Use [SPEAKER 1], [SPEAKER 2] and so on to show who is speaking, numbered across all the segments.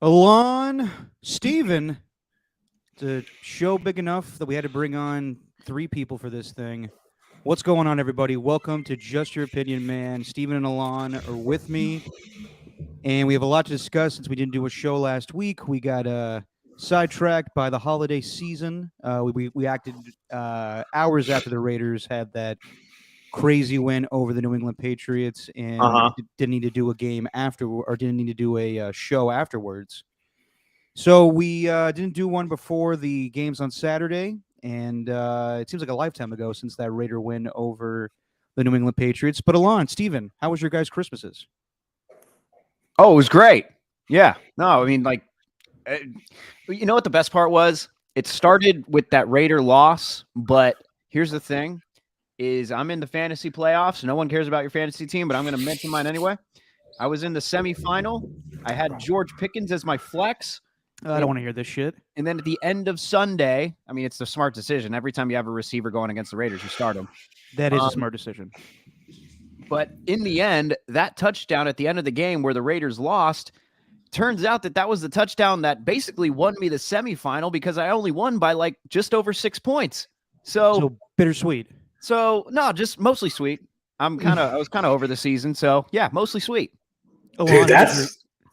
[SPEAKER 1] Alon, Steven, the show big enough that we had to bring on three people for this thing. What's going on, everybody? Welcome to Just Your Opinion, man. Steven and Alon are with me, and we have a lot to discuss since we didn't do a show last week. We got sidetracked by the holiday season. We acted hours after the Raiders had that crazy win over the New England Patriots, and
[SPEAKER 2] Uh-huh.
[SPEAKER 1] didn't need to do a game after, or didn't need to do a show afterwards. So we didn't do one before the games on Saturday, and it seems like a lifetime ago since that Raider win over the New England Patriots. But Alon, Steven, how was your guys' Christmases?
[SPEAKER 2] Oh, it was great. Yeah. No, I mean, uh, you know what the best part was? It started with that Raider loss, but here's the thing: is I'm in the fantasy playoffs. No one cares about your fantasy team, but I'm going to mention mine anyway. I was in the semifinal. I had George Pickens as my flex,
[SPEAKER 1] I don't want to hear this shit.
[SPEAKER 2] and then at the end of Sunday, I mean, it's the smart decision. Every time you have a receiver going against the Raiders, you start him.
[SPEAKER 1] That is a
[SPEAKER 2] Um,
[SPEAKER 1] smart decision.
[SPEAKER 2] But in the end, that touchdown at the end of the game where the Raiders lost, turns out that was the touchdown that basically won me the semifinal because I only won by like just over 6 points.
[SPEAKER 1] So bittersweet.
[SPEAKER 2] So no, just mostly sweet. I was kind of over the season. So yeah, mostly sweet.
[SPEAKER 1] Alon,
[SPEAKER 3] Dude,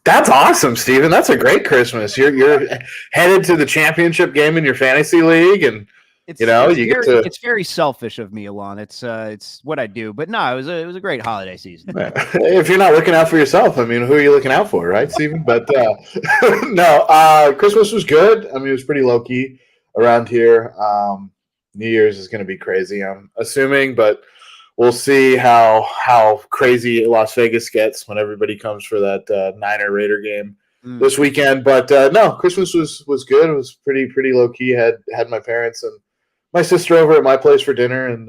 [SPEAKER 3] that's awesome, Steven. That's a great Christmas. You're headed to the championship game in your fantasy league, and
[SPEAKER 2] It's,
[SPEAKER 3] you know
[SPEAKER 2] it's
[SPEAKER 3] you get
[SPEAKER 2] very,
[SPEAKER 3] to.
[SPEAKER 2] it's very selfish of me, Alon. It's what I do. But no, it was a great holiday season.
[SPEAKER 3] If you're not looking out for yourself, I mean, who are you looking out for, right, Steven? But no, Christmas was good. I mean, it was pretty low key around here. New Year's is going to be crazy, I'm assuming, but we'll see how crazy Las Vegas gets when everybody comes for that Niner Raider game this weekend. But no, Christmas was good. It was pretty low key. Had my parents and my sister over at my place for dinner, and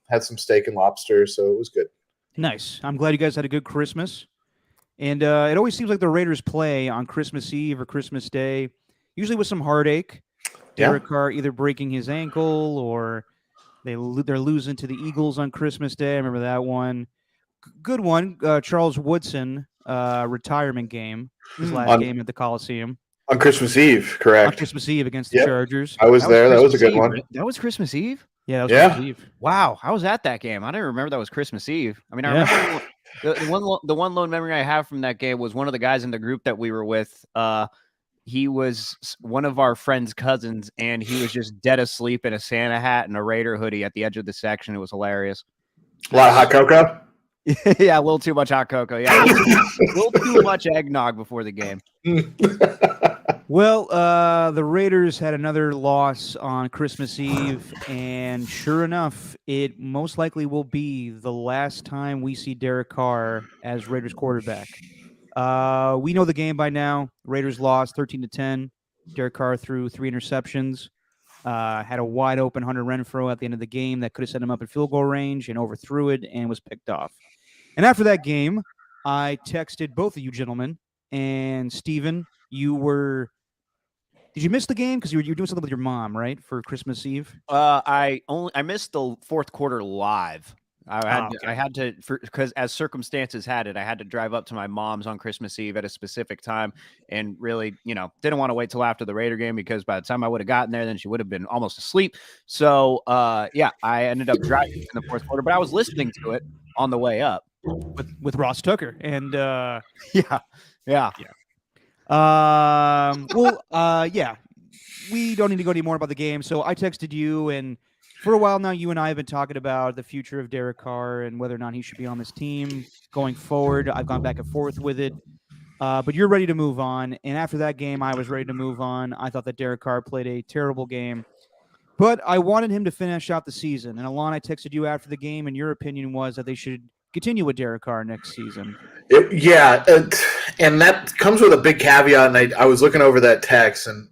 [SPEAKER 3] had some steak and lobster, so it was good.
[SPEAKER 1] Nice. I'm glad you guys had a good Christmas. And it always seems like the Raiders play on Christmas Eve or Christmas Day, usually with some heartache. Derek Carr either breaking his ankle or they're losing to the Eagles on Christmas Day. I remember that one. Good one. Charles Woodson retirement game, his last game at the Coliseum
[SPEAKER 3] On Christmas Eve,
[SPEAKER 1] on
[SPEAKER 3] correct?
[SPEAKER 1] Christmas Eve against the
[SPEAKER 3] Yep.
[SPEAKER 1] Chargers.
[SPEAKER 3] I was there. That was a good one.
[SPEAKER 2] That was Christmas Eve.
[SPEAKER 1] Yeah, that was
[SPEAKER 3] Yeah.
[SPEAKER 1] Christmas Eve.
[SPEAKER 2] Wow, I was at that game. I didn't remember that was Christmas Eve. I mean, I
[SPEAKER 1] Yeah.
[SPEAKER 2] remember the one lone memory I have from that game was one of the guys in the group that we were with. He was one of our friend's cousins, and he was just dead asleep in a Santa hat and a Raider hoodie at the edge of the section. It was hilarious.
[SPEAKER 3] A lot of hot cocoa.
[SPEAKER 2] Yeah, a little too much hot cocoa. Yeah, a little too much eggnog before the game.
[SPEAKER 1] Well, the Raiders had another loss on Christmas Eve, and sure enough, it most likely will be the last time we see Derek Carr as Raiders quarterback. We know the game by now. Raiders lost 13-10. Derek Carr threw 3 interceptions. Had a wide open Hunter Renfrow at the end of the game that could have set him up at field goal range and overthrew it and was picked off. And after that game, I texted both of you gentlemen, and Steven, did you miss the game because you were doing something with your mom, right, for Christmas Eve?
[SPEAKER 2] I missed the fourth quarter live. I had to because as circumstances had it, I had to drive up to my mom's on Christmas Eve at a specific time, and really, didn't want to wait till after the Raider game because by the time I would have gotten there, then she would have been almost asleep. So, yeah, I ended up driving in the fourth quarter, but I was listening to it on the way up
[SPEAKER 1] with Ross Tucker and
[SPEAKER 2] yeah.
[SPEAKER 1] Yeah. We don't need to go any more about the game. So I texted you, and for a while now, you and I have been talking about the future of Derek Carr and whether or not he should be on this team going forward. I've gone back and forth with it. But you're ready to move on. And after that game, I was ready to move on. I thought that Derek Carr played a terrible game. But I wanted him to finish out the season. And Alon, I texted you after the game, and your opinion was that they should continue with Derek Carr next season.
[SPEAKER 3] And that comes with a big caveat. And I was looking over that text, and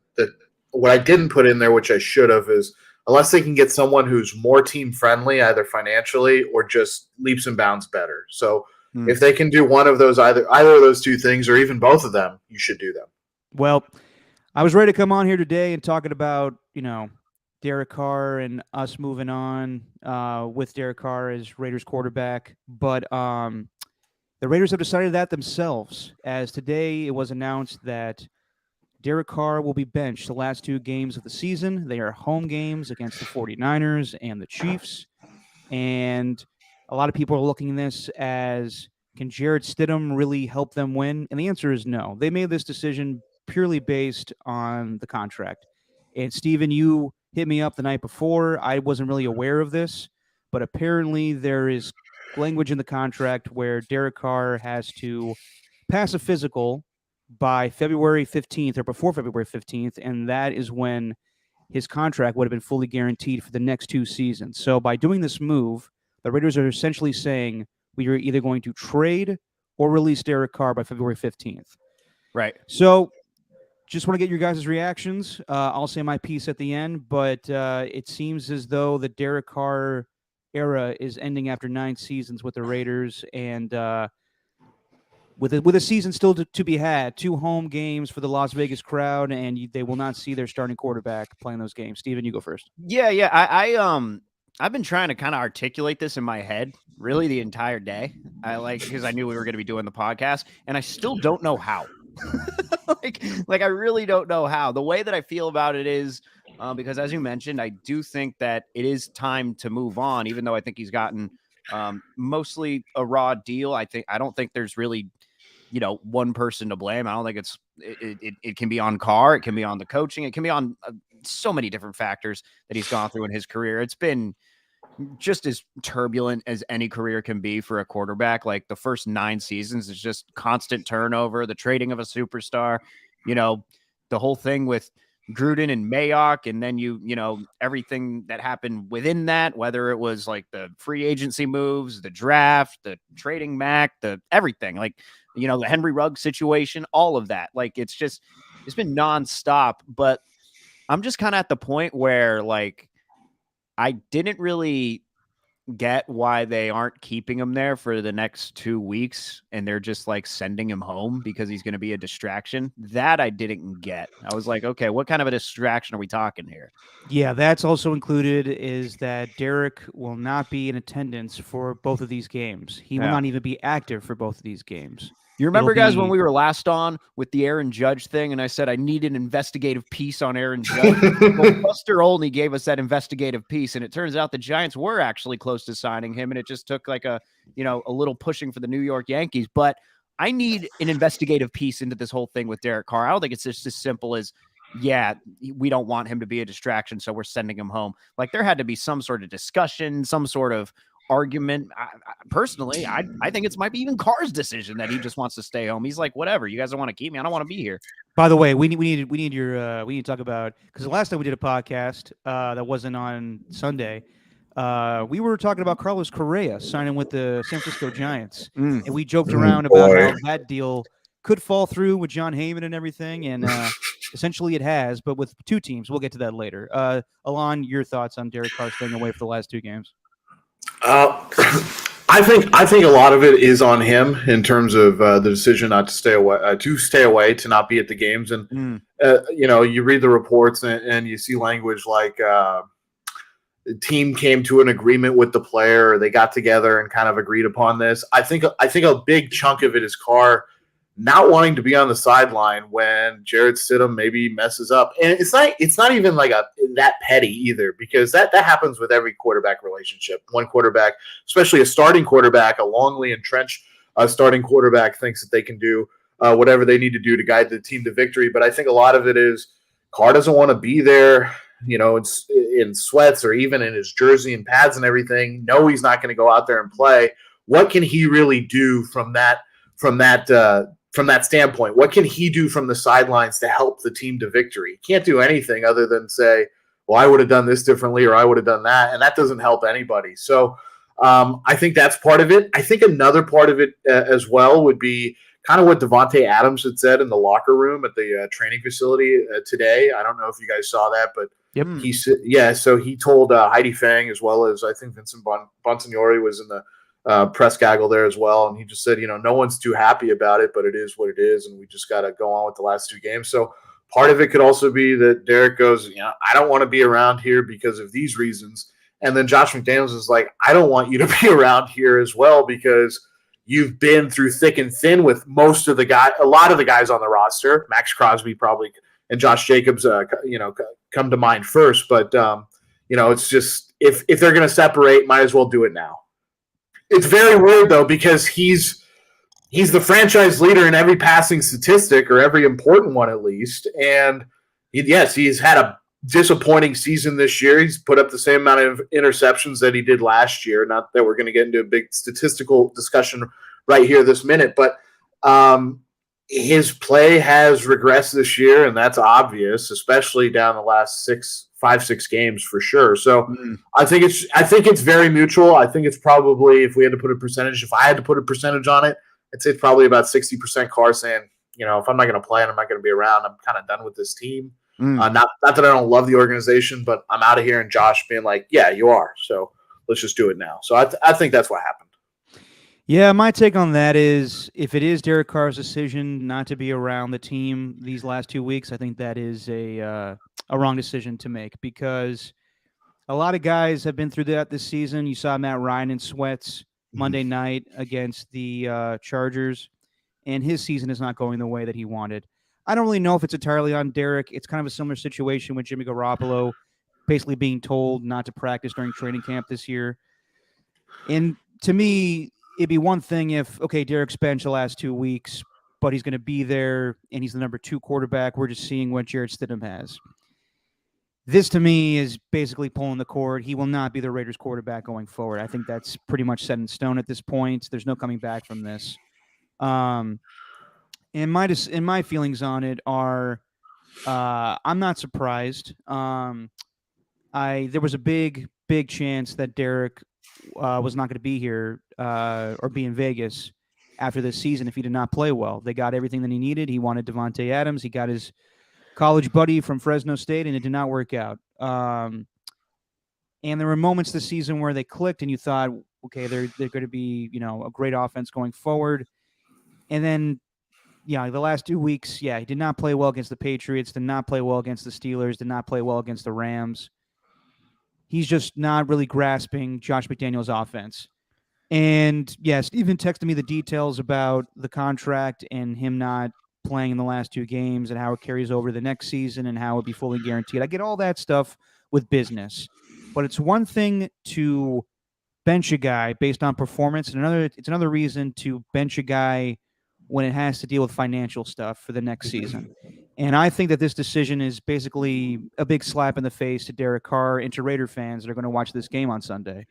[SPEAKER 3] what I didn't put in there, which I should have, is unless they can get someone who's more team friendly, either financially or just leaps and bounds better. So if they can do one of those, either of those two things, or even both of them, you should do them.
[SPEAKER 1] Well, I was ready to come on here today and talking about, Derek Carr and us moving on with Derek Carr as Raiders quarterback. But the Raiders have decided that themselves, as today it was announced that Derek Carr will be benched the last 2 games of the season. They are home games against the 49ers and the Chiefs. And a lot of people are looking at this as, can Jarrett Stidham really help them win? And the answer is no. They made this decision purely based on the contract. And Steven, you hit me up the night before. I wasn't really aware of this, but apparently there is language in the contract where Derek Carr has to pass a physical by February 15th or before February 15th, and that is when his contract would have been fully guaranteed for the next 2 seasons. So by doing this move, the Raiders are essentially saying we are either going to trade or release Derek Carr by February 15th.
[SPEAKER 2] Right.
[SPEAKER 1] So just want to get your guys' reactions. I'll say my piece at the end, but it seems as though the Derek Carr era is ending after 9 seasons with the Raiders, and with a season still to be had, 2 home games for the Las Vegas crowd, and they will not see their starting quarterback playing those games. Steven, you go first.
[SPEAKER 2] Yeah. I've been trying to kind of articulate this in my head really the entire day. Because I knew we were going to be doing the podcast, and I still don't know how. like I really don't know how. The way that I feel about it is because, as you mentioned, I do think that it is time to move on, even though I think he's gotten mostly a raw deal. I don't think there's really, one person to blame. I don't think it can be on Carr. It can be on the coaching. It can be on so many different factors that he's gone through in his career. It's been just as turbulent as any career can be for a quarterback. Like the first 9 seasons is just constant turnover, the trading of a superstar, the whole thing with Gruden and Mayock, and then everything that happened within that, whether it was like the free agency moves, the draft, the trading Mac, the everything, like, the Henry Ruggs situation, all of that. Like, it's been nonstop. But I'm just kind of at the point where, like, I didn't really get why they aren't keeping him there for the next 2 weeks and they're just like sending him home because he's going to be a distraction. That I didn't get. I was like, okay, what kind of a distraction are we talking here?
[SPEAKER 1] Yeah, that's also included is that Derek will not be in attendance for both of these games. He will not even be active for both of these games.
[SPEAKER 2] You remember, guys, when we were last on with the Aaron Judge thing, and I said I need an investigative piece on Aaron Judge? Well, Buster Olney gave us that investigative piece, and it turns out the Giants were actually close to signing him, and it just took like a little pushing for the New York Yankees. But I need an investigative piece into this whole thing with Derek Carr. I don't think it's just as simple as, yeah, we don't want him to be a distraction, so we're sending him home. Like, there had to be some sort of discussion, some sort of argument. Personally, I think it might be even Carr's decision that he just wants to stay home. He's like, whatever, you guys don't want to keep me, I don't want to be here.
[SPEAKER 1] By the way, we need to talk about, because the last time we did a podcast that wasn't on Sunday, we were talking about Carlos Correa signing with the San Francisco Giants, and we joked around about how that deal could fall through with John Heyman and everything, and essentially it has, but with 2 teams. We'll get to that later. Alon, your thoughts on Derek Carr staying away for the last 2 games?
[SPEAKER 3] I think a lot of it is on him in terms of the decision not to stay away, to not be at the games. And you read the reports and you see language like the team came to an agreement with the player, or they got together and kind of agreed upon this. I think a big chunk of it is Carr not wanting to be on the sideline when Jarrett Stidham maybe messes up. And it's not even like that petty either, because that happens with every quarterback relationship. One quarterback, especially a starting quarterback, a longly entrenched starting quarterback, thinks that they can do whatever they need to do to guide the team to victory. But I think a lot of it is Carr doesn't want to be there, in sweats or even in his jersey and pads and everything. No, he's not going to go out there and play. What can he really do from that standpoint? What can he do from the sidelines to help the team to victory? He can't do anything other than say, well, I would have done this differently, or I would have done that. And that doesn't help anybody. So I think that's part of it. I think another part of it as well would be kind of what Devontae Adams had said in the locker room at the training facility today. I don't know if you guys saw that, but so he told Heidi Fang, as well as I think Vincent Bonsignori was in the press gaggle there as well. And he just said, no one's too happy about it, but it is what it is. And we just got to go on with the last 2 games. So part of it could also be that Derek goes, I don't want to be around here because of these reasons. And then Josh McDaniels is like, I don't want you to be around here as well, because you've been through thick and thin with a lot of the guys on the roster. Max Crosby probably and Josh Jacobs, come to mind first. But it's just if they're going to separate, might as well do it now. It's very weird though because he's the franchise leader in every passing statistic or every important one at least, and he's had a disappointing season this year. He's put up the same amount of interceptions that he did last year. Not that we're going to get into a big statistical discussion right here this minute, but his play has regressed this year, and that's obvious, especially down the last 5-6 games for sure. So I think it's very mutual. I think it's probably, if I had to put a percentage on it, I'd say it's probably about 60% Carr saying, if I'm not going to play and I'm not going to be around, I'm kind of done with this team. Not that I don't love the organization, but I'm out of here. And Josh being like, yeah, you are. So let's just do it now. So I think that's what happened.
[SPEAKER 1] Yeah, my take on that is if it is Derek Carr's decision not to be around the team these last 2 weeks, I think that is a wrong decision to make because a lot of guys have been through that this season. You saw Matt Ryan in sweats Monday night against the Chargers, and his season is not going the way that he wanted. I don't really know if it's entirely on Derek. It's kind of a similar situation with Jimmy Garoppolo basically being told not to practice during training camp this year. And to me, it'd be one thing if, okay, Derek's benched the last 2 weeks, but he's going to be there and he's the number 2 quarterback. We're just seeing what Jarrett Stidham has. This, to me, is basically pulling the cord. He will not be the Raiders quarterback going forward. I think that's pretty much set in stone at this point. There's no coming back from this. And my feelings on it are, I'm not surprised. There was a big chance that Derek was not going to be here or be in Vegas after this season if he did not play well. They got everything that he needed. He wanted Devontae Adams. He got his college buddy from Fresno State, and it did not work out. And there were moments this season where they clicked, and you thought, okay, they're going to be a great offense going forward. And then, the last 2 weeks, he did not play well against the Patriots, did not play well against the Steelers, did not play well against the Rams. He's just not really grasping Josh McDaniels' offense. And, Steven texted me the details about the contract and him not playing in the last 2 games and how it carries over the next season and how it'd be fully guaranteed. I get all that stuff with business. But it's one thing to bench a guy based on performance, and it's another reason to bench a guy when it has to deal with financial stuff for the next season. And I think that this decision is basically a big slap in the face to Derek Carr and to Raider fans that are going to watch this game on Sunday.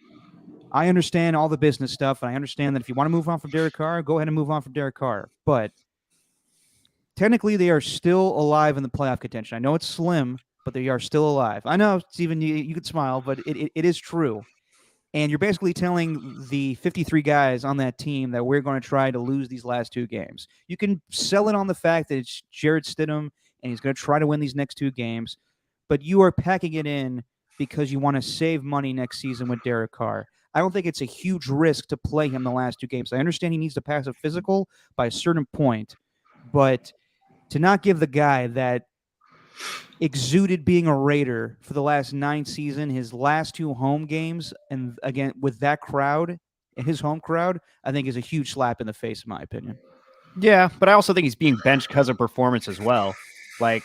[SPEAKER 1] I understand all the business stuff, and I understand that if you want to move on from Derek Carr, go ahead and move on from Derek Carr. But technically, they are still alive in the playoff contention. I know it's slim, but they are still alive. I know, Steven, you could smile, but it is true. And you're basically telling the 53 guys on that team that we're going to try to lose these last 2 games. You can sell it on the fact that it's Jarrett Stidham and he's going to try to win these next 2 games, but you are packing it in because you want to save money next season with Derek Carr. I don't think it's a huge risk to play him the last 2 games. I understand he needs to pass a physical by a certain point, but to not give the guy that exuded being a Raider for the last 9 seasons, his last 2 home games, and again with that crowd, his home crowd, I think is a huge slap in the face, in my opinion.
[SPEAKER 2] Yeah, but I also think he's being benched because of performance as well. Like,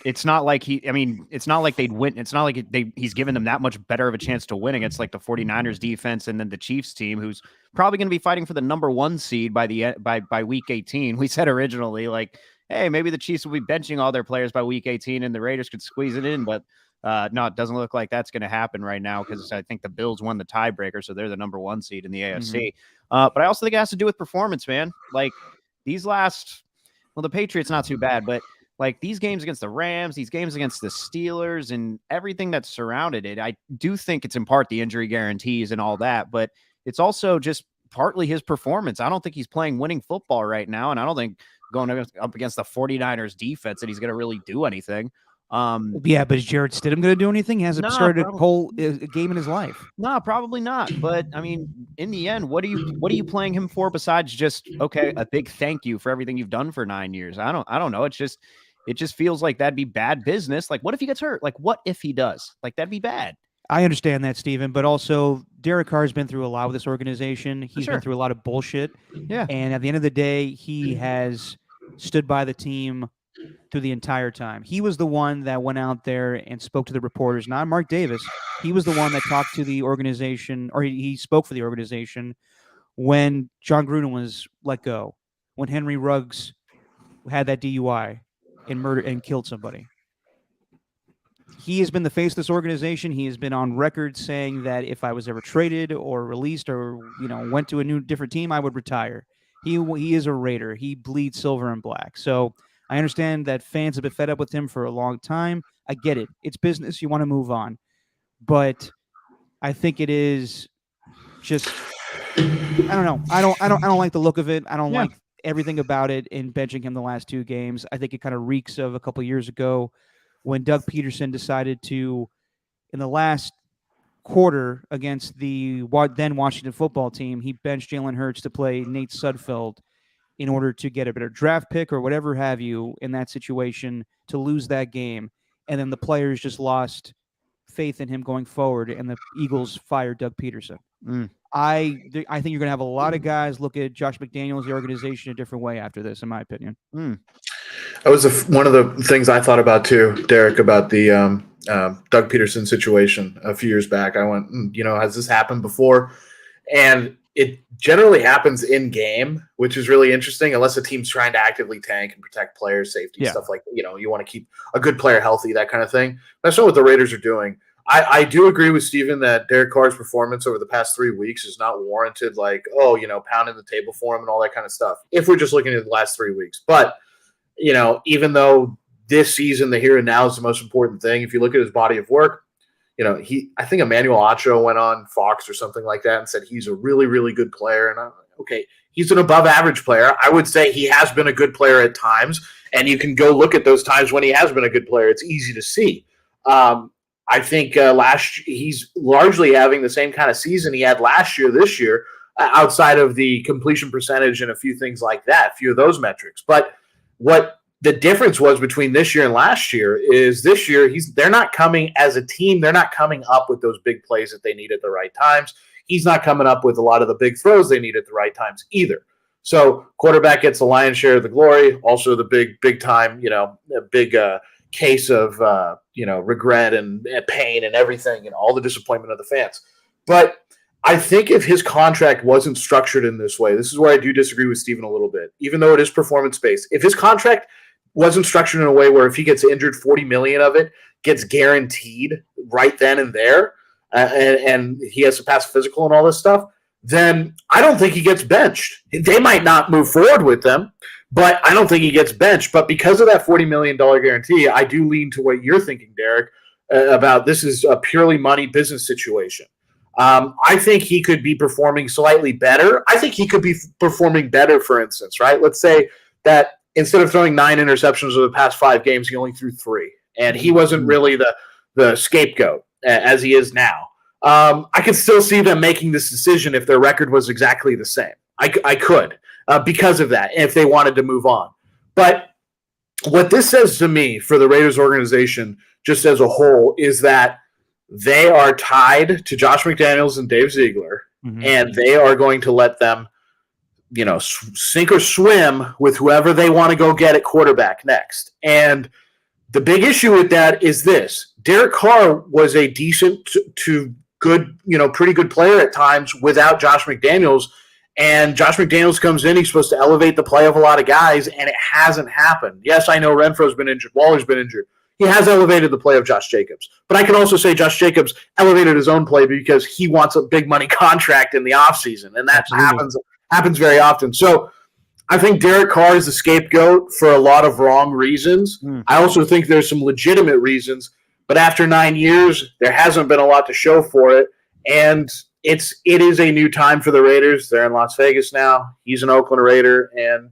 [SPEAKER 2] it's not like it's not like they'd win. It's not like he's given them that much better of a chance to win against like the 49ers defense and then the Chiefs team, who's probably going to be fighting for the number 1 seed by week 18. We said originally, like, hey, maybe the Chiefs will be benching all their players by week 18 and the Raiders could squeeze it in. But no, it doesn't look like that's going to happen right now because I think the Bills won the tiebreaker, so they're the number 1 seed in the AFC. But I also think it has to do with performance, man. Like the Patriots, not too bad, but like these games against the Rams, these games against the Steelers and everything that surrounded it, I do think it's in part the injury guarantees and all that, but it's also just partly his performance. I don't think he's playing winning football right now, and I don't think going up against the 49ers defense that he's going to really do anything.
[SPEAKER 1] But is Jarrett Stidham going to do anything? He hasn't started a whole game in his life.
[SPEAKER 2] No, probably not. But I mean, in the end, what are you playing him for besides just, okay, a big thank you for everything you've done for 9 years? I don't know. It just feels like that'd be bad business. Like, what if he gets hurt? Like, what if he does? Like, that'd be bad.
[SPEAKER 1] I understand that, Steven, but also Derek Carr's been through a lot with this organization. He's been through a lot of bullshit.
[SPEAKER 2] Yeah.
[SPEAKER 1] And at the end of the day, he has stood by the team through the entire time. He was the one that went out there and spoke to the reporters, not Mark Davis. He was the one that talked to the organization, or he spoke for the organization when John Gruden was let go, when Henry Ruggs had that DUI and murdered and killed somebody. He has been the face of this organization. He has been on record saying that if I was ever traded or released or went to a different team, I would retire. He is a Raider. He bleeds silver and black. So I understand that fans have been fed up with him for a long time. I get it. It's business. You want to move on, but I think it is just. I don't know. I don't like the look of it. I don't like everything about it in benching him the last 2 games. I think it kind of reeks of a couple of years ago when Doug Peterson decided to, in the last quarter against the then Washington football team, he benched Jalen Hurts to play Nate Sudfeld in order to get a better draft pick or whatever have you in that situation to lose that game. And then the players just lost faith in him going forward, and the Eagles fired Doug Peterson. I think you're going to have a lot of guys look at Josh McDaniels, the organization, a different way after this, in my opinion.
[SPEAKER 3] That was one of the things I thought about too, Derek, about the Doug Peterson situation a few years back. I went, has this happened before? And it generally happens in game, which is really interesting, unless a team's trying to actively tank and protect player safety, stuff like, you want to keep a good player healthy, that kind of thing. That's not what the Raiders are doing. I do agree with Steven that Derek Carr's performance over the past 3 weeks is not warranted, pounding the table for him and all that kind of stuff, if we're just looking at the last 3 weeks. But, even though this season, the here and now is the most important thing, if you look at his body of work, I think Emmanuel Acho went on Fox or something like that and said he's a really, really good player. And okay, he's an above average player. I would say he has been a good player at times, and you can go look at those times when he has been a good player. It's easy to see. I think he's largely having the same kind of season he had last year, this year, outside of the completion percentage and a few things like that, a few of those metrics. But what the difference was between this year and last year is this year they're not coming as a team. They're not coming up with those big plays that they need at the right times. He's not coming up with a lot of the big throws they need at the right times either. So quarterback gets the lion's share of the glory. Also the big time, big case of regret and pain and everything and all the disappointment of the fans. But I think if his contract wasn't structured in this way, this is where I do disagree with Steven a little bit, even though it is performance-based. If his contract wasn't structured in a way where if he gets injured, $40 million of it gets guaranteed right then and there, and he has to pass physical and all this stuff, then I don't think he gets benched. They might not move forward with them, but I don't think he gets benched. But because of that $40 million guarantee, I do lean to what you're thinking, Derek, about this is a purely money business situation. I think he could be performing slightly better. I think he could be performing better, for instance, right? Let's say that instead of throwing 9 interceptions over the past 5 games, he only threw 3. And he wasn't really the scapegoat as he is now. I could still see them making this decision if their record was exactly the same. I could because of that, if they wanted to move on. But what this says to me for the Raiders organization just as a whole is that they are tied to Josh McDaniels and Dave Ziegler, and they are going to let them, sink or swim with whoever they want to go get at quarterback next. And the big issue with that is this. Derek Carr was a decent to good, pretty good player at times without Josh McDaniels. And Josh McDaniels comes in, he's supposed to elevate the play of a lot of guys, and it hasn't happened. Yes, I know Renfro's been injured. Waller's been injured. He has elevated the play of Josh Jacobs. But I can also say Josh Jacobs elevated his own play because he wants a big money contract in the offseason, and that happens very often. So I think Derek Carr is the scapegoat for a lot of wrong reasons. I also think there's some legitimate reasons. But after 9 years, there hasn't been a lot to show for it. And it is a new time for the Raiders. They're in Las Vegas now. He's an Oakland Raider. And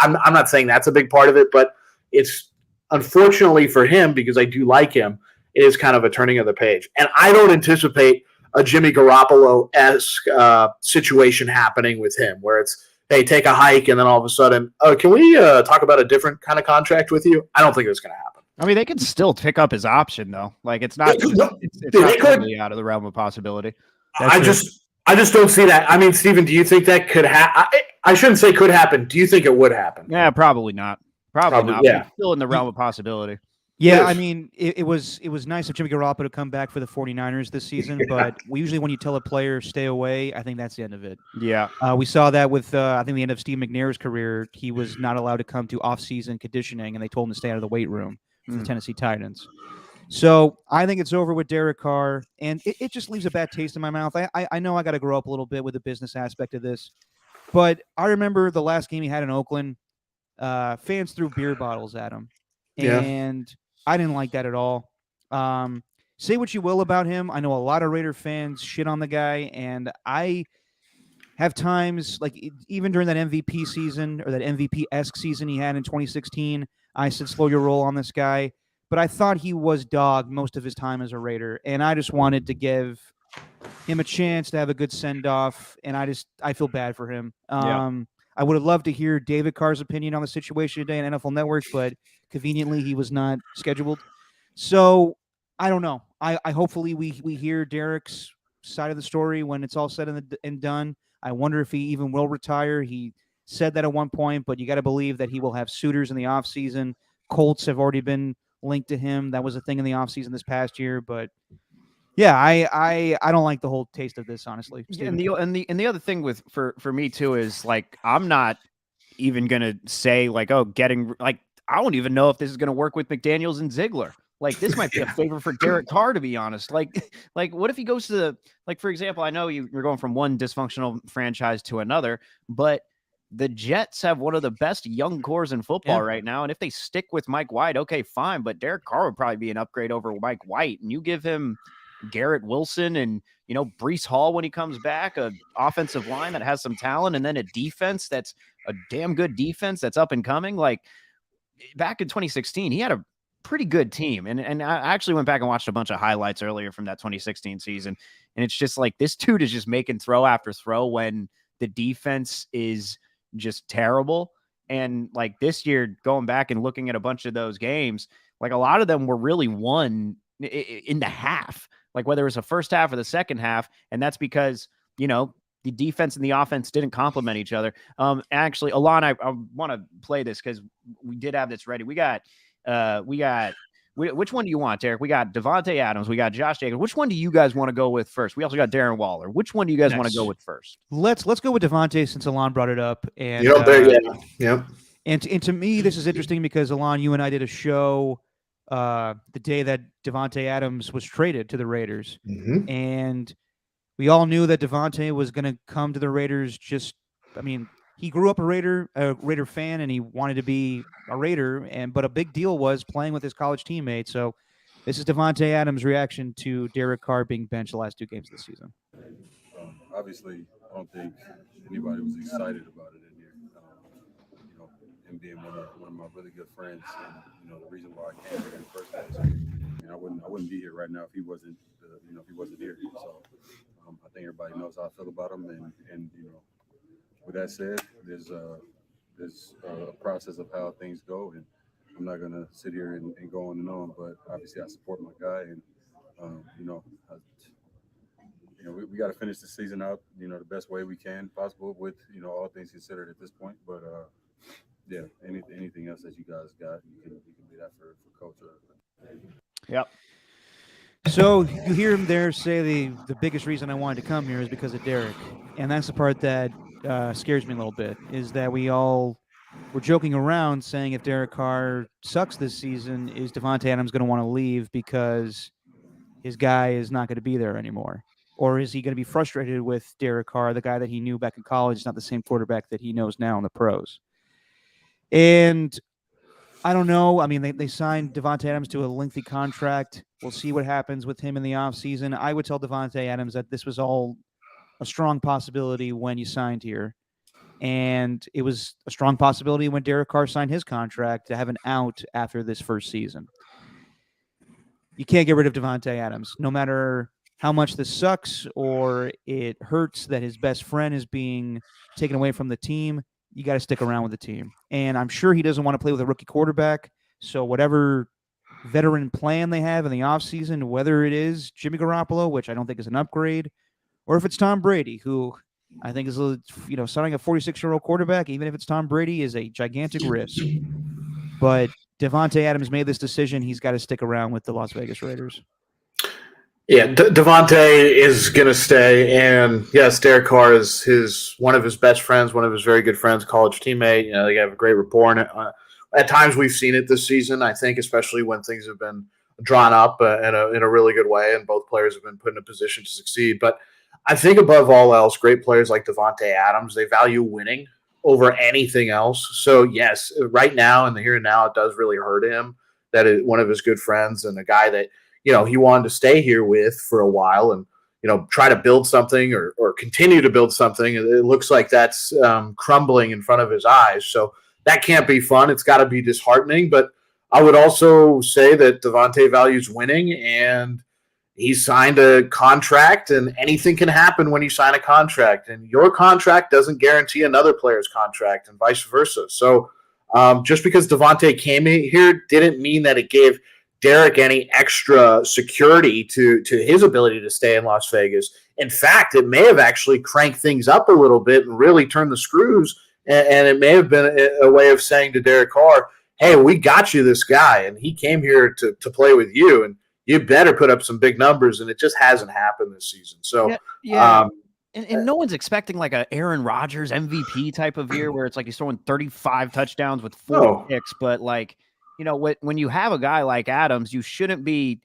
[SPEAKER 3] I'm not saying that's a big part of it, but it's unfortunately for him, because I do like him, it is kind of a turning of the page. And I don't anticipate a Jimmy Garoppolo-esque situation happening with him where it's, hey, take a hike, and then all of a sudden, can we talk about a different kind of contract with you? I don't think it's going to happen.
[SPEAKER 2] I mean, they could still pick up his option, though. Like, it's not totally out of the realm of possibility.
[SPEAKER 3] I just don't see that. I mean, Steven, do you think that could happen? I shouldn't say could happen. Do you think it would happen?
[SPEAKER 2] Yeah, probably not. Probably not,
[SPEAKER 3] yeah.
[SPEAKER 2] but it's still in the realm of possibility.
[SPEAKER 1] Yeah,
[SPEAKER 3] Yes.
[SPEAKER 1] I mean, it was nice of Jimmy Garoppolo to come back for the 49ers this season, but usually when you tell a player stay away, I think that's the end of it.
[SPEAKER 2] Yeah.
[SPEAKER 1] We saw that with, I think, the end of Steve McNair's career. He was not allowed to come to off-season conditioning, and they told him to stay out of the weight room for the Tennessee Titans. So I think it's over with Derek Carr, and it just leaves a bad taste in my mouth. I know I got to grow up a little bit with the business aspect of this, but I remember the last game he had in Oakland, fans threw beer bottles at him,
[SPEAKER 3] Yeah.
[SPEAKER 1] and I didn't like that at all. Say what you will about him. I know a lot of Raider fans shit on the guy, and I have times, like even during that MVP season or that MVP-esque season he had in 2016, I said, slow your roll on this guy. But I thought he was dog most of his time as a Raider, and I just wanted to give him a chance to have a good send-off, and I feel bad for him. I would have loved to hear David Carr's opinion on the situation today on NFL Network, but conveniently he was not scheduled. So I don't know. I hopefully we hear Derek's side of the story when it's all said and done. I wonder if he even will retire. He said that at one point, but you got to believe that he will have suitors in the offseason. Colts have already been linked to him. That was a thing in the offseason this past year, but yeah, I don't like the whole taste of this, honestly.
[SPEAKER 2] Yeah, and the other thing with for me too is like I'm not even gonna say like, oh, I don't even know if this is gonna work with McDaniels and Ziegler. Like this might be a favor for Derek Carr, to be honest. Like what if he goes to the, like, for example, I know you're going from one dysfunctional franchise to another, but the Jets have one of the best young cores in football right now. And if they stick with Mike White, okay, fine. But Derek Carr would probably be an upgrade over Mike White. And you give him Garrett Wilson and, Breece Hall when he comes back, a offensive line that has some talent, and then a defense that's a damn good defense that's up and coming. Like back in 2016, he had a pretty good team. And I actually went back and watched a bunch of highlights earlier from that 2016 season. And it's just like this dude is just making throw after throw when the defense is just terrible. And like this year, going back and looking at a bunch of those games, like a lot of them were really won in the half, like whether it was the first half or the second half. And that's because, the defense and the offense didn't complement each other. Actually, Alon, I want to play this because we did have this ready. Which one do you want, Derek? We got Devontae Adams. We got Josh Jacobs. Which one do you guys want to go with first? We also got Darren Waller. Which one do you guys want to go with first?
[SPEAKER 1] Let's go with Devontae since Alon brought it up. And
[SPEAKER 3] yeah.
[SPEAKER 1] And to me, this is interesting because Alon, you and I did a show the day that Devontae Adams was traded to the Raiders, and we all knew that Devontae was going to come to the Raiders. He grew up a Raider fan, and he wanted to be a Raider. But a big deal was playing with his college teammates. So this is Devontae Adams' reaction to Derek Carr being benched the last two games of the season.
[SPEAKER 4] Obviously, I don't think anybody was excited about it in here. Him being one of my really good friends, and the reason why I came here in the first place. I wouldn't be here right now if he wasn't here. So I think everybody knows how I feel about him, and with that said, there's a process of how things go, and I'm not gonna sit here and go on and on. But obviously, I support my guy, and we got to finish the season out, the best way we can possible with all things considered at this point. But yeah, anything else that you guys got, you can do that for Coach.
[SPEAKER 2] Yep.
[SPEAKER 1] So you hear him there say the biggest reason I wanted to come here is because of Derek, and that's the part that scares me a little bit. Is that we all were joking around saying if Derek Carr sucks this season, is Devontae Adams going to want to leave because his guy is not going to be there anymore? Or is he going to be frustrated with Derek Carr, the guy that he knew back in college, not the same quarterback that he knows now in the pros? And I don't know. I mean, they signed Devontae Adams to a lengthy contract. We'll see what happens with him in the offseason. I would tell Devontae Adams that this was all a strong possibility when you signed here. And it was a strong possibility when Derek Carr signed his contract to have an out after this first season. You can't get rid of Devontae Adams, no matter how much this sucks or it hurts that his best friend is being taken away from the team. You got to stick around with the team. And I'm sure he doesn't want to play with a rookie quarterback. So whatever veteran plan they have in the offseason, whether it is Jimmy Garoppolo, which I don't think is an upgrade, or if it's Tom Brady, who I think is, signing a 46-year-old quarterback, even if it's Tom Brady, is a gigantic risk. but Devontae Adams made this decision. He's got to stick around with the Las Vegas Raiders.
[SPEAKER 3] Yeah, Devontae is going to stay, and yes, Derek Carr is one of his best friends, one of his very good friends, college teammate. They have a great rapport, and at times we've seen it this season. I think, especially when things have been drawn up in a really good way, and both players have been put in a position to succeed. But I think above all else, great players like Devontae Adams, they value winning over anything else. So yes, right now in the here and now, it does really hurt him that one of his good friends and a guy that he wanted to stay here with for a while and, try to build something or continue to build something. It looks like that's crumbling in front of his eyes. So that can't be fun. It's got to be disheartening. But I would also say that Devontae values winning, and he signed a contract, and anything can happen when you sign a contract. And your contract doesn't guarantee another player's contract and vice versa. So just because Devontae came here didn't mean that it gave Derek any extra security to his ability to stay in Las Vegas. In fact, it may have actually cranked things up a little bit and really turned the screws. And it may have been a way of saying to Derek Carr, hey, we got you this guy, and he came here to play with you, and you better put up some big numbers. And it just hasn't happened this season. So,
[SPEAKER 2] yeah. And no one's expecting like a Aaron Rodgers MVP type of year where it's like he's throwing 35 touchdowns with 4 picks, but like, when you have a guy like Adams, you shouldn't be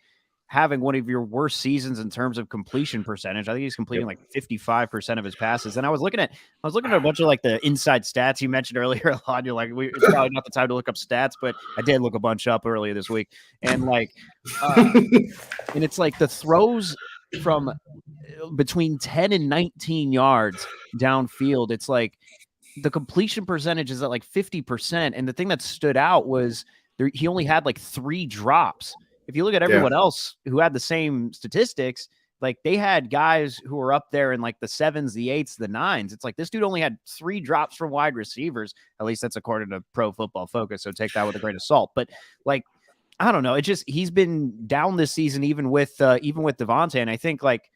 [SPEAKER 2] having one of your worst seasons in terms of completion percentage. I think he's completing like 55% of his passes. And I was looking at a bunch of like the inside stats you mentioned earlier a lot. You're like, it's probably not the time to look up stats, but I did look a bunch up earlier this week. And like, and it's like the throws from between 10 and 19 yards downfield. It's like the completion percentage is at like 50%. And the thing that stood out was he only had like 3 drops. If you look at everyone else who had the same statistics, like they had guys who were up there in like the 7s, the 8s, the 9s. It's like this dude only had 3 drops from wide receivers. At least that's according to Pro Football Focus. So take that with a grain of salt. But like, I don't know. It just, he's been down this season, even with Devontae. And I think like,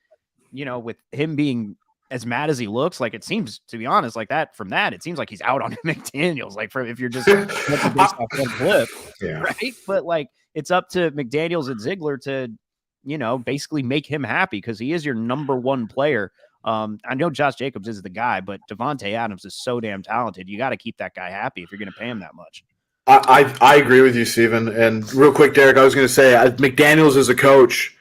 [SPEAKER 2] with him being as mad as he looks, like it seems, to be honest, like that from that, it seems like he's out on McDaniels, like if you're just based off one clip, right? But like it's up to McDaniels and Ziegler to, basically make him happy because he is your number 1 player. I know Josh Jacobs is the guy, but Devontae Adams is so damn talented. You got to keep that guy happy if you're going to pay him that much.
[SPEAKER 3] I agree with you, Steven. And real quick, Derek, I was going to say McDaniels is a coach.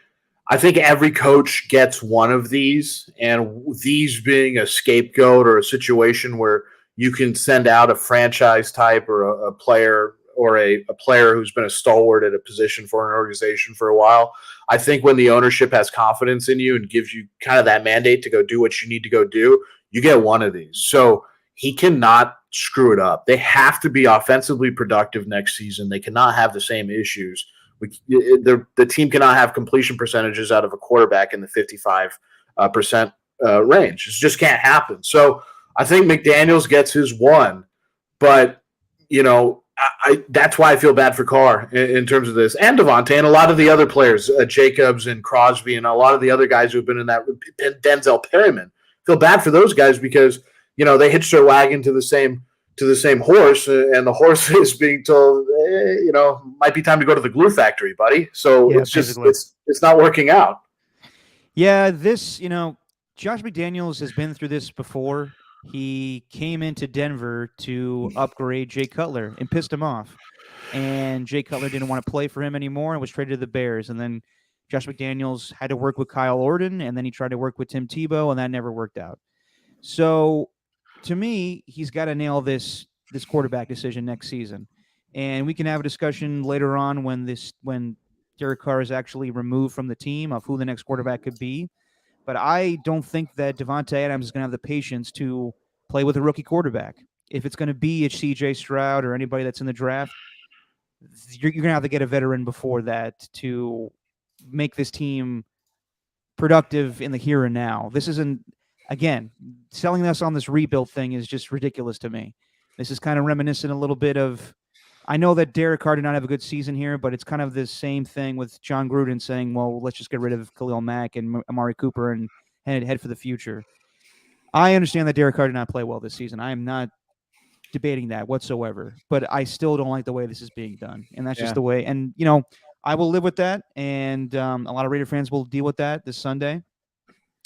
[SPEAKER 3] I think every coach gets one of these, and these being a scapegoat or a situation where you can send out a franchise type or a player or a player who's been a stalwart at a position for an organization for a while. I think when the ownership has confidence in you and gives you kind of that mandate to go do what you need to go do, you get one of these. So he cannot screw it up. They have to be offensively productive next season. They cannot have the same issues. The team cannot have completion percentages out of a quarterback in the 55% range. It just can't happen. So I think McDaniels gets his one, but that's why I feel bad for Carr in terms of this, and Devontae and a lot of the other players, Jacobs and Crosby and a lot of the other guys who've been in that. Denzel Perryman, feel bad for those guys because they hitched their wagon to the same horse, and the horse is being told, might be time to go to the glue factory, buddy. So it's just it's not working out.
[SPEAKER 1] Yeah, this Josh McDaniels has been through this before. He came into Denver to upgrade Jay Cutler and pissed him off, and Jay Cutler didn't want to play for him anymore and was traded to the Bears. And then Josh McDaniels had to work with Kyle Orton, and then he tried to work with Tim Tebow, and that never worked out. So to me, he's got to nail this quarterback decision next season. And we can have a discussion later on when Derek Carr is actually removed from the team of who the next quarterback could be. But I don't think that Devontae Adams is going to have the patience to play with a rookie quarterback. If it's going to be a C.J. Stroud or anybody that's in the draft, you're going to have to get a veteran before that to make this team productive in the here and now. This isn't, again, selling us on this rebuild thing is just ridiculous to me. This is kind of reminiscent a little bit of, I know that Derek Carr did not have a good season here, but it's kind of the same thing with John Gruden saying, well, let's just get rid of Khalil Mack and Amari Cooper and head for the future. I understand that Derek Carr did not play well this season. I am not debating that whatsoever. But I still don't like the way this is being done, and that's
[SPEAKER 2] Yeah.
[SPEAKER 1] just the way. And I will live with that, and a lot of Raider fans will deal with that this Sunday.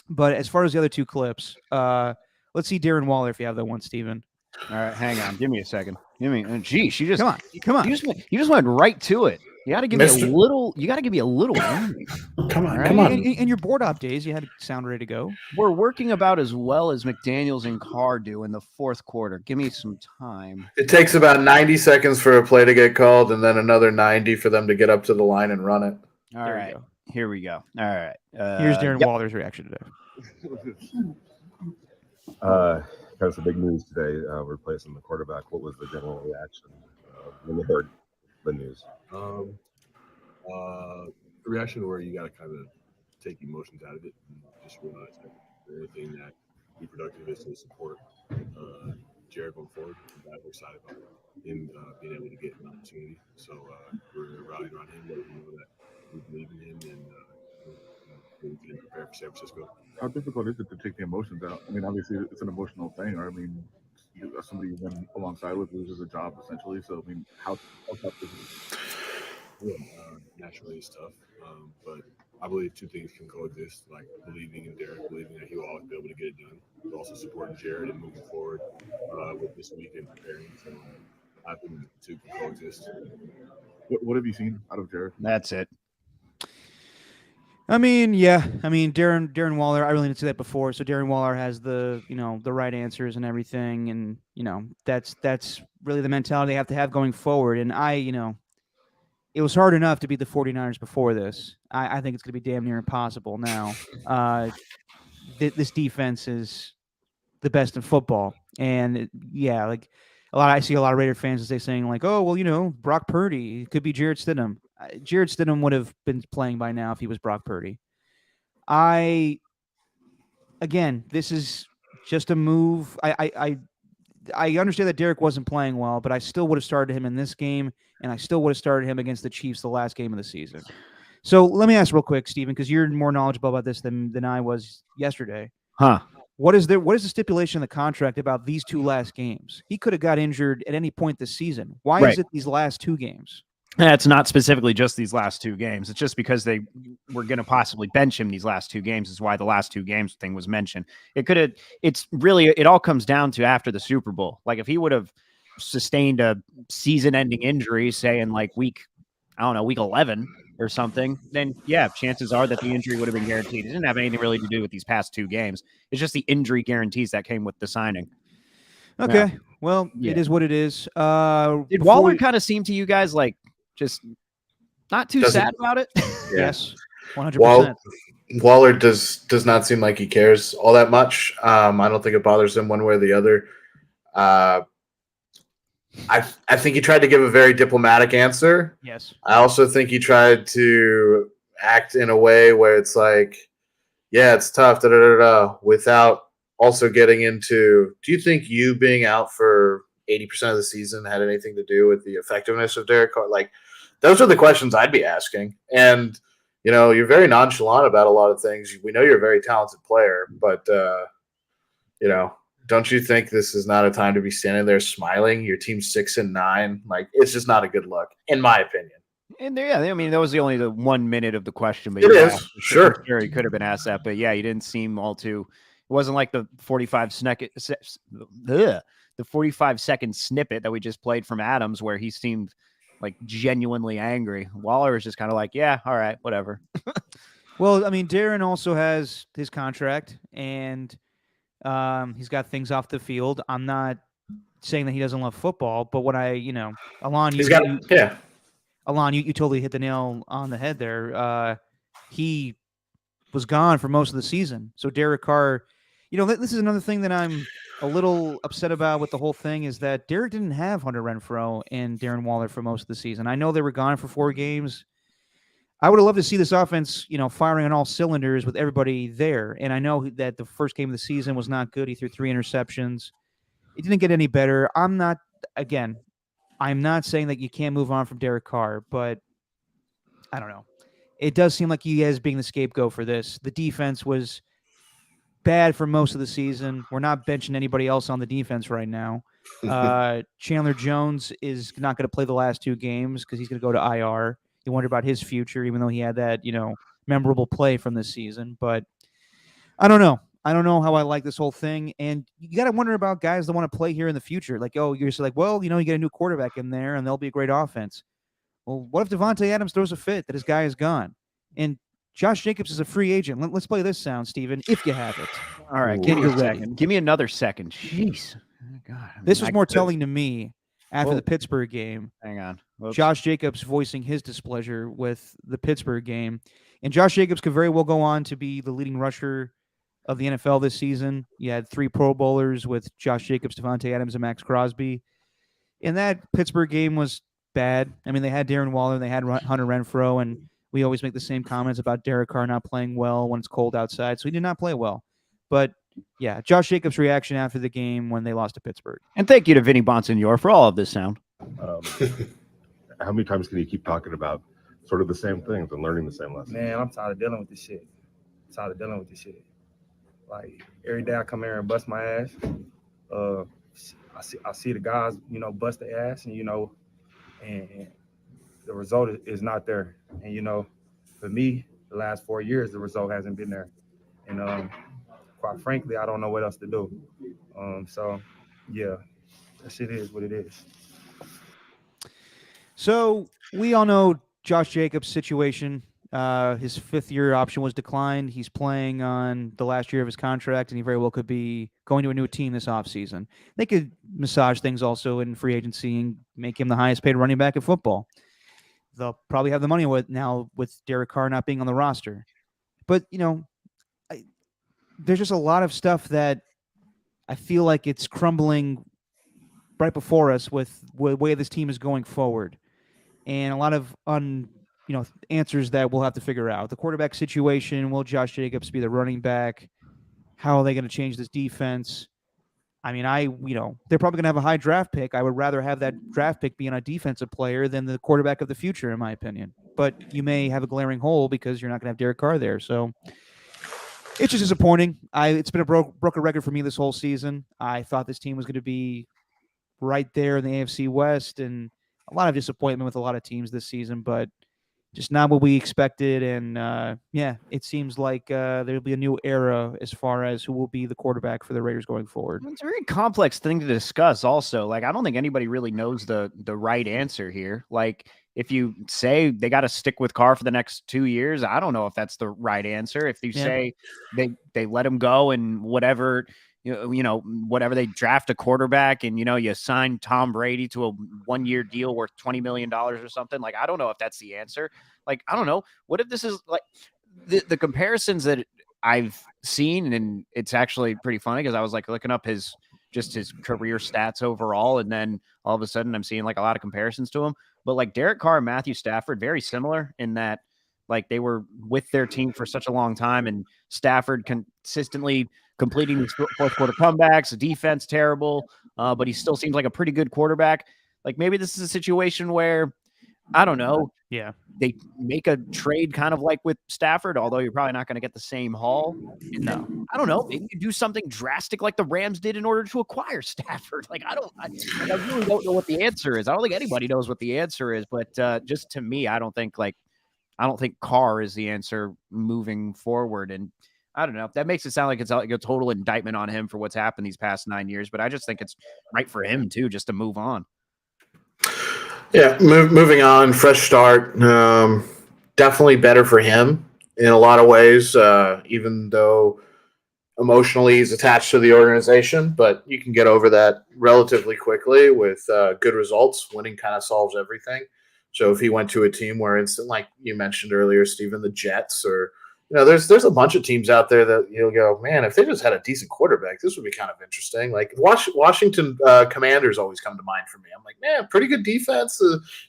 [SPEAKER 1] But as far as the other two clips, let's see Darren Waller if you have that one, Steven.
[SPEAKER 2] All right, hang on. Give me a second. Gee, she just
[SPEAKER 1] come on.
[SPEAKER 2] You just went right to it. You got to give me a little. You got to give me a little warning.
[SPEAKER 3] Come on,
[SPEAKER 2] right?
[SPEAKER 3] come on.
[SPEAKER 1] In your board op days, you had to sound ready to go.
[SPEAKER 2] We're working about as well as McDaniels and Carr do in the fourth quarter. Give me some time.
[SPEAKER 3] It takes about 90 seconds for a play to get called, and then another 90 for them to get up to the line and run it.
[SPEAKER 2] All right, here we go. All right.
[SPEAKER 1] Here's Darren Waller's reaction today.
[SPEAKER 5] Kind of some big news today. Replacing the quarterback. What was the general reaction when you heard the news?
[SPEAKER 4] The reaction where you got to kind of take emotions out of it and just realize that anything that be productive is to support Jared going forward. We're excited about him being able to get an opportunity. So we're rallying around him, letting him know that we believe in him and we're getting prepared for San Francisco.
[SPEAKER 5] How difficult is it to take the emotions out? I mean, obviously it's an emotional thing. Or I mean, somebody you've been alongside with loses a job essentially. So I mean, how tough is it?
[SPEAKER 4] Yeah, naturally it's tough, but I believe two things can coexist, like believing in Derek, believing that he will always be able to get it done, but also supporting Jared and moving forward with this week and preparing. So I think the two can coexist.
[SPEAKER 5] What have you seen out of Jared?
[SPEAKER 2] That's it.
[SPEAKER 1] I mean, yeah. I mean, Darren Waller, I really didn't say that before. So Darren Waller has the right answers and everything. And, that's really the mentality they have to have going forward. And it was hard enough to beat the 49ers before this. I think it's going to be damn near impossible now. This defense is the best in football. And I see a lot of Raider fans saying like, oh, well, Brock Purdy, it could be Jarrett Stidham. Jarrett Stidham would have been playing by now if he was Brock Purdy. Again, this is just a move. I understand that Derek wasn't playing well, but I still would have started him in this game, and I still would have started him against the Chiefs the last game of the season. So let me ask real quick, Steven, because you're more knowledgeable about this than I was yesterday.
[SPEAKER 2] Huh.
[SPEAKER 1] What is the stipulation in the contract about these two last games? He could have got injured at any point this season. Why is it these last two games?
[SPEAKER 2] It's not specifically just these last two games. It's just because they were going to possibly bench him these last two games is why the last two games thing was mentioned. It all comes down to after the Super Bowl. Like if he would have sustained a season-ending injury, say in like week 11 or something, then yeah, chances are that the injury would have been guaranteed. It didn't have anything really to do with these past two games. It's just the injury guarantees that came with the signing.
[SPEAKER 1] Okay.
[SPEAKER 2] Yeah.
[SPEAKER 1] Well, it is what it is.
[SPEAKER 2] Did Waller kind of seem to you guys like just not too sad about it?
[SPEAKER 3] Yeah.
[SPEAKER 1] Yes, 100%.
[SPEAKER 3] Waller does not seem like he cares all that much. I don't think it bothers him one way or the other. I think he tried to give a very diplomatic answer.
[SPEAKER 1] Yes.
[SPEAKER 3] I also think he tried to act in a way where it's like, yeah, it's tough, without also getting into, do you think you being out for 80% of the season had anything to do with the effectiveness of Derek Carr? Like, those are the questions I'd be asking. And, you're very nonchalant about a lot of things. We know you're a very talented player, but, don't you think this is not a time to be standing there smiling? Your team's 6-9. Like, it's just not a good look, in my opinion.
[SPEAKER 2] And that was only the 1 minute of the question. But
[SPEAKER 3] it is. Sure.
[SPEAKER 2] He could have been asked that. But yeah, he didn't seem all too. It wasn't like the 45-second snippet that we just played from Adams where he seemed like genuinely angry. Waller was just kind of like, yeah, all right, whatever.
[SPEAKER 1] Well, I mean, Darren also has his contract, and he's got things off the field. I'm not saying that he doesn't love football, but what Alon, Alon, you totally hit the nail on the head there. He was gone for most of the season. So Derek Carr, this is another thing that I'm a little upset about with the whole thing is that Derek didn't have Hunter Renfrow and Darren Waller for most of the season. I know they were gone for 4 games. I would have loved to see this offense, firing on all cylinders with everybody there. And I know that the first game of the season was not good. He threw 3 interceptions. It didn't get any better. I'm not saying that you can't move on from Derek Carr, but I don't know. It does seem like he is being the scapegoat for this. The defense was bad for most of the season. We're not benching anybody else on the defense right now. Chandler Jones is not going to play the last 2 games because he's going to go to IR. You wonder about his future, even though he had that, memorable play from this season. But I don't know. I don't know how I like this whole thing. And you got to wonder about guys that want to play here in the future. Like, you're just like, well, you get a new quarterback in there and they'll be a great offense. Well, what if Devontae Adams throws a fit that his guy is gone? And Josh Jacobs is a free agent. Let's play this sound, Steven, if you have it.
[SPEAKER 2] All right, give me a second. Give me another second. Jeez. Oh, God.
[SPEAKER 1] This was more telling to me after the Pittsburgh game.
[SPEAKER 2] Hang on. Whoops.
[SPEAKER 1] Josh Jacobs voicing his displeasure with the Pittsburgh game. And Josh Jacobs could very well go on to be the leading rusher of the NFL this season. You had 3 Pro Bowlers with Josh Jacobs, Devontae Adams, and Max Crosby. And that Pittsburgh game was bad. I mean, they had Darren Waller, they had Hunter Renfrow, and we always make the same comments about Derek Carr not playing well when it's cold outside. So he did not play well. But yeah, Josh Jacobs' reaction after the game when they lost to Pittsburgh.
[SPEAKER 2] And thank you to Vinny Bonsignor for all of this sound.
[SPEAKER 6] How many times can you keep talking about sort of the same things and learning the same lessons?
[SPEAKER 7] Man, I'm tired of dealing with this shit. Like, every day I come here and bust my ass. I see the guys, bust their ass, and and the result is not there. And for me, the last 4 years, the result hasn't been there. And quite frankly, I don't know what else to do. So yeah, that shit is what it is.
[SPEAKER 1] So we all know Josh Jacobs' situation. His 5th-year option was declined. He's playing on the last year of his contract, and he very well could be going to a new team this offseason. They could massage things also in free agency and make him the highest-paid running back in football. They'll probably have the money with Derek Carr not being on the roster. But, there's just a lot of stuff that I feel like it's crumbling right before us with the way this team is going forward. And a lot of answers that we'll have to figure out. The quarterback situation, will Josh Jacobs be the running back? How are they going to change this defense? I mean, they're probably going to have a high draft pick. I would rather have that draft pick being a defensive player than the quarterback of the future, in my opinion. But you may have a glaring hole because you're not going to have Derek Carr there. So it's just disappointing. It's been a broken record for me this whole season. I thought this team was going to be right there in the AFC West, and a lot of disappointment with a lot of teams this season, but just not what we expected. And it seems like there'll be a new era as far as who will be the quarterback for the Raiders going forward.
[SPEAKER 2] It's a very complex thing to discuss also. Like, I don't think anybody really knows the right answer here. Like, if you say they got to stick with Carr for the next 2 years, I don't know if that's the right answer. If you say they let him go and whatever, whatever, they draft a quarterback and, you sign Tom Brady to a 1-year deal worth $20 million or something. Like, I don't know if that's the answer. Like, I don't know. What if this is like the comparisons that I've seen, and it's actually pretty funny because I was like looking up his career stats overall. And then all of a sudden I'm seeing like a lot of comparisons to him, but like Derek Carr and Matthew Stafford, very similar in that, like, they were with their team for such a long time, and Stafford consistently completing these fourth quarter comebacks, the defense terrible, but he still seems like a pretty good quarterback. Like, maybe this is a situation where, I don't know.
[SPEAKER 1] Yeah.
[SPEAKER 2] They make a trade kind of like with Stafford, although you're probably not going to get the same haul.
[SPEAKER 1] No.
[SPEAKER 2] I don't know. Maybe you do something drastic like the Rams did in order to acquire Stafford. Like, I really don't know what the answer is. I don't think anybody knows what the answer is, but just to me, I don't think Carr is the answer moving forward. And I don't know. That makes it sound like it's like a total indictment on him for what's happened these past 9 years, but I just think it's right for him too, just to move on.
[SPEAKER 3] Yeah, moving on, fresh start. Definitely better for him in a lot of ways, even though emotionally he's attached to the organization. But you can get over that relatively quickly with good results. Winning kind of solves everything. So if he went to a team where instant, like you mentioned earlier, Steven, the Jets, or there's a bunch of teams out there that you'll go, man, if they just had a decent quarterback, this would be kind of interesting. Like Washington Commanders always come to mind for me. I'm like, man, pretty good defense,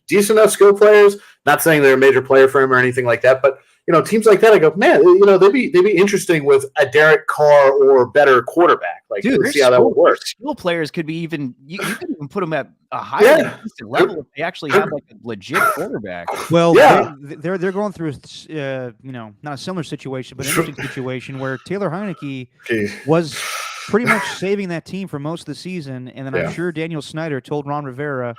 [SPEAKER 3] decent enough skill players. Not saying they're a major player for him or anything like that, but teams like that, I go, man, they'd be interesting with a Derek Carr or better quarterback. Like, dude, see how that would work.
[SPEAKER 2] Skill players could be even you could even put them at a higher level if they actually have like a legit quarterback.
[SPEAKER 1] Well, they're going through not a similar situation, but an interesting situation where Taylor Heineke was pretty much saving that team for most of the season. And then
[SPEAKER 3] Yeah.
[SPEAKER 1] I'm sure Daniel Snyder told Ron Rivera,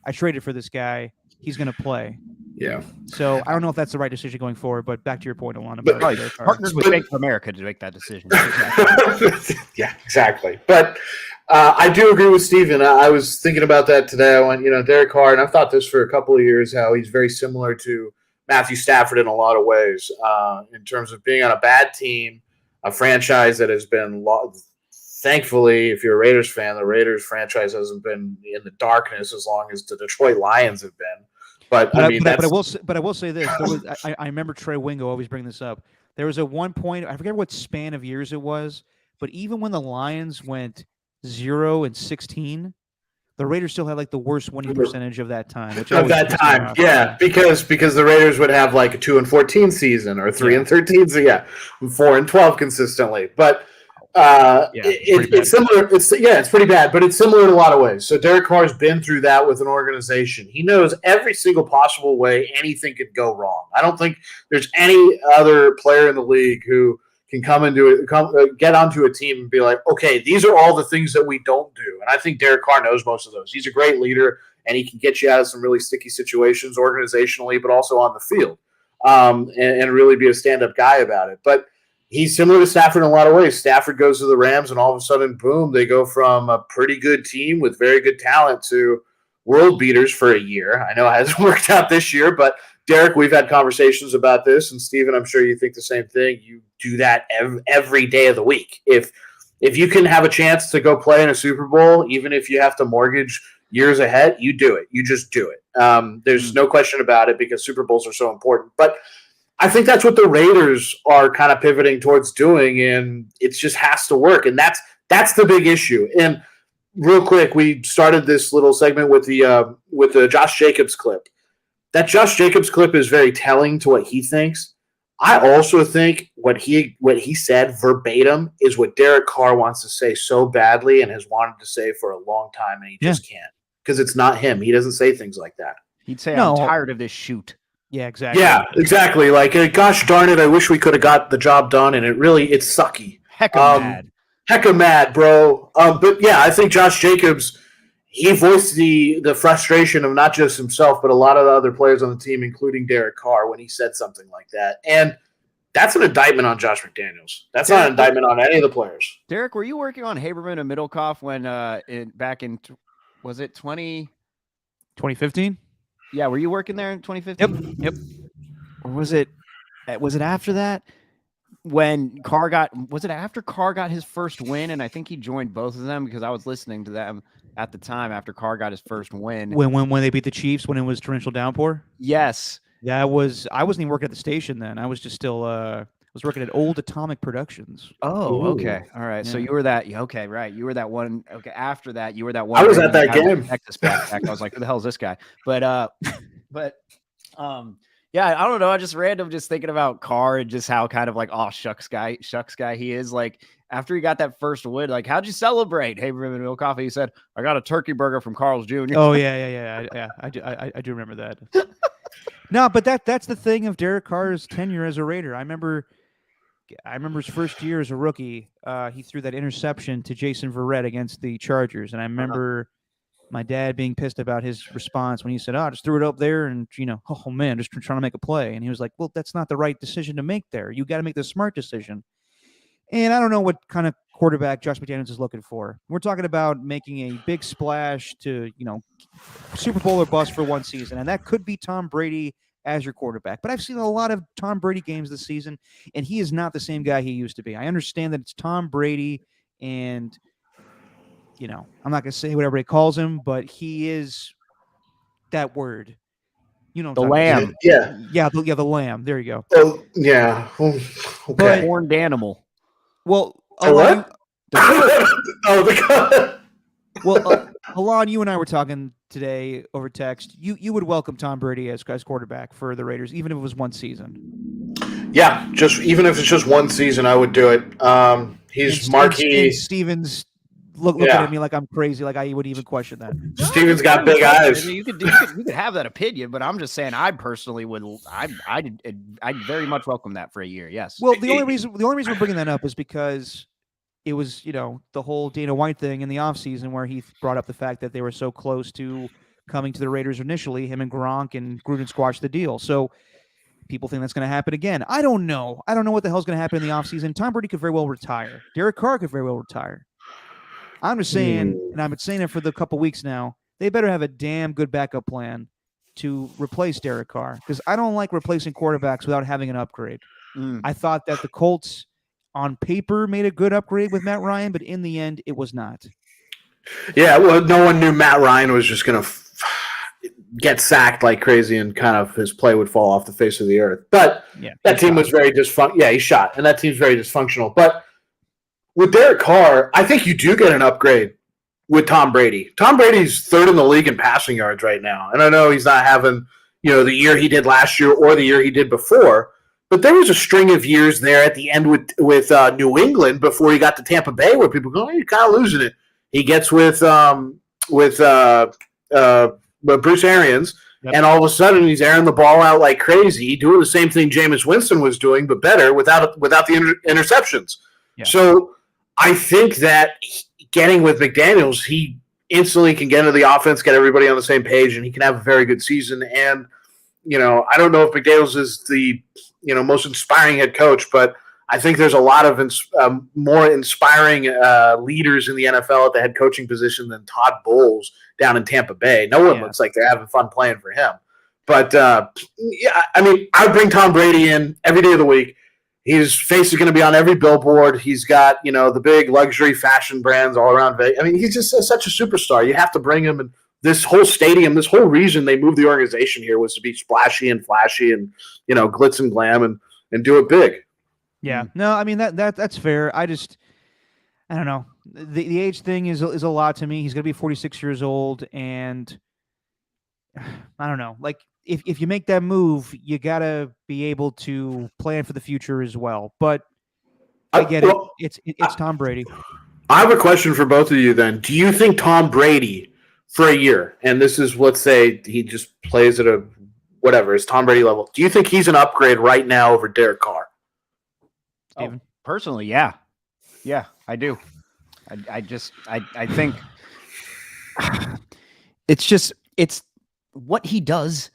[SPEAKER 1] I traded for this guy. He's going to play.
[SPEAKER 3] Yeah.
[SPEAKER 1] So I don't know if that's the right decision going forward, but back to your point, Alon,
[SPEAKER 3] But-
[SPEAKER 1] about
[SPEAKER 2] Oh,
[SPEAKER 1] Derek Carr.
[SPEAKER 2] partnered with
[SPEAKER 3] But-
[SPEAKER 2] Bank of America to make that decision.
[SPEAKER 3] Yeah, exactly. But I do agree with Steven. I was thinking about that today. I went, Derek Carr, and I've thought this for a couple of years, how he's very similar to Matthew Stafford in a lot of ways, in terms of being on a bad team, a franchise that has been thankfully, if you're a Raiders fan, the Raiders franchise hasn't been in the darkness as long as the Detroit Lions have been. But I mean,
[SPEAKER 1] I will say this. I remember Trey Wingo always bring this up. There was at one point, I forget what span of years it was, but even when the Lions went 0-16, the Raiders still had like the worst winning percentage of that time. Which
[SPEAKER 3] of
[SPEAKER 1] always
[SPEAKER 3] that
[SPEAKER 1] pissed me
[SPEAKER 3] time,
[SPEAKER 1] off.
[SPEAKER 3] yeah, because the Raiders would have like a 2-14 season or 3-13, so 4-12 consistently. But it's similar. It's pretty bad, but it's similar in a lot of ways. So Derek Carr's been through that with an organization. He knows every single possible way anything could go wrong. I don't think there's any other player in the league who can get onto a team and be like, okay, these are all the things that we don't do. And I think Derek Carr knows most of those. He's a great leader, and he can get you out of some really sticky situations organizationally, but also on the field, and really be a stand-up guy about it. But he's similar to Stafford in a lot of ways. Stafford goes to the Rams, and all of a sudden, boom, they go from a pretty good team with very good talent to world beaters for a year. I know it hasn't worked out this year, but Derek, we've had conversations about this, and Steven, I'm sure you think the same thing. You do that every day of the week. If you can have a chance to go play in a Super Bowl, even if you have to mortgage years ahead, you do it. You just do it. There's no question about it because Super Bowls are so important. But I think that's what the Raiders are kind of pivoting towards doing, and it just has to work. And that's the big issue. And real quick, we started this little segment with the Josh Jacobs clip. That Josh Jacobs clip is very telling to what he thinks. I also think what he said verbatim is what Derek Carr wants to say so badly and has wanted to say for a long time, and he just can't because it's not him. He doesn't say things like that.
[SPEAKER 2] He'd say, "I'm tired of this shoot."
[SPEAKER 1] Yeah, exactly.
[SPEAKER 3] Yeah, exactly. Like, gosh darn it, I wish we could have got the job done, and it's sucky. Hecka mad, bro. But yeah, I think Josh Jacobs, he voiced the frustration of not just himself, but a lot of the other players on the team, including Derek Carr, when he said something like that. And that's an indictment on Josh McDaniels. That's not an indictment on any of the players.
[SPEAKER 2] Derek, were you working on Haberman and Middlecoff when back in was it
[SPEAKER 1] 2015?
[SPEAKER 2] Yeah, were you working there in 2015?
[SPEAKER 1] Yep.
[SPEAKER 2] Or was it after that? When Carr was it after Carr got his first win? And I think he joined both of them because I was listening to them at the time after Carr got his first win.
[SPEAKER 1] When they beat the Chiefs when it was torrential downpour?
[SPEAKER 2] Yes.
[SPEAKER 1] I wasn't even working at the station then. I was just still was working at Old Atomic Productions.
[SPEAKER 2] Oh, okay. All right. Yeah. So you were that right. You were that one. Okay. After that, you were that one.
[SPEAKER 3] I was at that game.
[SPEAKER 2] Texas backpack. I was like, who the hell is this guy? But yeah, I don't know. I just thinking about Carr and just how kind of like, oh, shucks guy he is. Like, after he got that first win, like, how'd you celebrate? Hey, Raymond Milk Coffee, he said, I got a turkey burger from Carl's Jr.
[SPEAKER 1] Oh, yeah. I do remember that. No, but that's the thing of Derek Carr's tenure as a Raider. I remember his first year as a rookie. He threw that interception to Jason Verrett against the Chargers, and I remember my dad being pissed about his response when he said, I just threw it up there and, oh, man, just trying to make a play. And he was like, well, that's not the right decision to make there. You got to make the smart decision. And I don't know what kind of quarterback Josh McDaniels is looking for. We're talking about making a big splash to, Super Bowl or bust for one season. And that could be Tom Brady as your quarterback. But I've seen a lot of Tom Brady games this season, and he is not the same guy he used to be. I understand that it's Tom Brady and I'm not going to say what everybody calls him, but he is that word.
[SPEAKER 2] The lamb.
[SPEAKER 3] Yeah,
[SPEAKER 1] the lamb. There you go.
[SPEAKER 3] Oh, yeah. Okay.
[SPEAKER 2] Horned animal.
[SPEAKER 1] Well,
[SPEAKER 3] what?
[SPEAKER 1] Well, Alon, you and I were talking today over text. You would welcome Tom Brady as quarterback for the Raiders, even if it was one season.
[SPEAKER 3] Yeah, even if it's just one season, I would do it. He's marquee.
[SPEAKER 1] Stevens looking at me like I'm crazy, like I would even question that.
[SPEAKER 3] Steven's got big eyes.
[SPEAKER 2] You could have that opinion, but I'm just saying I personally would. I'd very much welcome that for a year. Yes.
[SPEAKER 1] Well, the only reason we're bringing that up is because it was, the whole Dana White thing in the offseason where he brought up the fact that they were so close to coming to the Raiders initially, him and Gronk, and Gruden squashed the deal. So people think that's going to happen again. I don't know. I don't know what the hell's going to happen in the offseason. Tom Brady could very well retire. Derek Carr could very well retire. I'm just saying, and I've been saying it for the couple weeks now, they better have a damn good backup plan to replace Derek Carr, because I don't like replacing quarterbacks without having an upgrade. I thought that the Colts on paper made a good upgrade with Matt Ryan, but in the end, it was not.
[SPEAKER 3] Yeah, well, no one knew Matt Ryan was just going to get sacked like crazy and kind of his play would fall off the face of the earth. But that team was very dysfunctional. Yeah, he shot, and that team's very dysfunctional. But with Derek Carr, I think you do get an upgrade with Tom Brady. Tom Brady's third in the league in passing yards right now. And I know he's not having, the year he did last year or the year he did before, but there was a string of years there at the end with New England before he got to Tampa Bay where people go, you're kind of losing it. He gets with Bruce Arians, and all of a sudden he's airing the ball out like crazy, doing the same thing Jameis Winston was doing, but better without the interceptions. Yeah. So I think that getting with McDaniels, he instantly can get into the offense, get everybody on the same page, and he can have a very good season. And, I don't know if McDaniels is the, most inspiring head coach, but I think there's a lot of more inspiring leaders in the NFL at the head coaching position than Todd Bowles down in Tampa Bay. No one looks like they're having fun playing for him. But, I would bring Tom Brady in every day of the week. His face is going to be on every billboard. He's got, the big luxury fashion brands all around Vegas. I mean, he's just such a superstar. You have to bring him. And this whole stadium, this whole reason they moved the organization here was to be splashy and flashy and, glitz and glam and do it big.
[SPEAKER 1] Yeah. No, I mean, that's fair. I don't know. The age thing is a lot to me. He's going to be 46 years old, and I don't know. Like, if you make that move, you got to be able to plan for the future as well. But I get it. It's Tom Brady.
[SPEAKER 3] I have a question for both of you then. Do you think Tom Brady for a year, and this is, let's say he just plays at his Tom Brady level, do you think he's an upgrade right now over Derek Carr?
[SPEAKER 2] Steven? Personally, yeah. Yeah, I do. I think it's what he does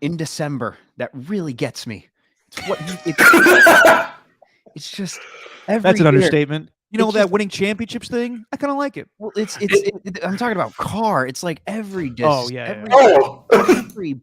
[SPEAKER 2] in December that really gets me. It's just every
[SPEAKER 1] That's an
[SPEAKER 2] year.
[SPEAKER 1] understatement. That winning championships thing? I kind of like it.
[SPEAKER 2] Well, I'm talking about Carr. It's like every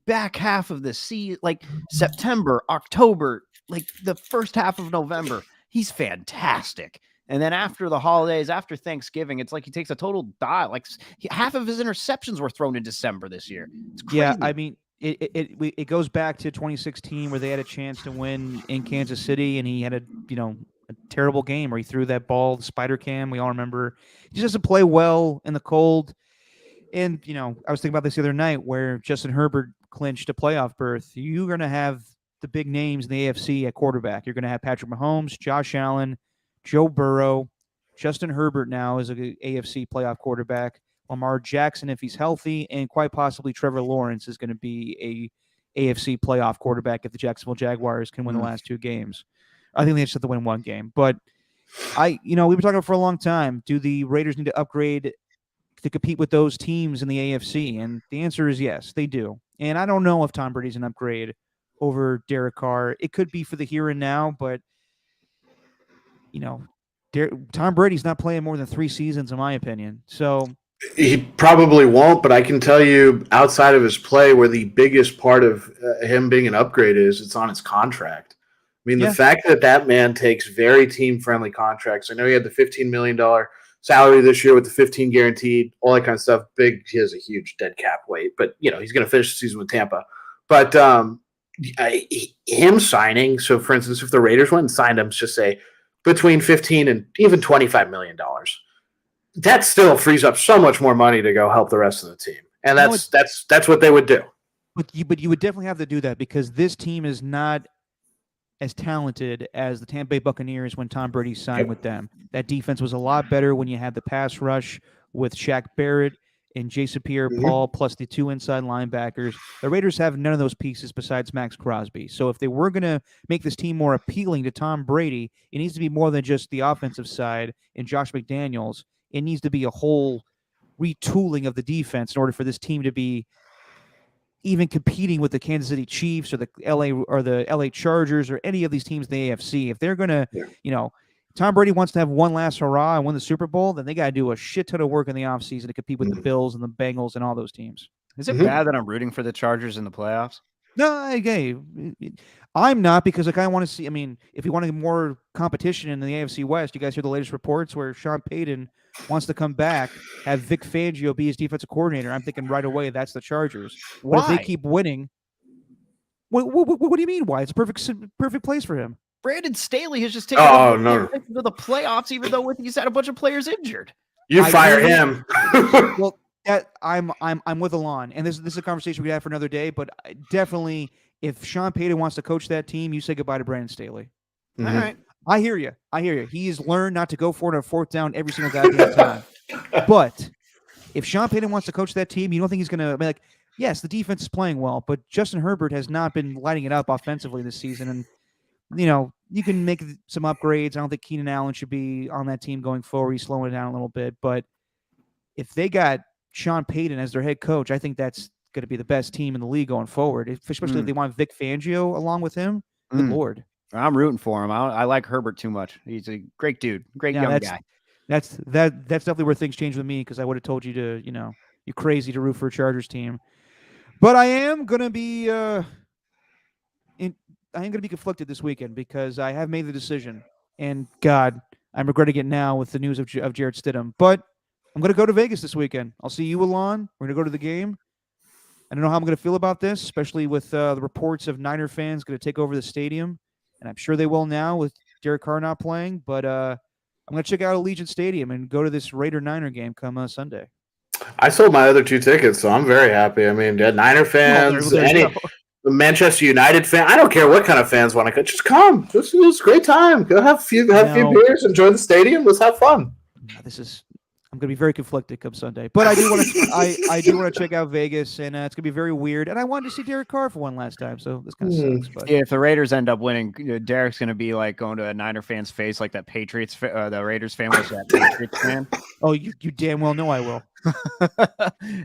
[SPEAKER 2] back half of the season, like September, October, like the first half of November, he's fantastic. And then after the holidays, after Thanksgiving, it's like he takes a total dive. Like half of his interceptions were thrown in December this year. It's crazy.
[SPEAKER 1] Yeah, I mean, it goes back to 2016 where they had a chance to win in Kansas City, and he had a terrible game where he threw that ball, the spider cam. We all remember. He just doesn't play well in the cold. And I was thinking about this the other night where Justin Herbert clinched a playoff berth. You're going to have the big names in the AFC at quarterback. You're going to have Patrick Mahomes, Josh Allen, Joe Burrow, Justin Herbert now is an AFC playoff quarterback. Lamar Jackson, if he's healthy, and quite possibly Trevor Lawrence is going to be a AFC playoff quarterback if the Jacksonville Jaguars can win the last two games. I think they just have to win one game. But we've been talking about for a long time. Do the Raiders need to upgrade to compete with those teams in the AFC? And the answer is yes, they do. And I don't know if Tom Brady's an upgrade over Derek Carr. It could be for the here and now, but Tom Brady's not playing more than 3 seasons, in my opinion. So
[SPEAKER 3] he probably won't, but I can tell you outside of his play where the biggest part of him being an upgrade is it's on his contract. I mean, the fact that man takes very team-friendly contracts. I know he had the $15 million salary this year with the 15 guaranteed, all that kind of stuff. Big, he has a huge dead cap weight, but, he's going to finish the season with Tampa. But him signing, so for instance, if the Raiders went and signed him, just say between 15 and even $25 million, that still frees up so much more money to go help the rest of the team. And that's what they would do.
[SPEAKER 1] But you would definitely have to do that because this team is not as talented as the Tampa Bay Buccaneers when Tom Brady signed with them. That defense was a lot better when you had the pass rush with Shaq Barrett and Jason Pierre-Paul plus the 2 inside linebackers. The Raiders have none of those pieces besides Max Crosby. So if they were going to make this team more appealing to Tom Brady, it needs to be more than just the offensive side and Josh McDaniels. It needs to be a whole retooling of the defense in order for this team to be even competing with the Kansas City Chiefs or the LA Chargers or any of these teams in the AFC. If they're going to, Tom Brady wants to have one last hurrah and win the Super Bowl, then they got to do a shit ton of work in the offseason to compete with the Bills and the Bengals and all those teams.
[SPEAKER 2] Is it bad that I'm rooting for the Chargers in the playoffs?
[SPEAKER 1] No, okay. I'm not, because I kind of want to see. I mean, if you want to get more competition in the AFC West, you guys hear the latest reports where Sean Payton wants to come back, have Vic Fangio be his defensive coordinator. I'm thinking right away that's the Chargers.
[SPEAKER 2] Why?
[SPEAKER 1] But if they keep winning, what do you mean? Why? It's a perfect place for him.
[SPEAKER 2] Brandon Staley has just taken to the playoffs, even though he's had a bunch of players injured.
[SPEAKER 3] You fire him.
[SPEAKER 1] Well, I'm with Alon, and this is a conversation we have for another day. But definitely, if Sean Payton wants to coach that team, you say goodbye to Brandon Staley.
[SPEAKER 2] All right,
[SPEAKER 1] I hear you. He has learned not to go for it on a fourth down every single goddamn time. But if Sean Payton wants to coach that team, you don't think he's going to be like, yes, the defense is playing well, but Justin Herbert has not been lighting it up offensively this season, and you can make some upgrades. I don't think Keenan Allen should be on that team going forward. He's slowing it down a little bit. But if they got Sean Payton as their head coach, I think that's going to be the best team in the league going forward, especially if they want Vic Fangio along with him. Good Lord.
[SPEAKER 2] I'm rooting for him. I like Herbert too much. He's a great dude, young guy.
[SPEAKER 1] That's definitely where things changed with me, because I would have told you to, you're crazy to root for a Chargers team. But I am going to be conflicted this weekend, because I have made the decision, and God, I'm regretting it now with the news of Jarrett Stidham. But I'm going to go to Vegas this weekend. I'll see you, Alon. We're going to go to the game. I don't know how I'm going to feel about this, especially with the reports of Niner fans going to take over the stadium, and I'm sure they will now with Derek Carr not playing. But I'm going to check out Allegiant Stadium and go to this Raider-Niner game come Sunday.
[SPEAKER 3] I sold my other 2 tickets, so I'm very happy. I mean, Niner fans, the Manchester United fan, I don't care what kind of fans want to go. Just come. It's a great time. Go have a few beers, enjoy the stadium. Let's have fun.
[SPEAKER 1] I'm going to be very conflicted come Sunday, but I do want to. I do want to check out Vegas, and it's going to be very weird. And I wanted to see Derek Carr for one last time, so this kind of sucks. But
[SPEAKER 2] if the Raiders end up winning, Derek's going to be like going to a Niner fan's face, like that the Raiders fan was that Patriots fan.
[SPEAKER 1] Oh, you damn well know I will.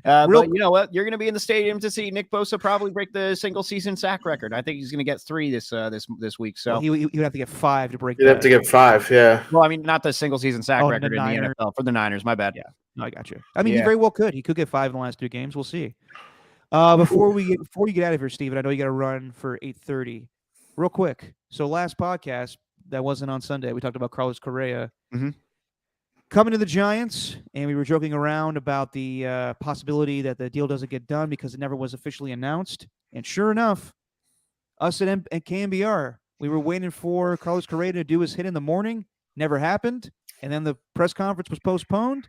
[SPEAKER 2] But you know what? You're going to be in the stadium to see Nick Bosa probably break the single season sack record. I think he's going to get 3 this week. So
[SPEAKER 1] he would have to get 5 to break.
[SPEAKER 3] He'd have to get 5, yeah.
[SPEAKER 2] Well, I mean, not the single season sack record in the NFL for the Niners. My bad.
[SPEAKER 1] Yeah, no, I got you. I mean, he very well could. He could get 5 in the last 2 games. We'll see. Before you get out of here, Steven, I know you got to run for 8:30. Real quick. So last podcast that wasn't on Sunday, we talked about Carlos Correa. Coming to the Giants, and we were joking around about the possibility that the deal doesn't get done because it never was officially announced. And sure enough, us at KNBR, we were waiting for Carlos Correa to do his hit in the morning. Never happened. And then the press conference was postponed.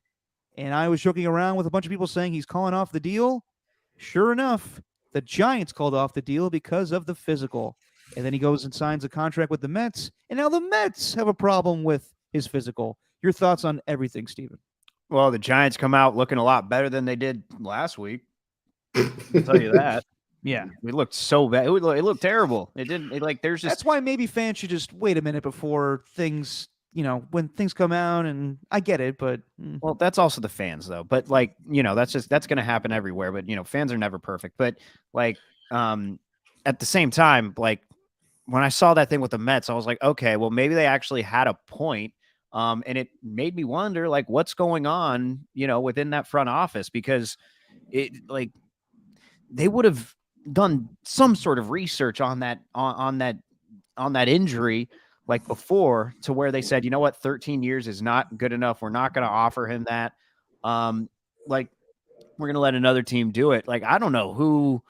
[SPEAKER 1] And I was joking around with a bunch of people saying he's calling off the deal. Sure enough, the Giants called off the deal because of the physical. And then he goes and signs a contract with the Mets. And now the Mets have a problem with his physical. Your thoughts on everything, Steven?
[SPEAKER 2] Well, the Giants come out looking a lot better than they did last week. I'll tell you that.
[SPEAKER 1] Yeah.
[SPEAKER 2] It looked so bad. It looked terrible. It didn't there's just.
[SPEAKER 1] That's why maybe fans should just wait a minute before things, when things come out, and I get it, but.
[SPEAKER 2] Well, that's also the fans though. But that's going to happen everywhere. But, fans are never perfect. But at the same time, when I saw that thing with the Mets, I was like, okay, well, maybe they actually had a point. And it made me wonder, what's going on, within that front office, because they would have done some sort of research on that injury, before, to where they said, you know what, 13 years is not good enough. We're not going to offer him that. We're going to let another team do it. I don't know who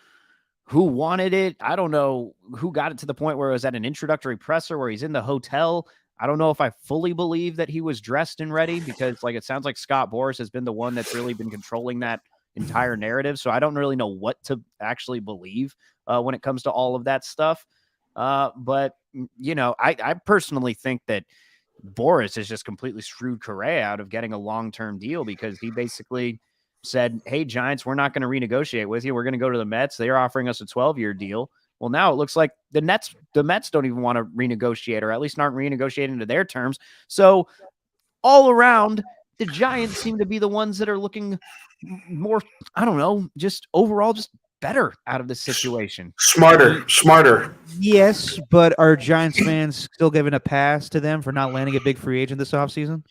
[SPEAKER 2] wanted it. I don't know who got it to the point where it was at an introductory presser where he's in the hotel. I don't know if I fully believe that he was dressed and ready, because it sounds like Scott Boras has been the one that's really been controlling that entire narrative. So I don't really know what to actually believe when it comes to all of that stuff. But I personally think that Boras has just completely screwed Correa out of getting a long-term deal, because he basically said, "Hey, Giants, we're not going to renegotiate with you. We're going to go to the Mets. They're offering us a 12-year deal." Well, now it looks like the Mets don't even want to renegotiate, or at least aren't renegotiating to their terms. So all around, the Giants seem to be the ones that are looking more, I don't know, just overall just better out of this situation.
[SPEAKER 3] Smarter.
[SPEAKER 1] Yes, but are Giants fans still giving a pass to them for not landing a big free agent this offseason?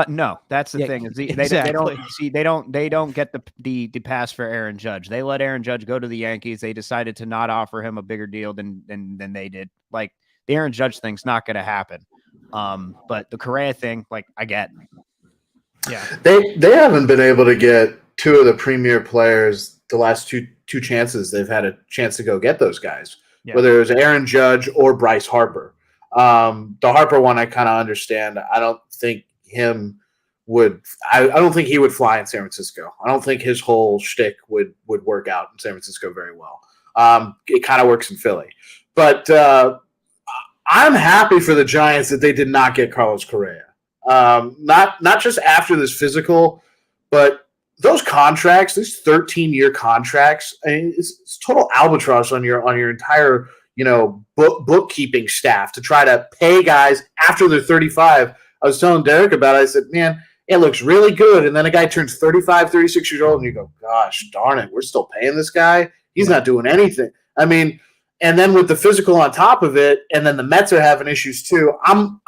[SPEAKER 2] No, that's the thing. They don't get the pass for Aaron Judge. They let Aaron Judge go to the Yankees. They decided to not offer him a bigger deal than they did. Like, the Aaron Judge thing's not going to happen. But the Correa thing, like, I get.
[SPEAKER 1] Yeah,
[SPEAKER 3] they haven't been able to get two of the premier players the last two chances they've had a chance to go get those guys, whether it was Aaron Judge or Bryce Harper. The Harper one I kind of understand. I don't think him would. I don't think he would fly in San Francisco. I don't think his whole shtick would work out in San Francisco very well. It kind of works in Philly, but I'm happy for the Giants that they did not get Carlos Correa. Not just after this physical, but those contracts, these 13-year contracts, I mean, it's total albatross on your entire bookkeeping staff to try to pay guys after they're 35. I was telling Derek about it. I said, man, it looks really good. And then a guy turns 35, 36 years old, and you go, gosh, darn it, we're still paying this guy? He's not doing anything. I mean, and then with the physical on top of it, and then the Mets are having issues too. I'm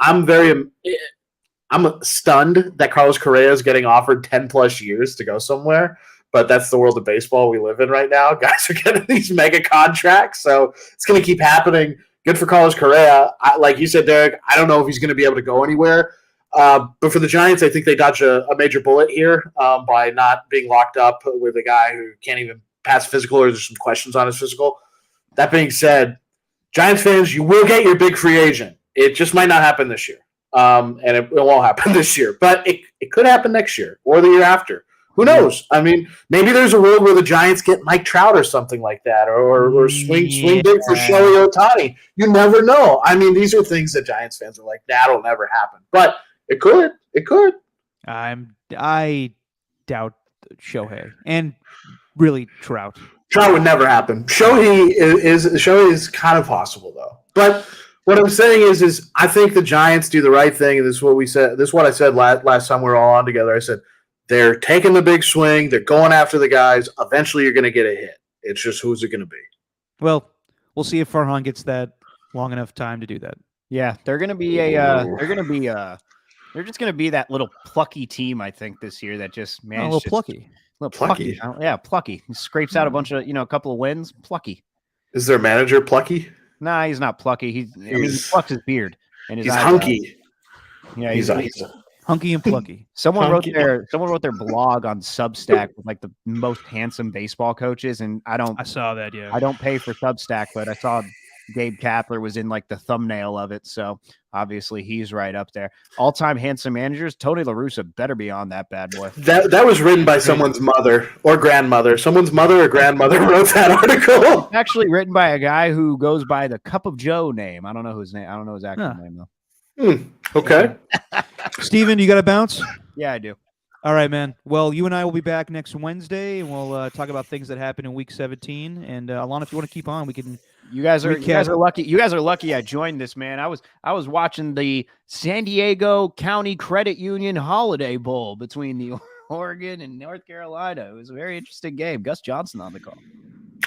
[SPEAKER 3] stunned that Carlos Correa is getting offered 10-plus years to go somewhere. But that's the world of baseball we live in right now. Guys are getting these mega contracts, so it's going to keep happening. Good for Carlos Correa. Like you said, Derek, I don't know if he's going to be able to go anywhere. But for the Giants, I think they dodge a major bullet here by not being locked up with a guy who can't even pass physical, or there's some questions on his physical. That being said, Giants fans, you will get your big free agent. It just might not happen this year. And it won't happen this year. But it could happen next year or the year after. Who knows? I mean, maybe there's a world where the Giants get Mike Trout or something like that, or swing big for Shohei Ohtani. You never know. I mean, these are things that Giants fans are like, that'll never happen. But it could. It could.
[SPEAKER 1] I doubt Shohei and really Trout.
[SPEAKER 3] Trout would never happen. Shohei is kind of possible though. But what I'm saying is I think the Giants do the right thing, and this is what we said. This is what I said last time we were all on together. I said, they're taking the big swing. They're going after the guys. Eventually, you're going to get a hit. It's just who's it going to be?
[SPEAKER 1] Well, we'll see if Farhan gets that long enough time to do that.
[SPEAKER 2] Yeah, they're going to be they're just going to be that little plucky team, I think, this year that just managed.
[SPEAKER 1] A little plucky.
[SPEAKER 2] Yeah, plucky. He scrapes out a bunch of a couple of wins. Plucky.
[SPEAKER 3] Is their manager plucky?
[SPEAKER 2] Nah, he's not plucky. He plucks his beard and
[SPEAKER 3] he's hunky.
[SPEAKER 2] Yeah,
[SPEAKER 3] he's
[SPEAKER 1] hunky and plucky.
[SPEAKER 2] Someone wrote their blog on Substack with like the most handsome baseball coaches, and I saw that. Yeah, I don't pay for Substack, but I saw Gabe Kapler was in like the thumbnail of it, so obviously he's right up there. All-time handsome managers, Tony La Russa better be on that bad boy.
[SPEAKER 3] That was written by someone's mother or grandmother. Someone's mother or grandmother wrote that article.
[SPEAKER 2] It's actually written by a guy who goes by the Cup of Joe name. I don't know his name. I don't know his actual name though.
[SPEAKER 3] Okay.
[SPEAKER 1] Steven, you got to bounce?
[SPEAKER 2] Yeah, I do.
[SPEAKER 1] All right, man. Well, you and I will be back next Wednesday, and we'll talk about things that happened in Week 17. And Alana, if you want to keep on, we can.
[SPEAKER 2] You guys are lucky. You guys are lucky. I joined this, man. I was watching the San Diego County Credit Union Holiday Bowl between the Oregon and North Carolina. It was a very interesting game. Gus Johnson on the call.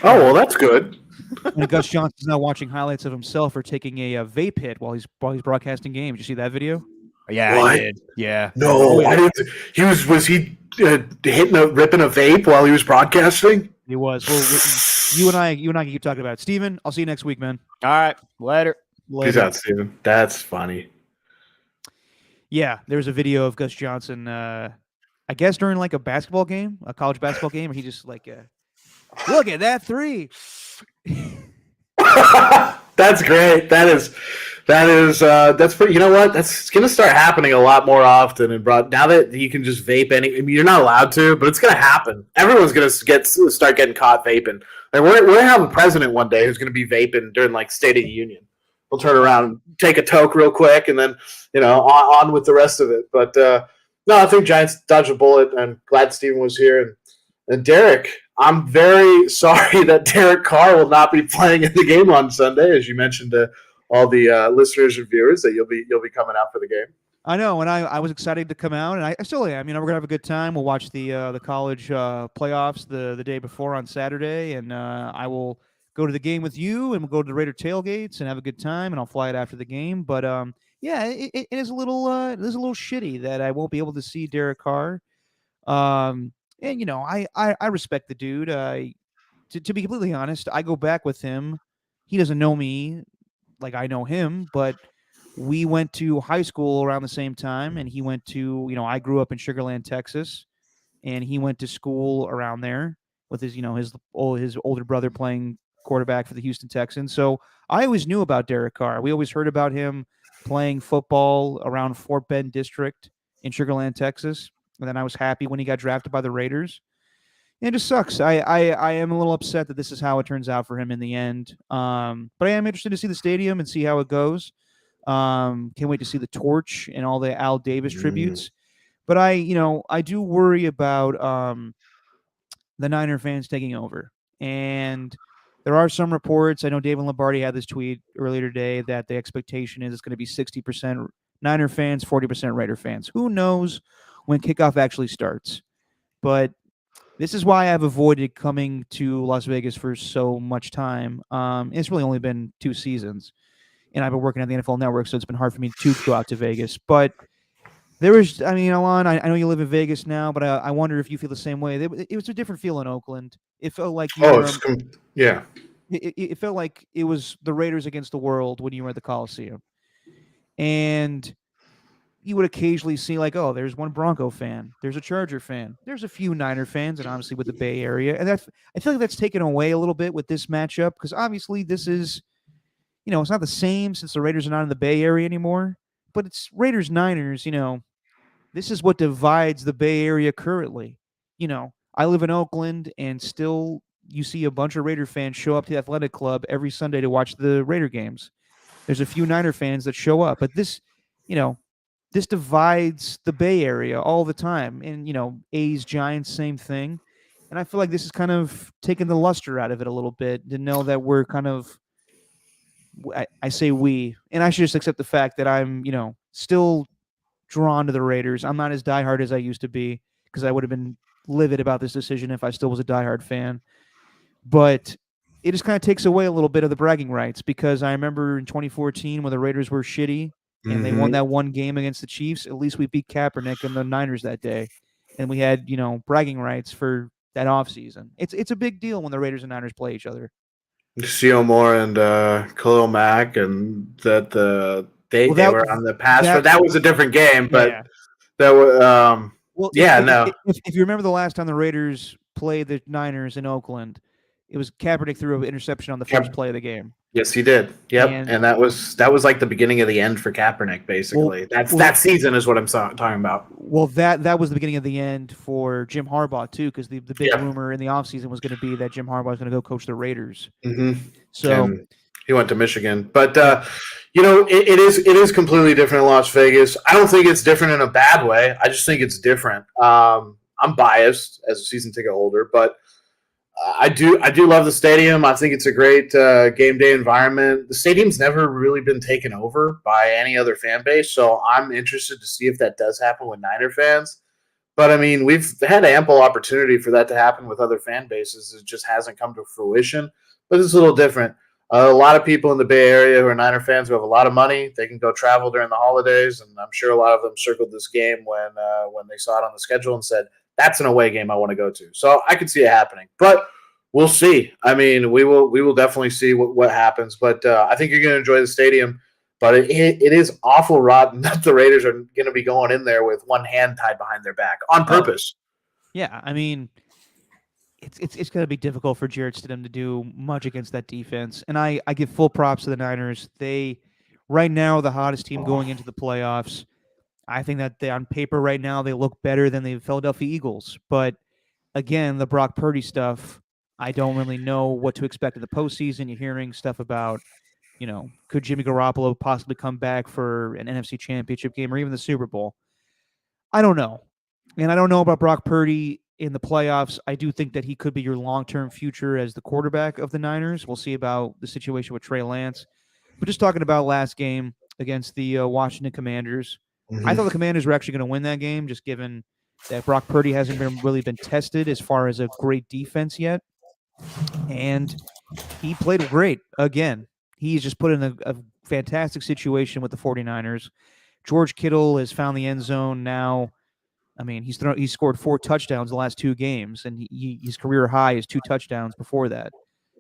[SPEAKER 3] Oh, well, that's good.
[SPEAKER 1] And Gus Johnson's now watching highlights of himself or taking a vape hit while he's broadcasting games. Did you see that video?
[SPEAKER 2] Yeah,
[SPEAKER 3] what?
[SPEAKER 2] I did. Yeah.
[SPEAKER 3] No, I didn't. Was he ripping a vape while he was broadcasting?
[SPEAKER 1] He was. Well, you and I can keep talking about it. Steven, I'll see you next week, man.
[SPEAKER 2] All right. Later.
[SPEAKER 3] Peace out, Steven. That's funny.
[SPEAKER 1] Yeah, there's a video of Gus Johnson, I guess during like a basketball game, a college basketball game, where he just like, look at that three.
[SPEAKER 3] That's great. That's pretty. You know what? That's going to start happening a lot more often. And now that you can just vape you're not allowed to, but it's going to happen. Everyone's going to start getting caught vaping. Like we're going to have a president one day who's going to be vaping during like State of the Union. We'll turn around and take a toke real quick, and then on with the rest of it. But no, I think Giants dodged a bullet. I'm glad Steven was here, and And Derek, I'm very sorry that Derek Carr will not be playing in the game on Sunday, as you mentioned to all the listeners and viewers that you'll be coming out for the game.
[SPEAKER 1] I know, and I was excited to come out, and I still am. We're gonna have a good time. We'll watch the college playoffs the day before on Saturday, and I will go to the game with you, and we'll go to the Raider tailgates and have a good time, and I'll fly it after the game. But yeah, it is it is a little shitty that I won't be able to see Derek Carr. And I respect the dude. To be completely honest, I go back with him. He doesn't know me like I know him, but we went to high school around the same time, and he went to, I grew up in Sugar Land, Texas, and he went to school around there with his older brother playing quarterback for the Houston Texans. So I always knew about Derek Carr. We always heard about him playing football around Fort Bend District in Sugar Land, Texas. And then I was happy when he got drafted by the Raiders. It just sucks. I am a little upset that this is how it turns out for him in the end. But I am interested to see the stadium and see how it goes. Can't wait to see the torch and all the Al Davis tributes. But I do worry about the Niner fans taking over. And there are some reports. I know David Lombardi had this tweet earlier today that the expectation is it's going to be 60% Niner fans, 40% Raider fans. Who knows when kickoff actually starts? But this is why I've avoided coming to Las Vegas for so much time. It's really only been 2 seasons, and I've been working at the NFL Network, so it's been hard for me to go out to Vegas. But there was, Alon, I know you live in Vegas now, but I wonder if you feel the same way. It was a different feel in Oakland. It felt like you were,
[SPEAKER 3] yeah.
[SPEAKER 1] it felt like it was the Raiders against the world when you were at the Coliseum. And you would occasionally see like, oh, there's one Bronco fan, there's a Charger fan, there's a few Niner fans, and obviously with the Bay Area. And I feel like that's taken away a little bit with this matchup because obviously this is, it's not the same since the Raiders are not in the Bay Area anymore, but it's Raiders Niners, this is what divides the Bay Area currently. I live in Oakland, and still you see a bunch of Raider fans show up to the athletic club every Sunday to watch the Raider games. There's a few Niner fans that show up, but this divides the Bay Area all the time. And, A's, Giants, same thing. And I feel like this is kind of taking the luster out of it a little bit to know that we're kind of, I say we, and I should just accept the fact that I'm, still drawn to the Raiders. I'm not as diehard as I used to be because I would have been livid about this decision if I still was a diehard fan. But it just kind of takes away a little bit of the bragging rights because I remember in 2014 when the Raiders were shitty and they won that one game against the Chiefs, at least we beat Kaepernick and the Niners that day. And we had, bragging rights for that offseason. It's a big deal when the Raiders and Niners play each other.
[SPEAKER 3] C.O. Moore and Khalil Mack, and that they were on the pass for that was a different game, but that was
[SPEAKER 1] If you remember the last time the Raiders played the Niners in Oakland, it was Kaepernick threw an interception on the first play of the game.
[SPEAKER 3] Yes, he did. Yep, and that was like the beginning of the end for Kaepernick. Basically, that season is what I'm talking about.
[SPEAKER 1] Well, that was the beginning of the end for Jim Harbaugh too, because the big rumor in the offseason was going to be that Jim Harbaugh was going to go coach the Raiders.
[SPEAKER 3] Mm-hmm.
[SPEAKER 1] So
[SPEAKER 3] and he went to Michigan, but it is completely different in Las Vegas. I don't think it's different in a bad way. I just think it's different. I'm biased as a season ticket holder, but I do love the stadium. I think it's a great game day environment. The stadium's never really been taken over by any other fan base, so I'm interested to see if that does happen with Niner fans. But we've had ample opportunity for that to happen with other fan bases. It just hasn't come to fruition. But it's a little different. A lot of people in the Bay Area who are Niner fans who have a lot of money, they can go travel during the holidays, and I'm sure a lot of them circled this game when they saw it on the schedule and said, that's an away game I want to go to. So I could see it happening, but we'll see. We will definitely see what happens. But I think you're going to enjoy the stadium. But it is awful rotten that the Raiders are going to be going in there with one hand tied behind their back on purpose.
[SPEAKER 1] Yeah, it's going to be difficult for Jarrett Stidham to do much against that defense. And I give full props to the Niners. They right now are the hottest team going into the playoffs. I think that on paper right now they look better than the Philadelphia Eagles. But again, the Brock Purdy stuff, I don't really know what to expect in the postseason. You're hearing stuff about, could Jimmy Garoppolo possibly come back for an NFC Championship game or even the Super Bowl? I don't know. And I don't know about Brock Purdy. in the playoffs, I do think that he could be your long-term future as the quarterback of the Niners. We'll see about the situation with Trey Lance. But just talking about last game against the Washington Commanders, I thought the Commanders were actually going to win that game, just given that Brock Purdy hasn't really been tested as far as a great defense yet. And he played great again. He's just put in a fantastic situation with the 49ers. George Kittle has found the end zone now. I mean, he's scored 4 touchdowns the last 2 games, and his career high is 2 touchdowns before that.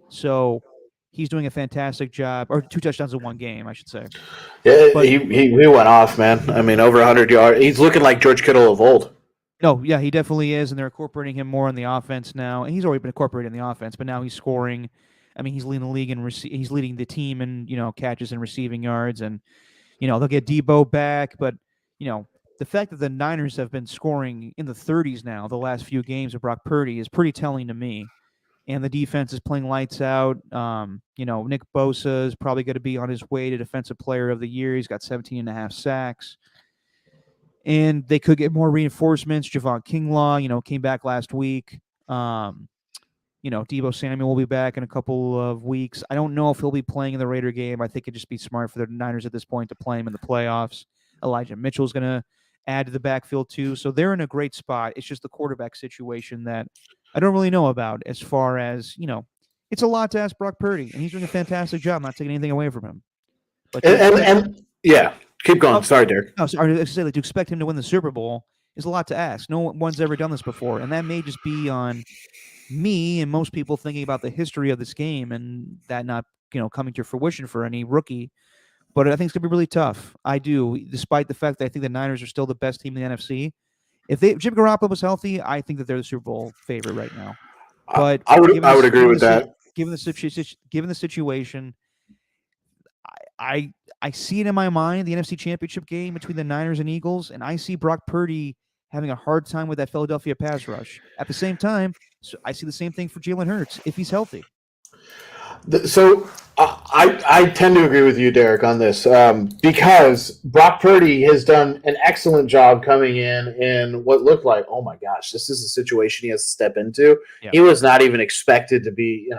[SPEAKER 1] So he's doing a fantastic job, or 2 touchdowns in 1 game, I should say.
[SPEAKER 3] Yeah, but he went off, man. I mean, over 100 yards. He's looking like George Kittle of old.
[SPEAKER 1] No, yeah, he definitely is, and they're incorporating him more in the offense now. And he's already been incorporated in the offense, but now he's scoring. I mean, he's leading the league and he's leading the team in catches and receiving yards, and they'll get Debo back, but the fact that the Niners have been scoring in the 30s now the last few games of Brock Purdy is pretty telling to me. And the defense is playing lights out. Nick Bosa is probably going to be on his way to Defensive Player of the Year. He's got 17.5 sacks. And they could get more reinforcements. Javon Kinlaw, came back last week. Debo Samuel will be back in a couple of weeks. I don't know if he'll be playing in the Raider game. I think it'd just be smart for the Niners at this point to play him in the playoffs. Elijah Mitchell's going to add to the backfield too. So they're in a great spot. It's just the quarterback situation that I don't really know about as far as, it's a lot to ask Brock Purdy, and he's doing a fantastic job, not taking anything away from him. But
[SPEAKER 3] yeah, keep going. Sorry, Derek.
[SPEAKER 1] No, sorry. I say, to expect him to win the Super Bowl is a lot to ask. No one's ever done this before, and that may just be on me and most people thinking about the history of this game and that not, coming to fruition for any rookie. But I think it's going to be really tough. I do, despite the fact that I think the Niners are still the best team in the NFC. If Jimmy Garoppolo was healthy, I think that they're the Super Bowl favorite right now. But
[SPEAKER 3] I would agree with that.
[SPEAKER 1] Given the situation, I see it in my mind, the NFC Championship game between the Niners and Eagles, and I see Brock Purdy having a hard time with that Philadelphia pass rush. At the same time, I see the same thing for Jalen Hurts if he's healthy.
[SPEAKER 3] So I tend to agree with you, Derek, on this because Brock Purdy has done an excellent job coming in what looked like, oh my gosh, this is a situation he has to step into. Yeah. He was not even expected to be,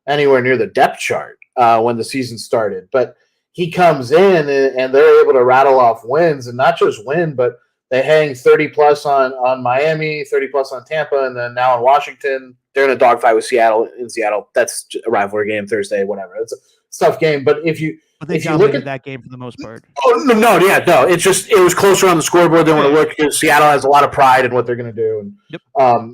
[SPEAKER 3] anywhere near the depth chart when the season started. But he comes in and they're able to rattle off wins, and not just win, but they hang 30-plus on Miami, 30-plus on Tampa, and then now in Washington. They're in a dogfight with Seattle. In Seattle, that's a rivalry game Thursday, whatever. It's a tough game, but if you
[SPEAKER 1] look at that game for the most part.
[SPEAKER 3] Oh no. It was closer on the scoreboard than when it looked because Seattle has a lot of pride in what they're going to do, and
[SPEAKER 1] yep.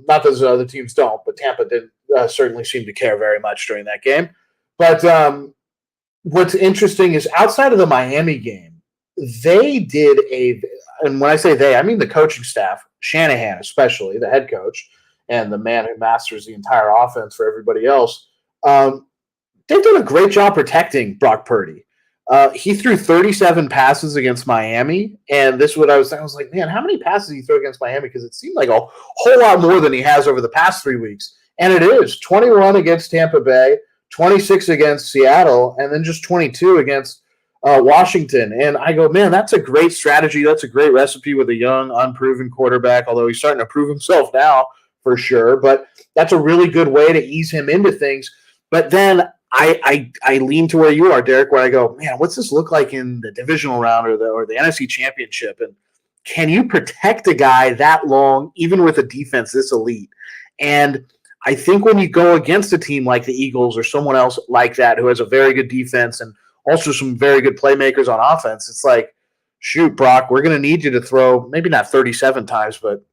[SPEAKER 3] Not that the other teams don't, but Tampa didn't certainly seem to care very much during that game. But what's interesting is outside of the Miami game, they did and when I say they, I mean the coaching staff, Shanahan especially, the head coach, and the man who masters the entire offense for everybody else, they've done a great job protecting Brock Purdy. He threw 37 passes against Miami, and this is what I was saying. I was like, man, how many passes did he throw against Miami? Because it seemed like a whole lot more than he has over the past 3 weeks. And it is 21 against Tampa Bay, 26 against Seattle, and then just 22 against Washington. And I go, man, that's a great strategy. That's a great recipe with a young, unproven quarterback, although he's starting to prove himself now. For sure, but that's a really good way to ease him into things. But then I lean to where you are, Derek, where I go, man, what's this look like in the divisional round or the NFC Championship? And can you protect a guy that long, even with a defense this elite? And I think when you go against a team like the Eagles or someone else like that who has a very good defense and also some very good playmakers on offense, it's like, shoot, Brock, we're going to need you to throw maybe not 37 times, but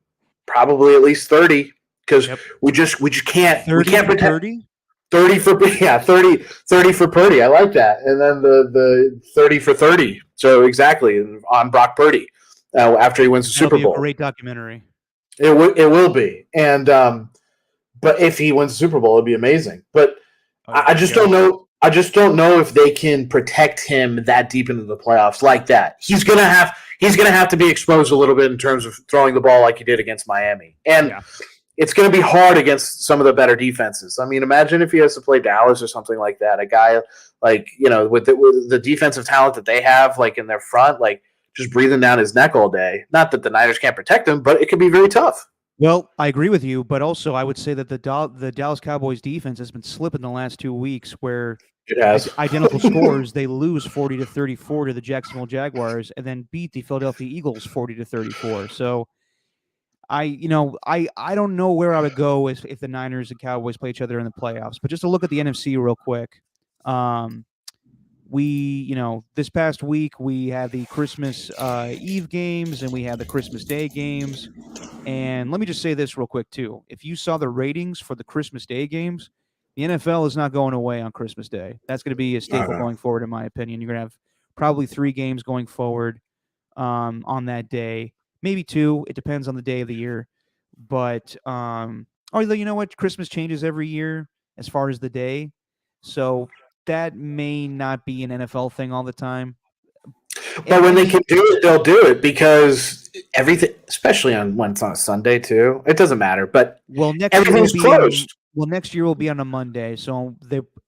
[SPEAKER 3] probably at least 30. Because we just can't
[SPEAKER 1] 30
[SPEAKER 3] we can't
[SPEAKER 1] for
[SPEAKER 3] pretend
[SPEAKER 1] 30?
[SPEAKER 3] 30 for Purdy. I like that. And then the 30 for 30. So exactly on Brock Purdy after he wins the Super Bowl.
[SPEAKER 1] A great documentary.
[SPEAKER 3] It will be. And but if he wins the Super Bowl, it'd be amazing. But I just don't know. I just don't know if they can protect him that deep into the playoffs like that. He's gonna have to be exposed a little bit in terms of throwing the ball like he did against Miami. And it's going to be hard against some of the better defenses. I mean, imagine if he has to play Dallas or something like that. A guy like, with the defensive talent that they have, like in their front, like just breathing down his neck all day. Not that the Niners can't protect him, but it could be very tough.
[SPEAKER 1] Well, I agree with you, but also I would say that the Dallas Cowboys defense has been slipping the last 2 weeks where
[SPEAKER 3] It has.
[SPEAKER 1] identical scores, they lose 40-34 to the Jacksonville Jaguars and then beat the Philadelphia Eagles 40-34. So I don't know where I would go if the Niners and Cowboys play each other in the playoffs, but just to look at the NFC real quick. This past week we had the Christmas Eve games and we had the Christmas Day games. And let me just say this real quick, too. If you saw the ratings for the Christmas Day games, the NFL is not going away on Christmas Day. That's going to be a staple going forward, in my opinion. You're going to have probably 3 games going forward on that day, maybe 2. It depends on the day of the year. But, although you know what? Christmas changes every year as far as the day. So that may not be an NFL thing all the time.
[SPEAKER 3] But when they can do it, they'll do it because everything, especially when it's on a Sunday too, it doesn't matter. But everything's closed.
[SPEAKER 1] Next year will be on a Monday, so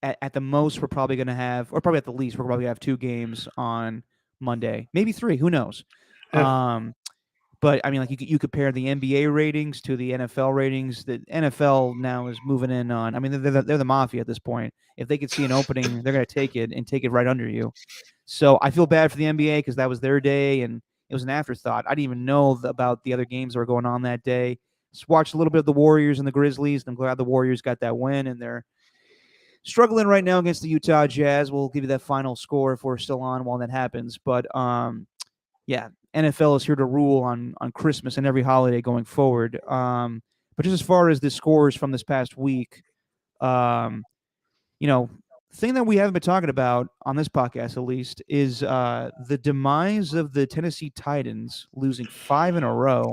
[SPEAKER 1] at the most we're probably going to have, or probably at the least we're probably going to have 2 games on Monday, maybe 3. Who knows? Yeah. But I mean, like you compare the NBA ratings to the NFL ratings. The NFL now is moving in on. I mean, they're the mafia at this point. If they could see an opening, they're going to take it and take it right under you. So I feel bad for the NBA because that was their day and it was an afterthought. I didn't even know about the other games that were going on that day. Just watched a little bit of the Warriors and the Grizzlies, and I'm glad the Warriors got that win, and they're struggling right now against the Utah Jazz. We'll give you that final score if we're still on while that happens. But yeah, NFL is here to rule on Christmas and every holiday going forward. But just as far as the scores from this past week, thing that we haven't been talking about on this podcast, at least, is the demise of the Tennessee Titans losing 5 in a row,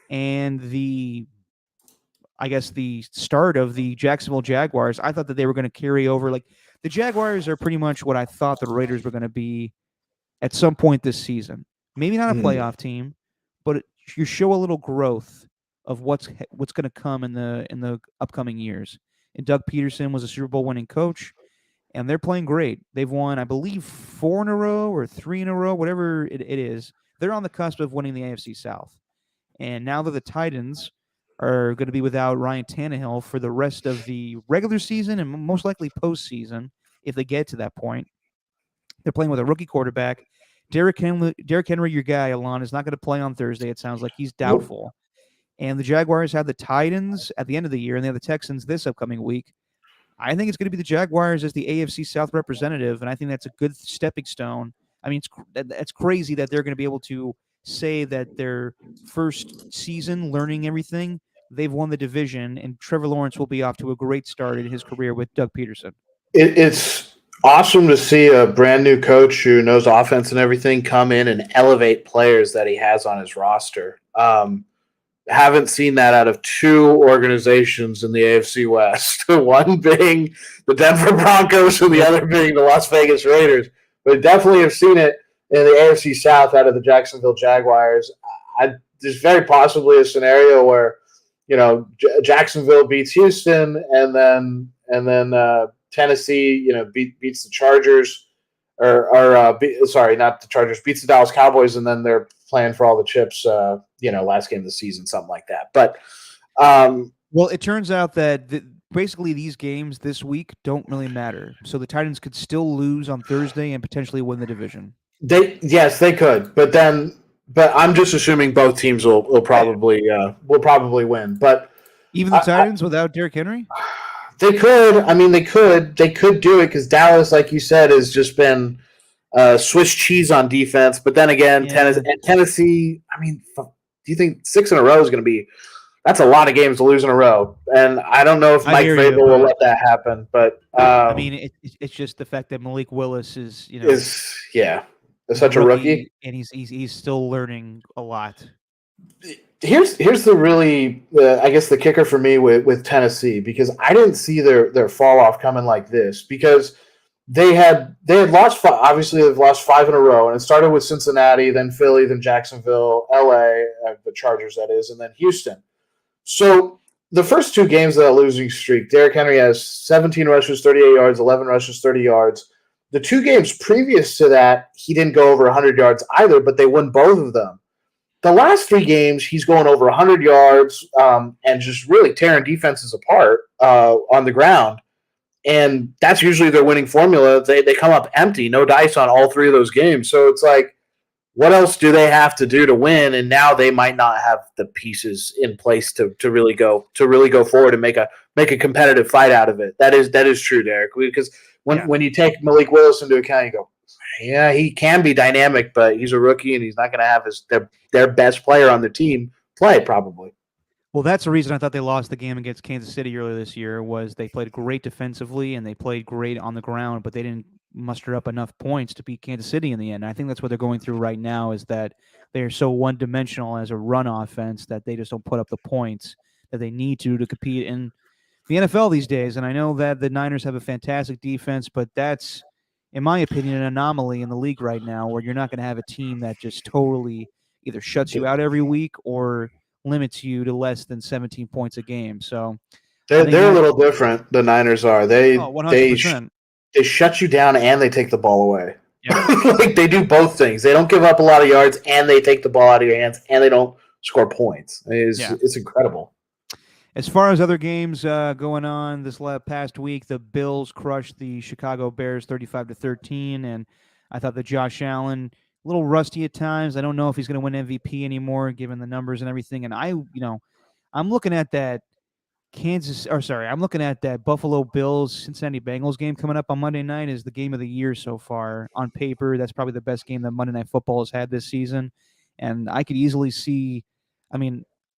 [SPEAKER 1] and the start of the Jacksonville Jaguars. I thought that they were going to carry over. Like the Jaguars are pretty much what I thought the Raiders were going to be at some point this season. Maybe not a playoff team, but you show a little growth of what's going to come in the upcoming years. And Doug Peterson was a Super Bowl winning coach. And they're playing great. They've won, I believe, 4 in a row or 3 in a row, whatever it is. They're on the cusp of winning the AFC South. And now that the Titans are going to be without Ryan Tannehill for the rest of the regular season and most likely postseason, if they get to that point, they're playing with a rookie quarterback. Derrick Henry, your guy, Alon, is not going to play on Thursday. It sounds like he's doubtful. And the Jaguars have the Titans at the end of the year, and they have the Texans this upcoming week. I think it's going to be the Jaguars as the AFC South representative, and I think that's a good stepping stone. I mean, it's crazy that they're going to be able to say that their first season, learning everything, they've won the division, and Trevor Lawrence will be off to a great start in his career with Doug Peterson.
[SPEAKER 3] It's awesome to see a brand new coach who knows offense and everything come in and elevate players that he has on his roster. Haven't seen that out of 2 organizations in the AFC West, one being the Denver Broncos and the other being the Las Vegas Raiders. But definitely have seen it in the AFC South out of the Jacksonville Jaguars. There's very possibly a scenario where, Jacksonville beats Houston and then Tennessee, beats the Chargers. Not the Chargers, beats the Dallas Cowboys, and then they're playing for all the chips, last game of the season, something like that. But
[SPEAKER 1] well, it turns out that basically these games this week don't really matter. So the Titans could still lose on Thursday and potentially win the division.
[SPEAKER 3] Yes, they could, but I'm just assuming both teams will probably win. But
[SPEAKER 1] even the Titans without Derrick Henry.
[SPEAKER 3] They could. I mean, they could do it because Dallas, like you said, has just been Swiss cheese on defense. But then again, Tennessee. I mean, do you think 6 in a row is going to be? That's a lot of games to lose in a row, and I don't know if Mike Vrabel will let that happen. But
[SPEAKER 1] I mean, it's just the fact that Malik Willis is
[SPEAKER 3] such a rookie,
[SPEAKER 1] and he's still learning a lot.
[SPEAKER 3] Here's the really I guess the kicker for me with Tennessee, because I didn't see their fall off coming like this, because they had lost 5, obviously they've lost 5 in a row, and it started with Cincinnati, then Philly, then Jacksonville, LA, the Chargers that is, and then Houston. So the first 2 games of that losing streak, Derrick Henry has 17 rushes, 38 yards, 11 rushes, 30 yards. The 2 games previous to that, he didn't go over 100 yards either, but they won both of them. the last 3 games, he's going over 100 yards and just really tearing defenses apart on the ground. And that's usually their winning formula. They come up empty, no dice on all 3 of those games. So it's like, what else do they have to do to win? And now they might not have the pieces in place to really go forward and make a competitive fight out of it. That is true, Derek. Because when you take Malik Willis into account, you go, yeah, he can be dynamic, but he's a rookie and he's not going to have their best player on the team play probably.
[SPEAKER 1] Well, that's the reason I thought they lost the game against Kansas City earlier this year. Was they played great defensively and they played great on the ground, but they didn't muster up enough points to beat Kansas City in the end. And I think that's what they're going through right now, is that they are so one-dimensional as a run offense that they just don't put up the points that they need to compete in the NFL these days. And I know that the Niners have a fantastic defense, but that's, in my opinion, an anomaly in the league right now, where you're not going to have a team that just totally either shuts you out every week or limits you to less than 17 points a game. So
[SPEAKER 3] they're a little different. The Niners are. They
[SPEAKER 1] 100%.
[SPEAKER 3] They shut you down and they take the ball away.
[SPEAKER 1] Yeah.
[SPEAKER 3] Like, they do both things. They don't give up a lot of yards and they take the ball out of your hands and they don't score points. It's incredible.
[SPEAKER 1] As far as other games going on this past week, the Bills crushed the Chicago Bears 35-13, and I thought that Josh Allen, a little rusty at times. I don't know if he's going to win MVP anymore, given the numbers and everything. And I'm looking at that I'm looking at that Buffalo Bills Cincinnati Bengals game coming up on Monday night as the game of the year so far. On paper, that's probably the best game that Monday Night Football has had this season. And I could easily see,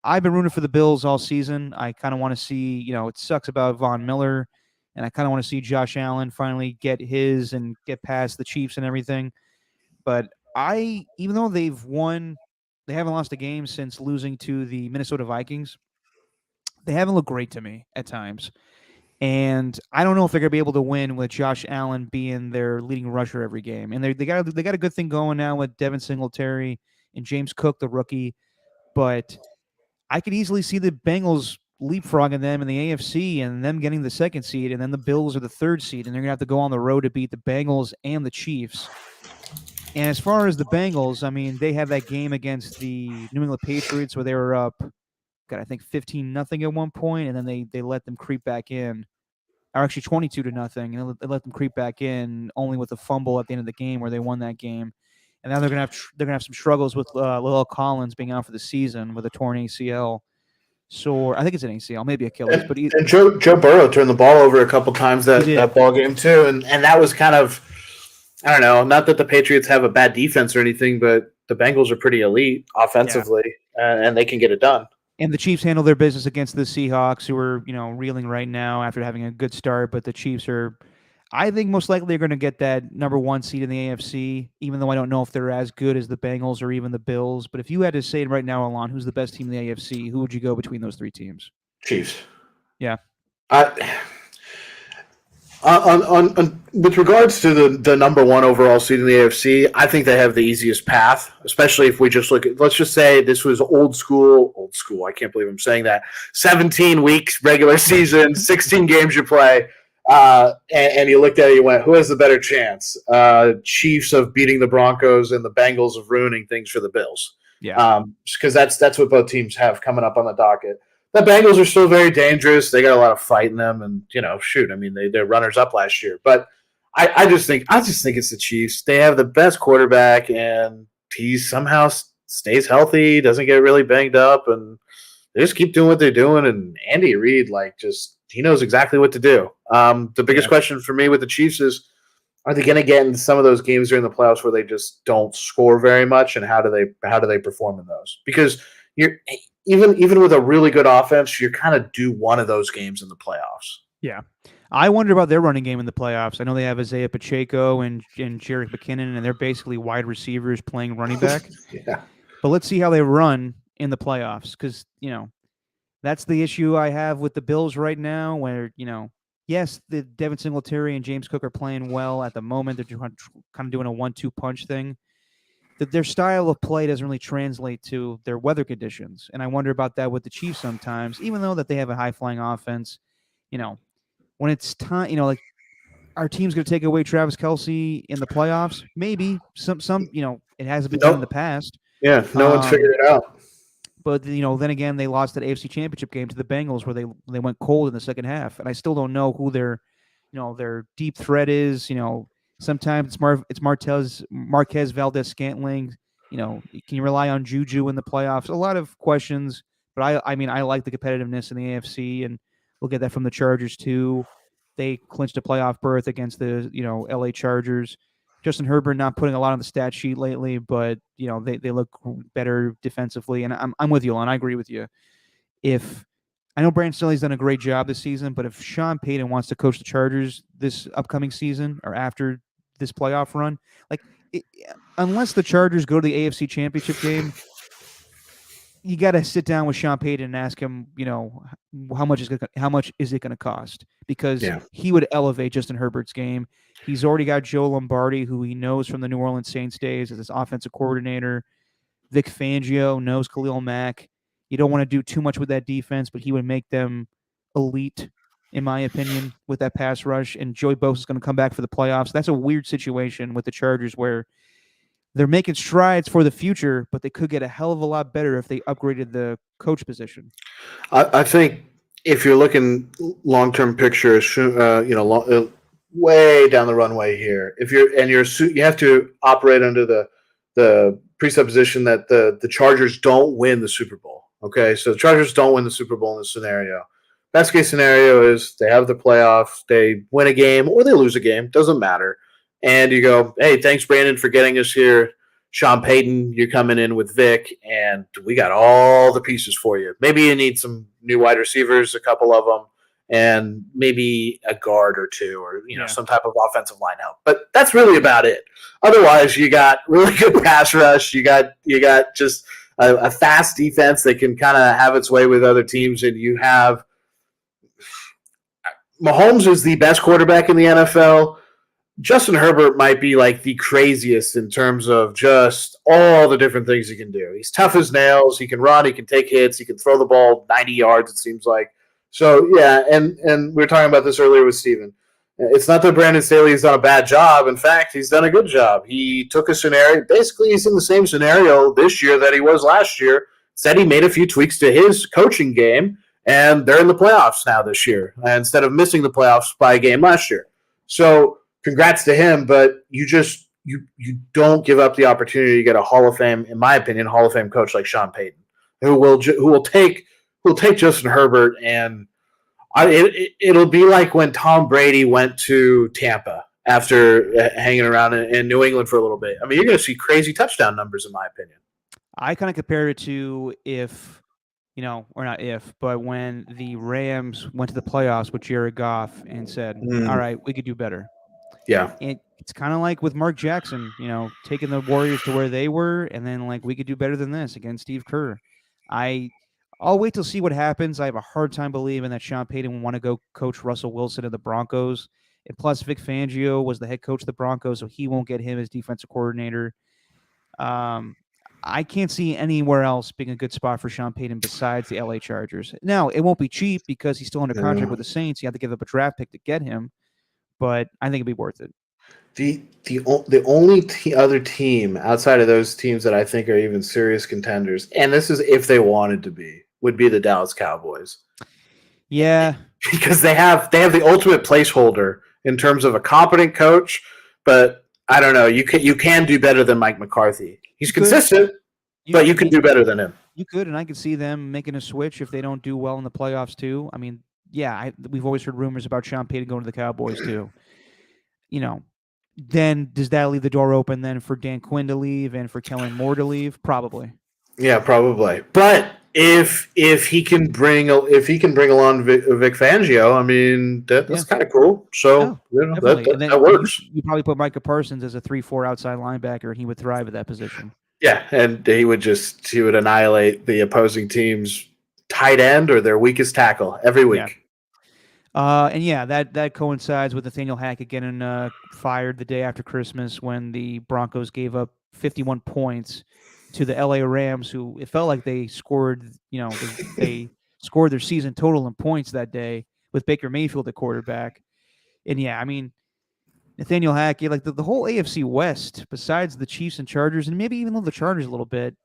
[SPEAKER 1] I've been rooting for the Bills all season. I kind of want to see, it sucks about Von Miller, and I kind of want to see Josh Allen finally get his and get past the Chiefs and everything. But even though they've won, they haven't lost a game since losing to the Minnesota Vikings. They haven't looked great to me at times. And I don't know if they're going to be able to win with Josh Allen being their leading rusher every game. And they got a good thing going now with Devin Singletary and James Cook, the rookie. But I could easily see the Bengals leapfrogging them in the AFC and them getting the 2nd seed, and then the Bills are the 3rd seed, and they're going to have to go on the road to beat the Bengals and the Chiefs. And as far as the Bengals, they had that game against the New England Patriots where they were up, I think 15-0 at one point, and then they let them creep back in, or actually 22-0, and they let them creep back in only with a fumble at the end of the game where they won that game. And now they're gonna have some struggles with Lil Collins being out for the season with a torn ACL. So I think it's an ACL, maybe Achilles. But
[SPEAKER 3] and Joe Burrow turned the ball over a couple times that ball game too, and that was kind of, I don't know, not that the Patriots have a bad defense or anything, but the Bengals are pretty elite offensively, and they can get it done.
[SPEAKER 1] And the Chiefs handle their business against the Seahawks, who are reeling right now after having a good start. But the Chiefs are, I think, most likely they're going to get that number 1 seed in the AFC, even though I don't know if they're as good as the Bengals or even the Bills. But if you had to say right now, Alon, who's the best team in the AFC, who would you go between those 3 teams?
[SPEAKER 3] Chiefs.
[SPEAKER 1] Yeah.
[SPEAKER 3] With regards to the number 1 overall seed in the AFC, I think they have the easiest path, especially if we just look at, let's just say this was old school. I can't believe I'm saying that. 17 weeks, regular season, 16 games you play. And you looked at it, you went, who has the better chance? Chiefs of beating the Broncos and the Bengals of ruining things for the Bills.
[SPEAKER 1] Yeah.
[SPEAKER 3] Because that's what both teams have coming up on the docket. The Bengals are still very dangerous. They got a lot of fight in them, and they're runners up last year. But I just think it's the Chiefs. They have the best quarterback, and he somehow stays healthy, doesn't get really banged up, and they just keep doing what they're doing. And Andy Reid, he knows exactly what to do. The biggest question for me with the Chiefs is, are they going to get in some of those games during the playoffs where they just don't score very much, and how do they perform in those? Because you're even with a really good offense, you're kind of due one of those games in the playoffs.
[SPEAKER 1] Yeah. I wonder about their running game in the playoffs. I know they have Isaiah Pacheco and Jerick McKinnon, and they're basically wide receivers playing running back.
[SPEAKER 3] Yeah.
[SPEAKER 1] But let's see how they run in the playoffs, because, that's the issue I have with the Bills right now, where, yes, the Devin Singletary and James Cook are playing well at the moment. They're kind of doing a 1-2 punch thing. Their style of play doesn't really translate to their weather conditions. And I wonder about that with the Chiefs sometimes, even though that they have a high-flying offense. When it's time, our team's going to take away Travis Kelce in the playoffs. Maybe some it hasn't been done in the past.
[SPEAKER 3] Yeah, no one's figured it out.
[SPEAKER 1] But then again, they lost that AFC Championship game to the Bengals, where they went cold in the second half, and I still don't know who their deep threat is. Sometimes it's Marquez Valdez Scantling. Can you rely on Juju in the playoffs? A lot of questions, but I mean I like the competitiveness in the AFC, and we'll get that from the Chargers too. They clinched a playoff berth against the LA Chargers. Justin Herbert not putting a lot on the stat sheet lately, but they look better defensively, and I'm with you, and I agree with you. If I know Brandon Staley's done a great job this season, but if Sean Payton wants to coach the Chargers this upcoming season or after this playoff run, like unless the Chargers go to the AFC Championship game, you got to sit down with Sean Payton and ask him, how much is it going to cost? Because he would elevate Justin Herbert's game. He's already got Joe Lombardi, who he knows from the New Orleans Saints days as his offensive coordinator. Vic Fangio knows Khalil Mack. You don't want to do too much with that defense, but he would make them elite, in my opinion, with that pass rush. And Joey Bosa is going to come back for the playoffs. That's a weird situation with the Chargers where they're making strides for the future, but they could get a hell of a lot better if they upgraded the coach position.
[SPEAKER 3] I think if you're looking long-term picture, way down the runway here, you have to operate under the presupposition that the Chargers don't win the Super Bowl. Okay, so the Chargers don't win the Super Bowl in this scenario. Best case scenario is they have the playoffs, they win a game or they lose a game, doesn't matter. And you go, hey, thanks, Brandon, for getting us here. Sean Payton, you're coming in with Vic, and we got all the pieces for you. Maybe you need some new wide receivers, a couple of them, and maybe a guard or two, or some type of offensive line help. But that's really about it. Otherwise, you got really good pass rush. You got just a fast defense that can kind of have its way with other teams, and you have Mahomes is the best quarterback in the NFL. Justin Herbert might be like the craziest in terms of just all the different things he can do. He's tough as nails. He can run. He can take hits. He can throw the ball 90 yards, it seems like. So, yeah, and we were talking about this earlier with Steven. It's not that Brandon Staley has done a bad job. In fact, he's done a good job. He took a scenario. Basically, he's in the same scenario this year that he was last year. Said he made a few tweaks to his coaching game, and they're in the playoffs now this year instead of missing the playoffs by a game last year. So, congrats to him, but you don't give up the opportunity to get a Hall of Fame, in my opinion, Hall of Fame coach like Sean Payton, who will take Justin Herbert, and it'll be like when Tom Brady went to Tampa after hanging around in New England for a little bit. I mean, you're going to see crazy touchdown numbers, in my opinion.
[SPEAKER 1] I kind of compared it to but when the Rams went to the playoffs with Jared Goff and said, all right, we could do better.
[SPEAKER 3] Yeah.
[SPEAKER 1] It's kind of like with Mark Jackson, taking the Warriors to where they were, and then we could do better than this against Steve Kerr. I'll wait to see what happens. I have a hard time believing that Sean Payton would want to go coach Russell Wilson of the Broncos. And plus, Vic Fangio was the head coach of the Broncos, so he won't get him as defensive coordinator. I can't see anywhere else being a good spot for Sean Payton besides the LA Chargers. Now, it won't be cheap because he's still under contract with the Saints. You have to give up a draft pick to get him, but I think it'd be worth it.
[SPEAKER 3] The only other team outside of those teams that I think are even serious contenders, and this is if they wanted to be, would be the Dallas Cowboys.
[SPEAKER 1] Yeah,
[SPEAKER 3] because they have the ultimate placeholder in terms of a competent coach, but I don't know. You can do better than Mike McCarthy. He's consistent, but you can do better than him.
[SPEAKER 1] You could, and I could see them making a switch if they don't do well in the playoffs too. I mean, yeah, we've always heard rumors about Sean Payton going to the Cowboys too. Then does that leave the door open then for Dan Quinn to leave and for Kellen Moore to leave? Probably.
[SPEAKER 3] Yeah, probably. But if he can bring along Vic Fangio, I mean that's kind of cool. So that works.
[SPEAKER 1] You probably put Micah Parsons as a 3-4 outside linebacker, and he would thrive at that position.
[SPEAKER 3] Yeah, and he would annihilate the opposing team's tight end or their weakest tackle every week.
[SPEAKER 1] Yeah. That coincides with Nathaniel Hackett getting fired the day after Christmas when the Broncos gave up 51 points to the LA Rams, who it felt like they scored, they scored their season total in points that day with Baker Mayfield at quarterback. And yeah, I mean, Nathaniel Hackett, like the whole AFC West, besides the Chiefs and Chargers, and maybe even the Chargers a little bit,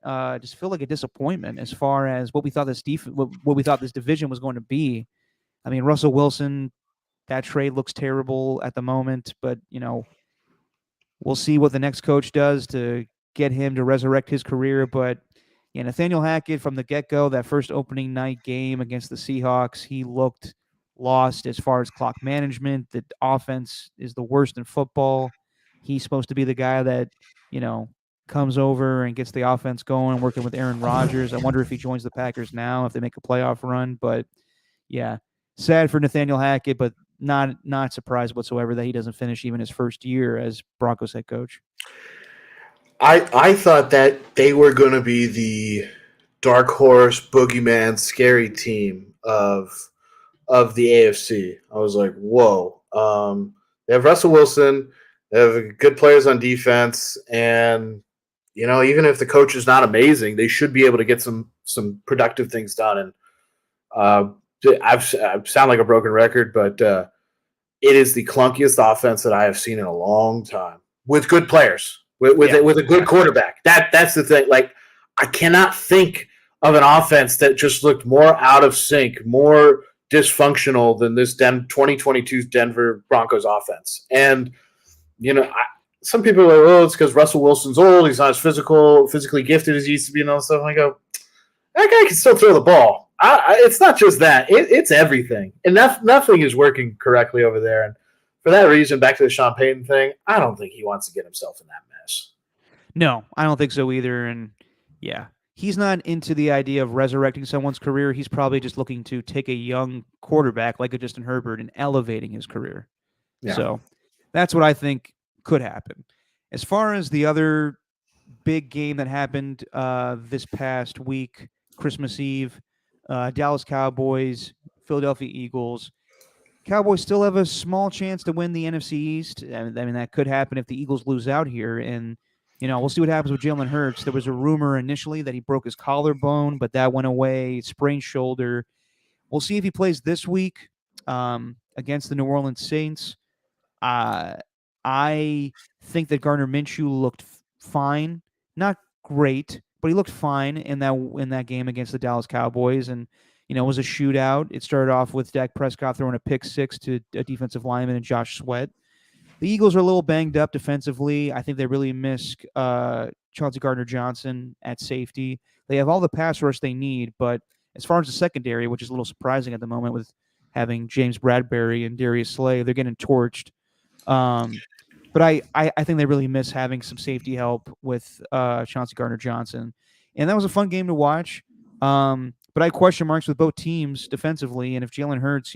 [SPEAKER 1] just feel like a disappointment as far as what we thought what we thought this division was going to be. I mean, Russell Wilson, that trade looks terrible at the moment, but we'll see what the next coach does to get him to resurrect his career. But yeah, Nathaniel Hackett from the get go, that first opening night game against the Seahawks, he looked lost as far as clock management. The offense is the worst in football. He's supposed to be the guy that, comes over and gets the offense going, working with Aaron Rodgers. I wonder if he joins the Packers now, if they make a playoff run. But yeah, sad for Nathaniel Hackett, but not surprised whatsoever that he doesn't finish even his first year as Broncos head coach.
[SPEAKER 3] I thought that they were going to be the dark horse, boogeyman, scary team of the AFC. I was like, whoa. They have Russell Wilson. They have good players on defense, and even if the coach is not amazing, they should be able to get some productive things done. And I sound like a broken record, but it is the clunkiest offense that I have seen in a long time with good players, with a good quarterback. That's the thing. Like, I cannot think of an offense that just looked more out of sync, more dysfunctional than this 2022 Denver Broncos offense. And some people are like, "Oh, it's because Russell Wilson's old. He's not as physically gifted as he used to be," and all that stuff. And I go, that guy can still throw the ball. It's not just that; it's everything, and nothing is working correctly over there. And for that reason, back to the Sean Payton thing, I don't think he wants to get himself in that mess.
[SPEAKER 1] No, I don't think so either. And yeah, he's not into the idea of resurrecting someone's career. He's probably just looking to take a young quarterback like a Justin Herbert and elevating his career. Yeah. So that's what I think could happen. As far as the other big game that happened this past week, Christmas Eve, Dallas Cowboys, Philadelphia Eagles. Cowboys still have a small chance to win the NFC East. I mean, that could happen if the Eagles lose out here. And, we'll see what happens with Jalen Hurts. There was a rumor initially that he broke his collarbone, but that went away, sprained shoulder. We'll see if he plays this week against the New Orleans Saints. I think that Gardner Minshew looked fine. Not great, but he looked fine in that game against the Dallas Cowboys. And, it was a shootout. It started off with Dak Prescott throwing a pick six to a defensive lineman and Josh Sweat. The Eagles are a little banged up defensively. I think they really miss Chauncey Gardner-Johnson at safety. They have all the pass rush they need, but as far as the secondary, which is a little surprising at the moment with having James Bradbury and Darius Slay, they're getting torched. But I think they really miss having some safety help with Chauncey Gardner-Johnson. And that was a fun game to watch. But I have question marks with both teams defensively. And if Jalen Hurts,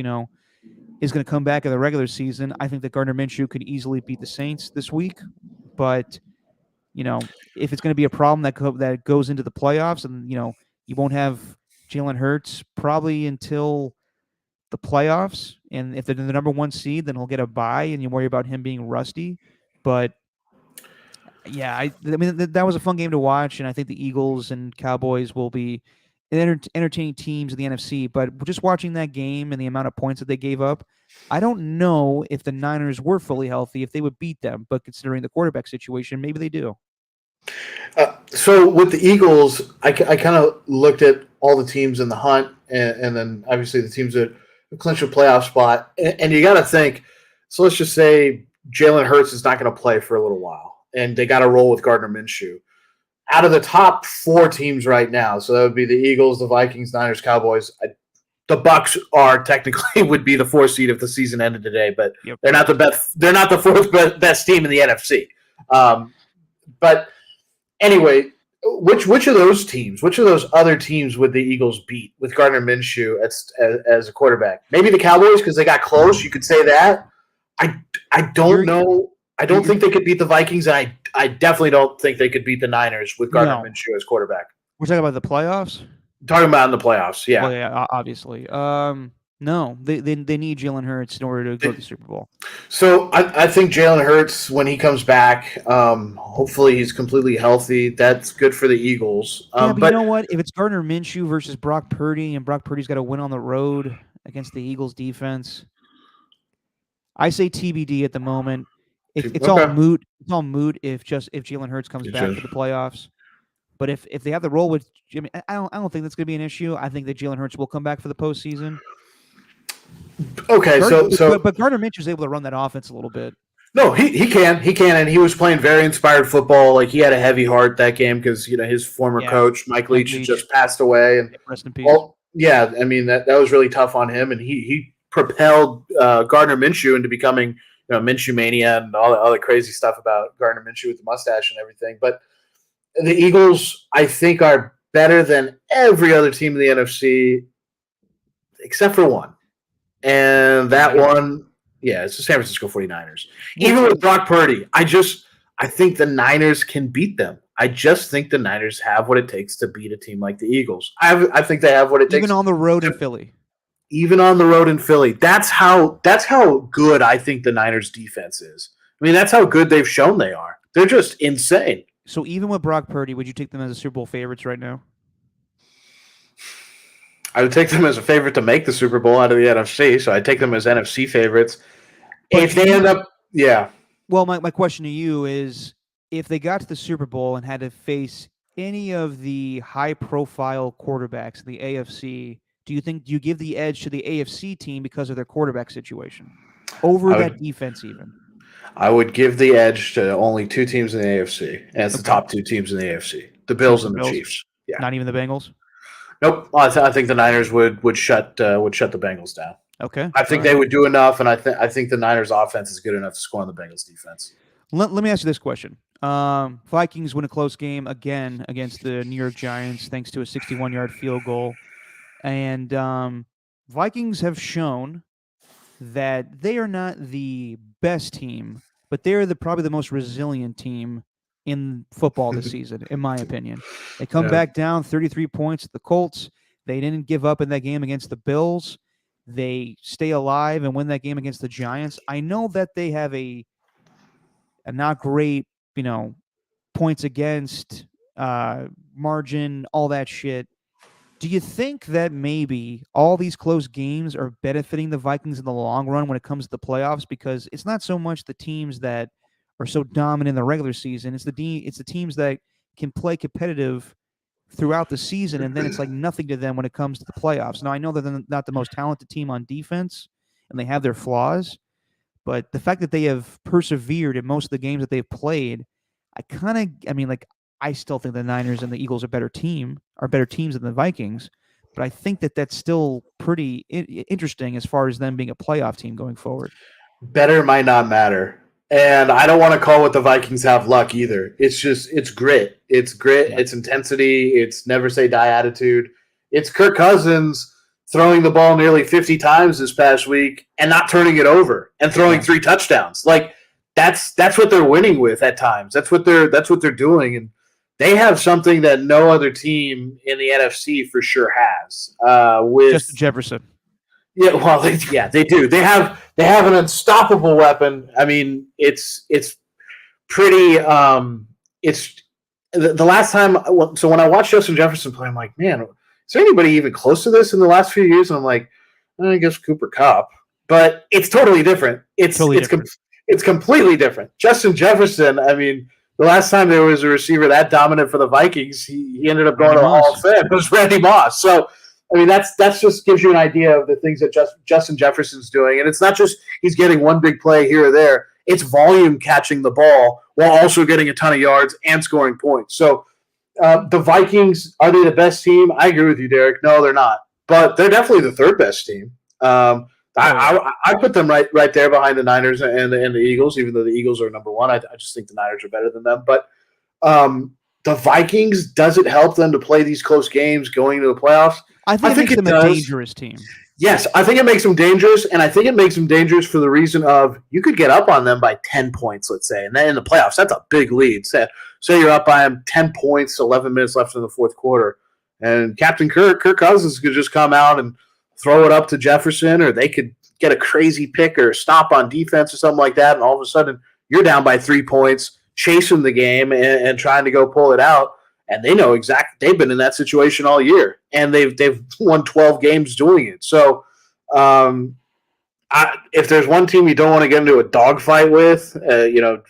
[SPEAKER 1] is going to come back in the regular season, I think that Gardner Minshew could easily beat the Saints this week. But, if it's going to be a problem that goes into the playoffs and, you won't have Jalen Hurts probably until the playoffs. And if they're the number one seed, then he'll get a bye and you worry about him being rusty. But yeah, I mean, that was a fun game to watch. And I think the Eagles and Cowboys will be entertaining teams in the NFC. But just watching that game and the amount of points that they gave up, I don't know if the Niners were fully healthy, if they would beat them. But considering the quarterback situation, maybe they do.
[SPEAKER 3] So with the Eagles, I kind of looked at all the teams in the hunt and then obviously the teams that clinch a playoff spot. And you got to think, so let's just say Jalen Hurts is not going to play for a little while, and they got to roll with Gardner Minshew. Out of the top four teams right now, so that would be the Eagles, the Vikings, Niners, Cowboys. The Bucks are technically would be the 4th seed if the season ended today, but they're not the best. They're not the 4th best team in the NFC. But anyway, which of those teams, which of those other teams would the Eagles beat with Gardner Minshew as a quarterback? Maybe the Cowboys because they got close. You could say that. I don't know. I don't think they could beat the Vikings, and I definitely don't think they could beat the Niners with Gardner Minshew as quarterback.
[SPEAKER 1] We're talking about the playoffs?
[SPEAKER 3] Talking about in the playoffs, yeah.
[SPEAKER 1] Well, yeah, obviously. No, they need Jalen Hurts in order to go to the Super Bowl.
[SPEAKER 3] So I think Jalen Hurts, when he comes back, hopefully he's completely healthy. That's good for the Eagles.
[SPEAKER 1] But you know what? If it's Gardner Minshew versus Brock Purdy, and Brock Purdy's got to win on the road against the Eagles defense, I say TBD at the moment. It's all moot. It's all moot if Jalen Hurts comes back for the playoffs. But if they have the role with Jimmy, I don't think that's going to be an issue. I think that Jalen Hurts will come back for the postseason.
[SPEAKER 3] Okay,
[SPEAKER 1] but Gardner Minshew is able to run that offense a little bit.
[SPEAKER 3] No, he can, and he was playing very inspired football. Like he had a heavy heart that game because his former coach Mike Leach had just passed away, and
[SPEAKER 1] rest in peace.
[SPEAKER 3] Well, yeah, I mean that was really tough on him, and he propelled Gardner Minshew into becoming Minshew mania and all the crazy stuff about Gardner Minshew with the mustache and everything. But the Eagles, I think, are better than every other team in the NFC except for one, and that one. Yeah, it's the San Francisco 49ers. Even with Brock Purdy, I think the Niners can beat them. I just think the Niners have what it takes to beat a team like the Eagles. I think they have what it takes.
[SPEAKER 1] Even on the road in Philly.
[SPEAKER 3] Even on the road in Philly. That's how good I think the Niners defense is. I mean, that's how good they've shown they are. They're just insane.
[SPEAKER 1] So even with Brock Purdy, would you take them as a Super Bowl favorites right now?
[SPEAKER 3] I would take them as a favorite to make the Super Bowl out of the NFC, so I'd take them as NFC favorites. But if they end up, yeah.
[SPEAKER 1] Well, my question to you is, if they got to the Super Bowl and had to face any of the high-profile quarterbacks in the AFC, do you give the edge to the AFC team because of their quarterback situation over that defense even?
[SPEAKER 3] I would give the edge to only two teams in the AFC, and it's the top two teams in the AFC, the Bills and the Chiefs. Yeah.
[SPEAKER 1] Not even the Bengals?
[SPEAKER 3] Nope. I think the Niners would shut the Bengals down.
[SPEAKER 1] Okay.
[SPEAKER 3] I think they would do enough, and I think the Niners' offense is good enough to score on the Bengals' defense.
[SPEAKER 1] Let me ask you this question. Vikings win a close game again against the New York Giants thanks to a 61-yard field goal. And Vikings have shown that they are not the best team, but they're probably the most resilient team in football this season, in my opinion. They come back down 33 points at the Colts. They didn't give up in that game against the Bills. They stay alive and win that game against the Giants. I know that they have a not great, points against margin, all that shit. Do you think that maybe all these close games are benefiting the Vikings in the long run when it comes to the playoffs? Because it's not so much the teams that are so dominant in the regular season. It's the teams that can play competitive throughout the season, and then it's like nothing to them when it comes to the playoffs. Now, I know that they're not the most talented team on defense, and they have their flaws, but the fact that they have persevered in most of the games that they've played, I still think the Niners and the Eagles are better teams than the Vikings, but I think that that's still pretty interesting as far as them being a playoff team going forward.
[SPEAKER 3] Better might not matter. And I don't want to call what the Vikings have luck either. It's grit. It's grit. Yeah. It's intensity. It's never say die attitude. It's Kirk Cousins throwing the ball nearly 50 times this past week and not turning it over and throwing 3 touchdowns. Like that's what they're winning with at times. That's what they're doing. And they have something that no other team in the NFC for sure has. With
[SPEAKER 1] Justin Jefferson.
[SPEAKER 3] Yeah, well, they do. They have an unstoppable weapon. I mean, it's pretty. It's the last time. So when I watched Justin Jefferson play, I'm like, man, is there anybody even close to this in the last few years? And I'm like, I guess Cooper Kupp, but it's totally different. It's completely different. Justin Jefferson. I mean, the last time there was a receiver that dominant for the Vikings, he ended up going to the Hall of Fame. It was Randy Moss. So. I mean, that's just gives you an idea of the things that Justin Jefferson's doing. And it's not just he's getting one big play here or there. It's volume catching the ball while also getting a ton of yards and scoring points. So the Vikings, are they the best team? I agree with you, Derek. No, they're not. But they're definitely the third best team. I put them right there behind the Niners and the Eagles, even though the Eagles are number one. I just think the Niners are better than them. But the Vikings, does it help them to play these close games going into the playoffs?
[SPEAKER 1] I think it makes them a dangerous team.
[SPEAKER 3] Yes, I think it makes them dangerous, and I think it makes them dangerous for the reason of you could get up on them by 10 points, let's say, and then in the playoffs, that's a big lead. Say you're up by them 10 points, 11 minutes left in the fourth quarter, and Captain Kirk Cousins could just come out and throw it up to Jefferson, or they could get a crazy pick or stop on defense or something like that, and all of a sudden you're down by 3 points, chasing the game and trying to go pull it out. And they know exactly. They've been in that situation all year, and they've won 12 games doing it. So, If there's one team you don't want to get into a dogfight with,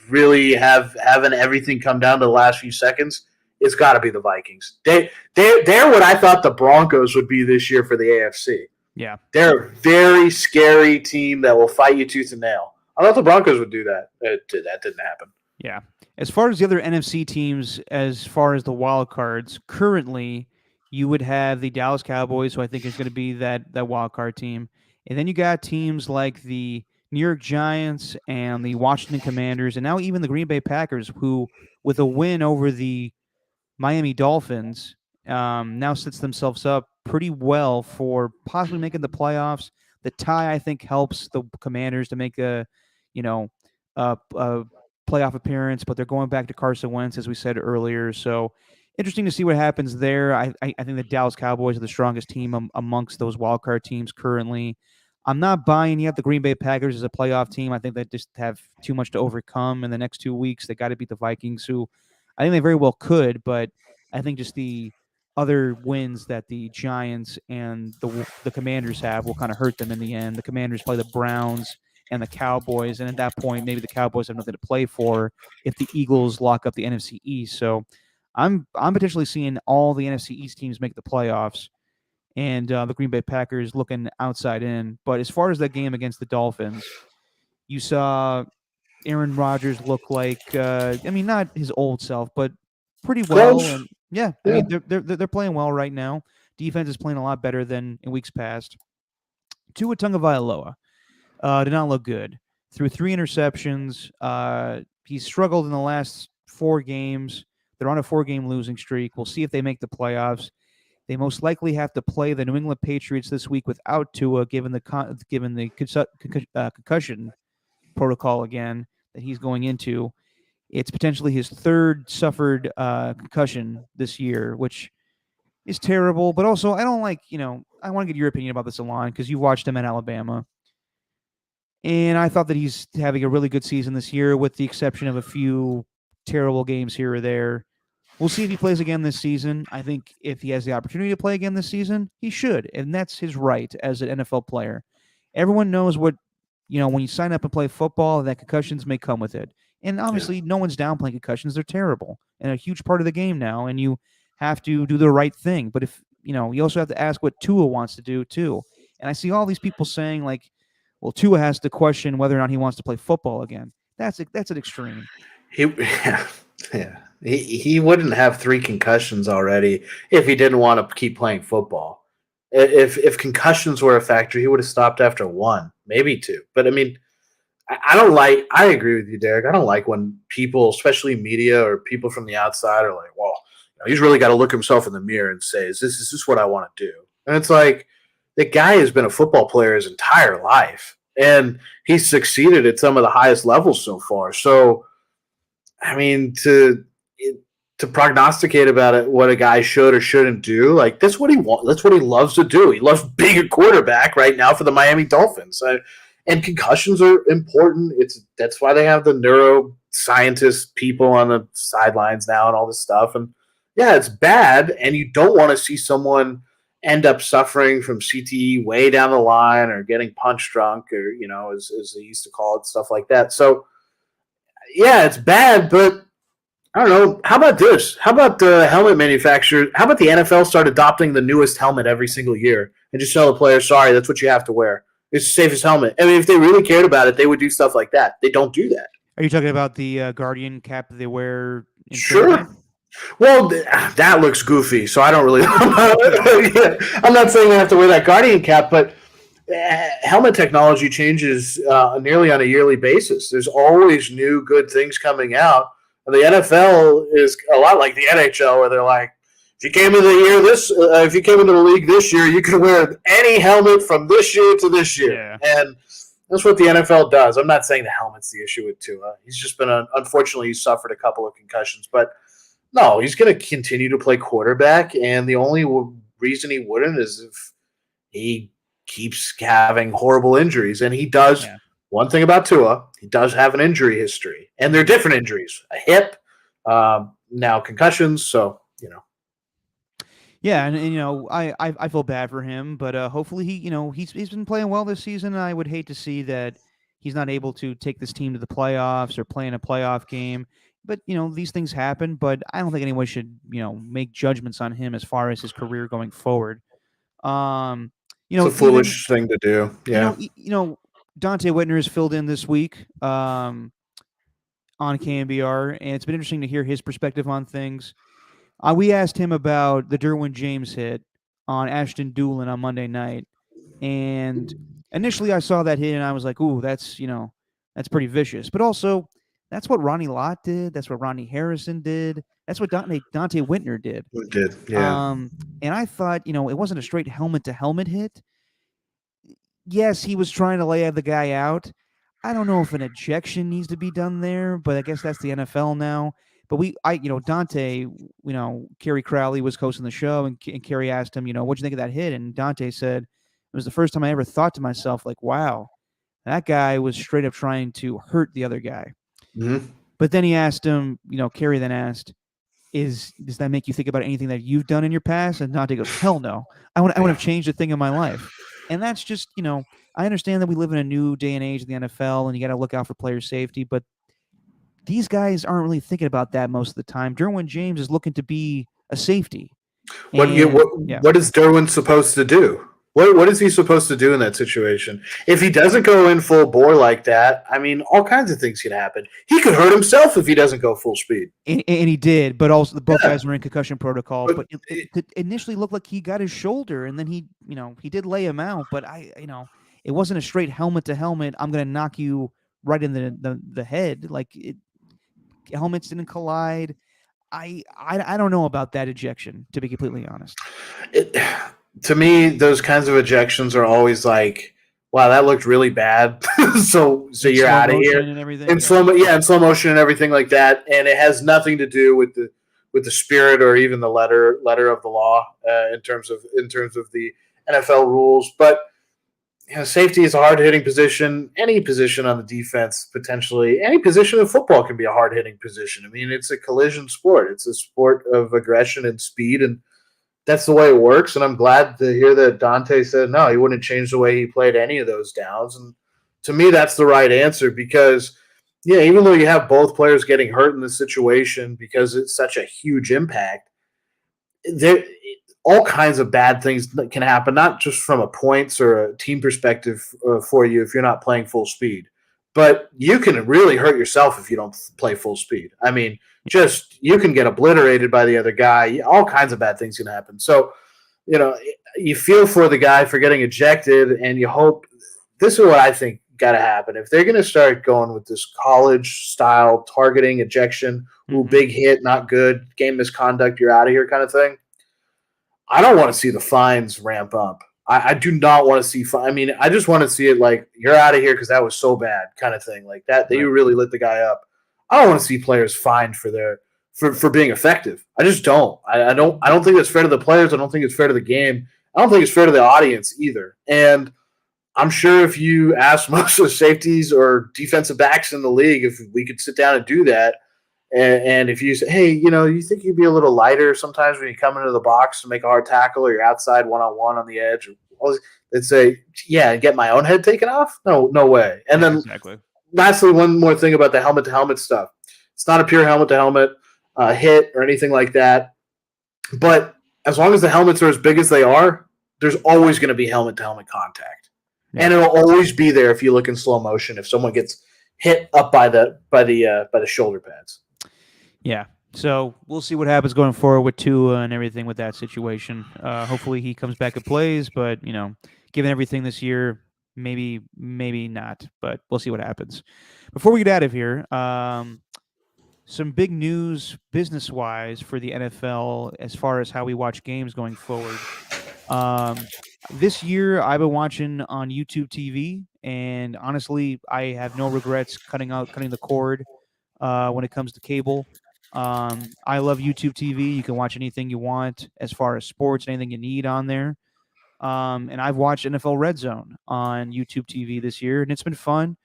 [SPEAKER 3] really having everything come down to the last few seconds, it's got to be the Vikings. They're what I thought the Broncos would be this year for the AFC.
[SPEAKER 1] Yeah.
[SPEAKER 3] They're a very scary team that will fight you tooth and nail. I thought the Broncos would do that. That didn't happen.
[SPEAKER 1] Yeah. As far as the other NFC teams, as far as the wild cards, currently you would have the Dallas Cowboys, who I think is going to be that wild card team. And then you got teams like the New York Giants and the Washington Commanders, and now even the Green Bay Packers, who, with a win over the Miami Dolphins, now sets themselves up pretty well for possibly making the playoffs. The tie, I think, helps the Commanders to make a playoff appearance, but they're going back to Carson Wentz, as we said earlier. So interesting to see what happens there. I think the Dallas Cowboys are the strongest team amongst those wildcard teams currently. I'm not buying yet the Green Bay Packers as a playoff team. I think they just have too much to overcome in the next 2 weeks. They got to beat the Vikings, who I think they very well could, but I think just the other wins that the Giants and the Commanders have will kind of hurt them in the end. The Commanders play the Browns and the Cowboys, and at that point, maybe the Cowboys have nothing to play for if the Eagles lock up the NFC East. So I'm potentially seeing all the NFC East teams make the playoffs, and the Green Bay Packers looking outside in. But as far as that game against the Dolphins, you saw Aaron Rodgers look like, not his old self, but pretty well.
[SPEAKER 3] Close.
[SPEAKER 1] And yeah, I mean, they're playing well right now. Defense is playing a lot better than in weeks past. Tua Tagovailoa did not look good. Threw 3 interceptions. He's struggled in the last 4 games. They're on a 4-game losing streak. We'll see if they make the playoffs. They most likely have to play the New England Patriots this week without Tua, given the concussion protocol again that he's going into. It's potentially his 3rd suffered concussion this year, which is terrible. But also, I don't like, I want to get your opinion about this, Alon, because you watched him at Alabama. And I thought that he's having a really good season this year, with the exception of a few terrible games here or there. We'll see if he plays again this season. I think if he has the opportunity to play again this season, he should. And that's his right as an NFL player. Everyone knows what, when you sign up and play football, that concussions may come with it. And obviously, no one's downplaying concussions. They're terrible and a huge part of the game now. And you have to do the right thing. But if, you also have to ask what Tua wants to do too. And I see all these people saying, like, well, Tua has to question whether or not he wants to play football again. That's an extreme.
[SPEAKER 3] He wouldn't have 3 concussions already if he didn't want to keep playing football. If concussions were a factor, he would have stopped after 1, maybe 2. But I mean, I agree with you, Derek. I don't like when people, especially media or people from the outside, are like, well, he's really got to look himself in the mirror and say, is this what I want to do? And it's like, the guy has been a football player his entire life, and he's succeeded at some of the highest levels so far. So, I mean, to prognosticate about it, what a guy should or shouldn't do, like, that's what he wants. That's what he loves to do. He loves being a quarterback right now for the Miami Dolphins. And concussions are important. That's why they have the neuroscientist people on the sidelines now and all this stuff. And yeah, it's bad, and you don't want to see someone end up suffering from CTE way down the line, or getting punch drunk, or as they used to call it, stuff like that. So yeah, it's bad, but I don't know. How about this? How about the helmet manufacturer? How about the NFL start adopting the newest helmet every single year and just tell the player, sorry, that's what you have to wear. It's the safest helmet. I mean, if they really cared about it, they would do stuff like that. They don't do that.
[SPEAKER 1] Are you talking about the Guardian cap that they wear?
[SPEAKER 3] Sure. Well, that looks goofy, so I don't really. I'm not saying they have to wear that Guardian cap, but helmet technology changes nearly on a yearly basis. There's always new good things coming out. And the NFL is a lot like the NHL, where they're like, if you came into the league this year, you can wear any helmet from this year to this year.
[SPEAKER 1] Yeah.
[SPEAKER 3] And that's what the NFL does. I'm not saying the helmet's the issue with Tua. He's just been unfortunately, he's suffered a couple of concussions, but no, he's going to continue to play quarterback, and the only reason he wouldn't is if he keeps having horrible injuries. And he does. Yeah. One thing about Tua, he does have an injury history, and they're different injuries. A hip, now concussions, so,
[SPEAKER 1] Yeah, and I feel bad for him, but hopefully he's been playing well this season. I would hate to see that he's not able to take this team to the playoffs or play in a playoff game. But these things happen. But I don't think anyone should make judgments on him as far as his career going forward. Um,
[SPEAKER 3] It's a
[SPEAKER 1] even
[SPEAKER 3] foolish thing to do. Yeah.
[SPEAKER 1] Dante Whitner is filled in this week on KMBR, and it's been interesting to hear his perspective on things. We asked him about the Derwin James hit on Ashton Doolin on Monday night, and initially I saw that hit and I was like, "Ooh, that's pretty vicious." But also, that's what Ronnie Lott did. That's what Ronnie Harrison did. That's what Dante Whitner did.
[SPEAKER 3] We did. Yeah.
[SPEAKER 1] And I thought, it wasn't a straight helmet to helmet hit. Yes, he was trying to lay the guy out. I don't know if an ejection needs to be done there, but I guess that's the NFL now. But Dante, Kerry Crowley was hosting the show, and Kerry asked him, what'd you think of that hit? And Dante said, it was the first time I ever thought to myself, like, wow, that guy was straight up trying to hurt the other guy.
[SPEAKER 3] Mm-hmm.
[SPEAKER 1] But then he asked him, Kerry then asked, does that make you think about anything that you've done in your past? And Dante goes, hell no. I would have changed a thing in my life. And that's just, I understand that we live in a new day and age in the NFL and you got to look out for player safety, but these guys aren't really thinking about that most of the time. Derwin James is looking to be a safety.
[SPEAKER 3] What is Derwin supposed to do? What is he supposed to do in that situation? If he doesn't go in full bore like that, I mean, all kinds of things can happen. He could hurt himself if he doesn't go full speed.
[SPEAKER 1] And he did, but also both guys were in concussion protocol. But it initially looked like he got his shoulder, and then he did lay him out. But it wasn't a straight helmet to helmet. I'm going to knock you right in the head. Like helmets didn't collide. I don't know about that ejection, to be completely honest.
[SPEAKER 3] To me, those kinds of ejections are always like, wow, that looked really bad. so you're out of here.
[SPEAKER 1] And everything,
[SPEAKER 3] in slow motion and everything like that. And it has nothing to do with the spirit or even the letter of the law in terms of the NFL rules. But safety is a hard hitting position. Any position on the defense, potentially, any position in football can be a hard hitting position. I mean, it's a collision sport. It's a sport of aggression and speed, and that's the way it works. And I'm glad to hear that Dante said no, he wouldn't change the way he played any of those downs. And to me, that's the right answer because, even though you have both players getting hurt in this situation because it's such a huge impact, there all kinds of bad things that can happen, not just from a points or a team perspective for you if you're not playing full speed, but you can really hurt yourself if you don't play full speed. I mean, just you can get obliterated by the other guy. All kinds of bad things can happen. So, you feel for the guy for getting ejected, and you hope this is what I think got to happen. If they're going to start going with this college style targeting ejection, big hit, not good, game misconduct, you're out of here kind of thing, I don't want to see the fines ramp up. I do not want to see. I mean, I just want to see it like you're out of here because that was so bad, kind of thing, like that. That you really lit the guy up. I don't want to see players fined for being effective. I just don't. I don't think it's fair to the players. I don't think it's fair to the game. I don't think it's fair to the audience either. And I'm sure if you ask most of the safeties or defensive backs in the league if we could sit down and do that. And if you say, hey, you think you'd be a little lighter sometimes when you come into the box to make a hard tackle or you're outside one-on-one on the edge, they'd say, yeah, and get my own head taken off? No way. And then lastly, one more thing about the helmet-to-helmet stuff. It's not a pure helmet-to-helmet hit or anything like that. But as long as the helmets are as big as they are, there's always going to be helmet-to-helmet contact. Yeah. And it'll always be there if you look in slow motion if someone gets hit up by the shoulder pads.
[SPEAKER 1] Yeah, so we'll see what happens going forward with Tua and everything with that situation. Hopefully he comes back and plays, but given everything this year, maybe not. But we'll see what happens. Before we get out of here, some big news business-wise for the NFL as far as how we watch games going forward. This year, I've been watching on YouTube TV, and honestly, I have no regrets cutting the cord when it comes to cable. I love YouTube TV. You can watch anything you want as far as sports, anything you need on there. And I've watched NFL Red Zone on YouTube TV this year, and it's been fun.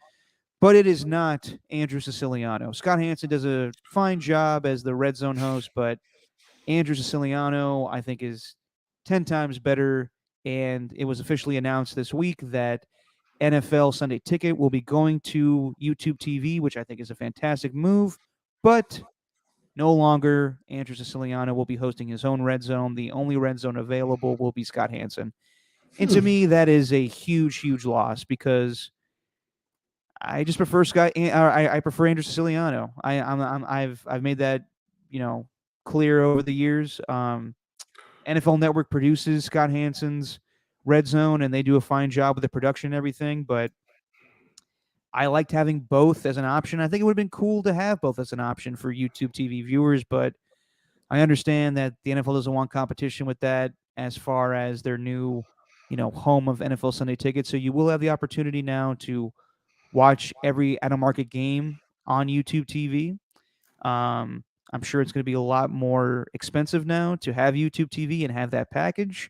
[SPEAKER 1] But it is not Andrew Siciliano. Scott Hansen does a fine job as the Red Zone host, but Andrew Siciliano, I think, is 10 times better. And it was officially announced this week that NFL Sunday Ticket will be going to YouTube TV, which I think is a fantastic move. But no longer Andrew Siciliano will be hosting his own Red Zone. The only Red Zone available will be Scott Hansen. And to me, that is a huge, huge loss because I just prefer Scott. I prefer Andrew Siciliano. I've made that clear over the years. NFL Network produces Scott Hansen's Red Zone, and they do a fine job with the production and everything. But I liked having both as an option. I think it would have been cool to have both as an option for YouTube TV viewers, but I understand that the NFL doesn't want competition with that as far as their new, home of NFL Sunday Ticket. So you will have the opportunity now to watch every out of market game on YouTube TV. I'm sure it's going to be a lot more expensive now to have YouTube TV and have that package.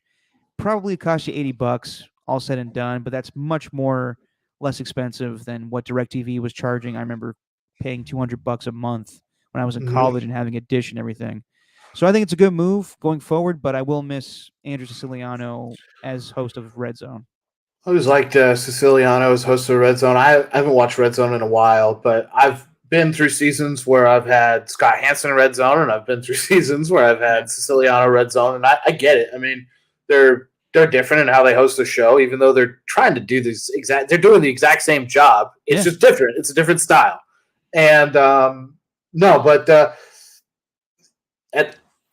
[SPEAKER 1] Probably cost you $80, all said and done, but that's much more less expensive than what DirecTV was charging. I remember paying $200 a month when I was in college and having a dish and everything. So I think it's a good move going forward, but I will miss Andrew Siciliano as host of Red Zone.
[SPEAKER 3] I always liked Siciliano as host of Red Zone. I haven't watched Red Zone in a while, but I've been through seasons where I've had Scott Hansen in Red Zone, and I've been through seasons where I've had Siciliano Red Zone, and I get it. I mean, they're different in how they host the show, even though they're trying to do they're doing the exact same job. It's just different. It's a different style. And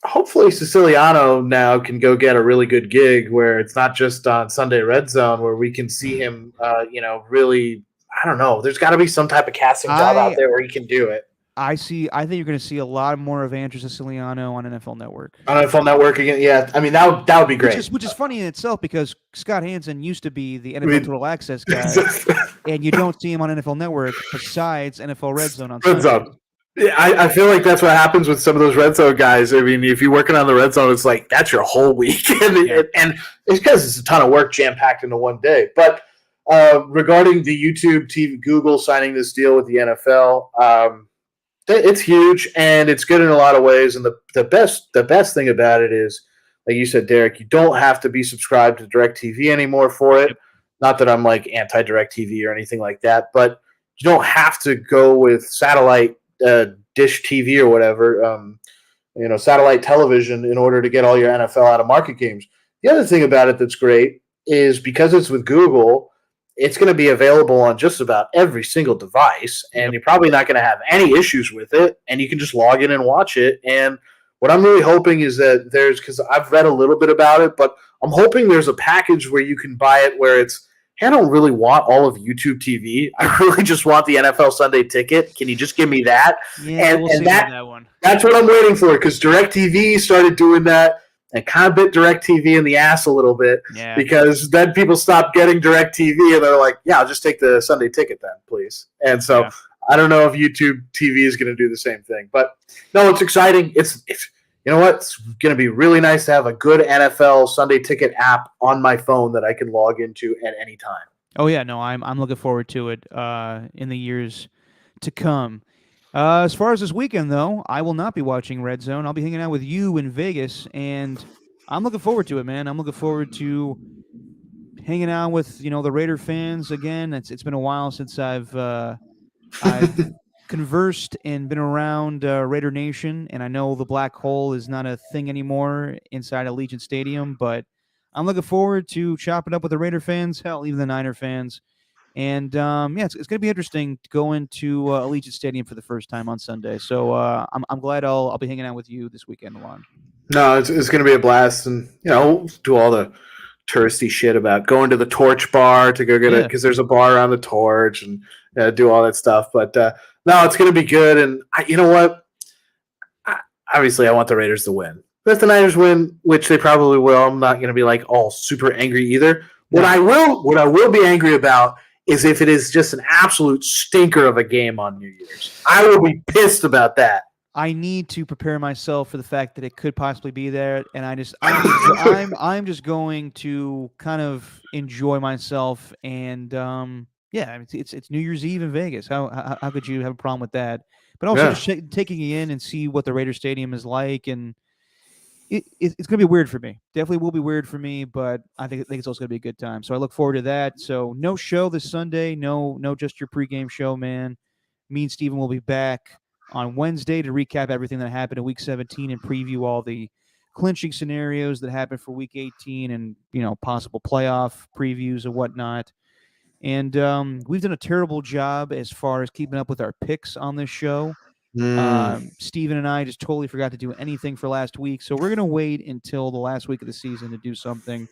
[SPEAKER 3] hopefully Siciliano now can go get a really good gig where it's not just on Sunday Red Zone, where we can see him, really, I don't know. There's got to be some type of casting job out there where he can do it.
[SPEAKER 1] I think you're going to see a lot more of Andrew Siciliano on NFL Network.
[SPEAKER 3] On NFL Network again, yeah. I mean, that would be great.
[SPEAKER 1] Which is funny in itself because Scott Hansen used to be the NFL Total Access guy, and you don't see him on NFL Network besides NFL Red Zone on Red Zone.
[SPEAKER 3] Yeah, I feel like that's what happens with some of those Red Zone guys. I mean, if you're working on the Red Zone, it's like that's your whole week, and it's because it's a ton of work jam packed into one day. But regarding the YouTube TV, Google signing this deal with the NFL, it's huge and it's good in a lot of ways. And the best thing about it is, like you said, Derek, you don't have to be subscribed to DirecTV anymore for it. Not that I'm like anti-DirecTV or anything like that, but you don't have to go with satellite. Dish TV or whatever, satellite television in order to get all your NFL out of market games. The other thing about it that's great is because it's with Google, it's going to be available on just about every single device, and you're probably not going to have any issues with it, and you can just log in and watch it. And what I'm really hoping is that because I've read a little bit about it, but I'm hoping there's a package where you can buy it where it's, hey, I don't really want all of YouTube TV. I really just want the NFL Sunday Ticket. Can you just give me that?
[SPEAKER 1] Yeah, we'll see about that one.
[SPEAKER 3] That's what I'm waiting for because DirecTV started doing that and kind of bit DirecTV in the ass a little bit because then people stopped getting DirecTV and they're like, yeah, I'll just take the Sunday Ticket then, please. And so I don't know if YouTube TV is going to do the same thing. But, no, it's exciting. It's you know what? It's going to be really nice to have a good NFL Sunday Ticket app on my phone that I can log into at any time.
[SPEAKER 1] Oh yeah, no, I'm looking forward to it in the years to come. As far as this weekend, though, I will not be watching Red Zone. I'll be hanging out with you in Vegas, and I'm looking forward to it, man. I'm looking forward to hanging out with the Raider fans again. It's been a while since I've conversed and been around Raider Nation, and I know the black hole is not a thing anymore inside Allegiant Stadium, but I'm looking forward to chopping up with the Raider fans, hell, even the Niner fans. And it's going to be interesting to go into Allegiant Stadium for the first time on Sunday. So I'm glad I'll be hanging out with you this weekend, Alon.
[SPEAKER 3] No, it's going to be a blast, and we'll do all the touristy shit about going to the Torch Bar to go get it because there's a bar around the Torch and do all that stuff. But no, it's going to be good. And you know what? Obviously, I want the Raiders to win. But if the Niners win, which they probably will, I'm not going to be like all super angry either. What I will be angry about is if it is just an absolute stinker of a game on New Year's. I will be pissed about that.
[SPEAKER 1] I need to prepare myself for the fact that it could possibly be there, and I'm just going to kind of enjoy myself. And it's New Year's Eve in Vegas. How could you have a problem with that? But also just taking it in and see what the Raider Stadium is like, and it's going to be weird for me. Definitely will be weird for me, but I think it's also going to be a good time. So I look forward to that. So no show this Sunday. No, just your pregame show, man. Me and Steven will be back on Wednesday to recap everything that happened in Week 17 and preview all the clinching scenarios that happened for Week 18 and possible playoff previews and whatnot. And we've done a terrible job as far as keeping up with our picks on this show. Steven and I just totally forgot to do anything for last week. So we're going to wait until the last week of the season to do something.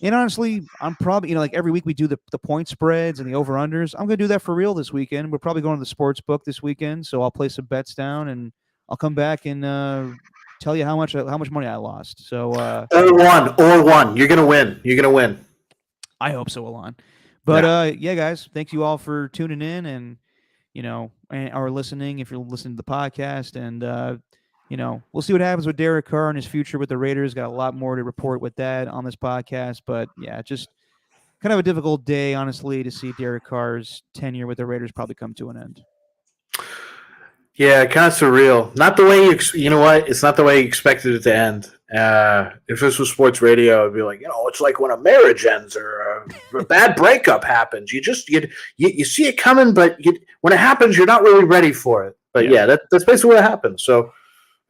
[SPEAKER 1] And honestly, I'm probably, like every week we do the point spreads and the over-unders. I'm going to do that for real this weekend. We're probably going to the sports book this weekend. So I'll play some bets down and I'll come back and tell you how much money I lost. So
[SPEAKER 3] or one. You're going to win. You're going to win.
[SPEAKER 1] I hope so, Alon. But yeah, guys, thank you all for tuning in and or listening if you're listening to the podcast. And, we'll see what happens with Derek Carr and his future with the Raiders. Got a lot more to report with that on this podcast. But, yeah, just kind of a difficult day, honestly, to see Derek Carr's tenure with the Raiders probably come to an end.
[SPEAKER 3] Yeah, kind of surreal. Not the way you know what? It's not the way you expected it to end. If this was sports radio, it'd be like, it's like when a marriage ends or a bad breakup happens. You see it coming, but when it happens, you're not really ready for it. But yeah, that's basically what happens. So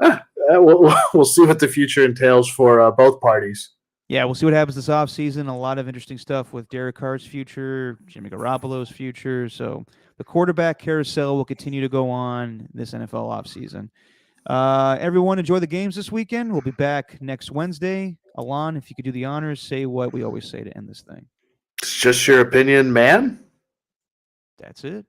[SPEAKER 3] we'll see what the future entails for both parties.
[SPEAKER 1] Yeah, we'll see what happens this offseason. A lot of interesting stuff with Derek Carr's future, Jimmy Garoppolo's future. So the quarterback carousel will continue to go on this NFL offseason. Everyone enjoy the games this weekend. We'll be back next Wednesday. Alon, if you could do the honors, say what we always say to end this thing.
[SPEAKER 3] It's just your opinion, man.
[SPEAKER 1] That's it.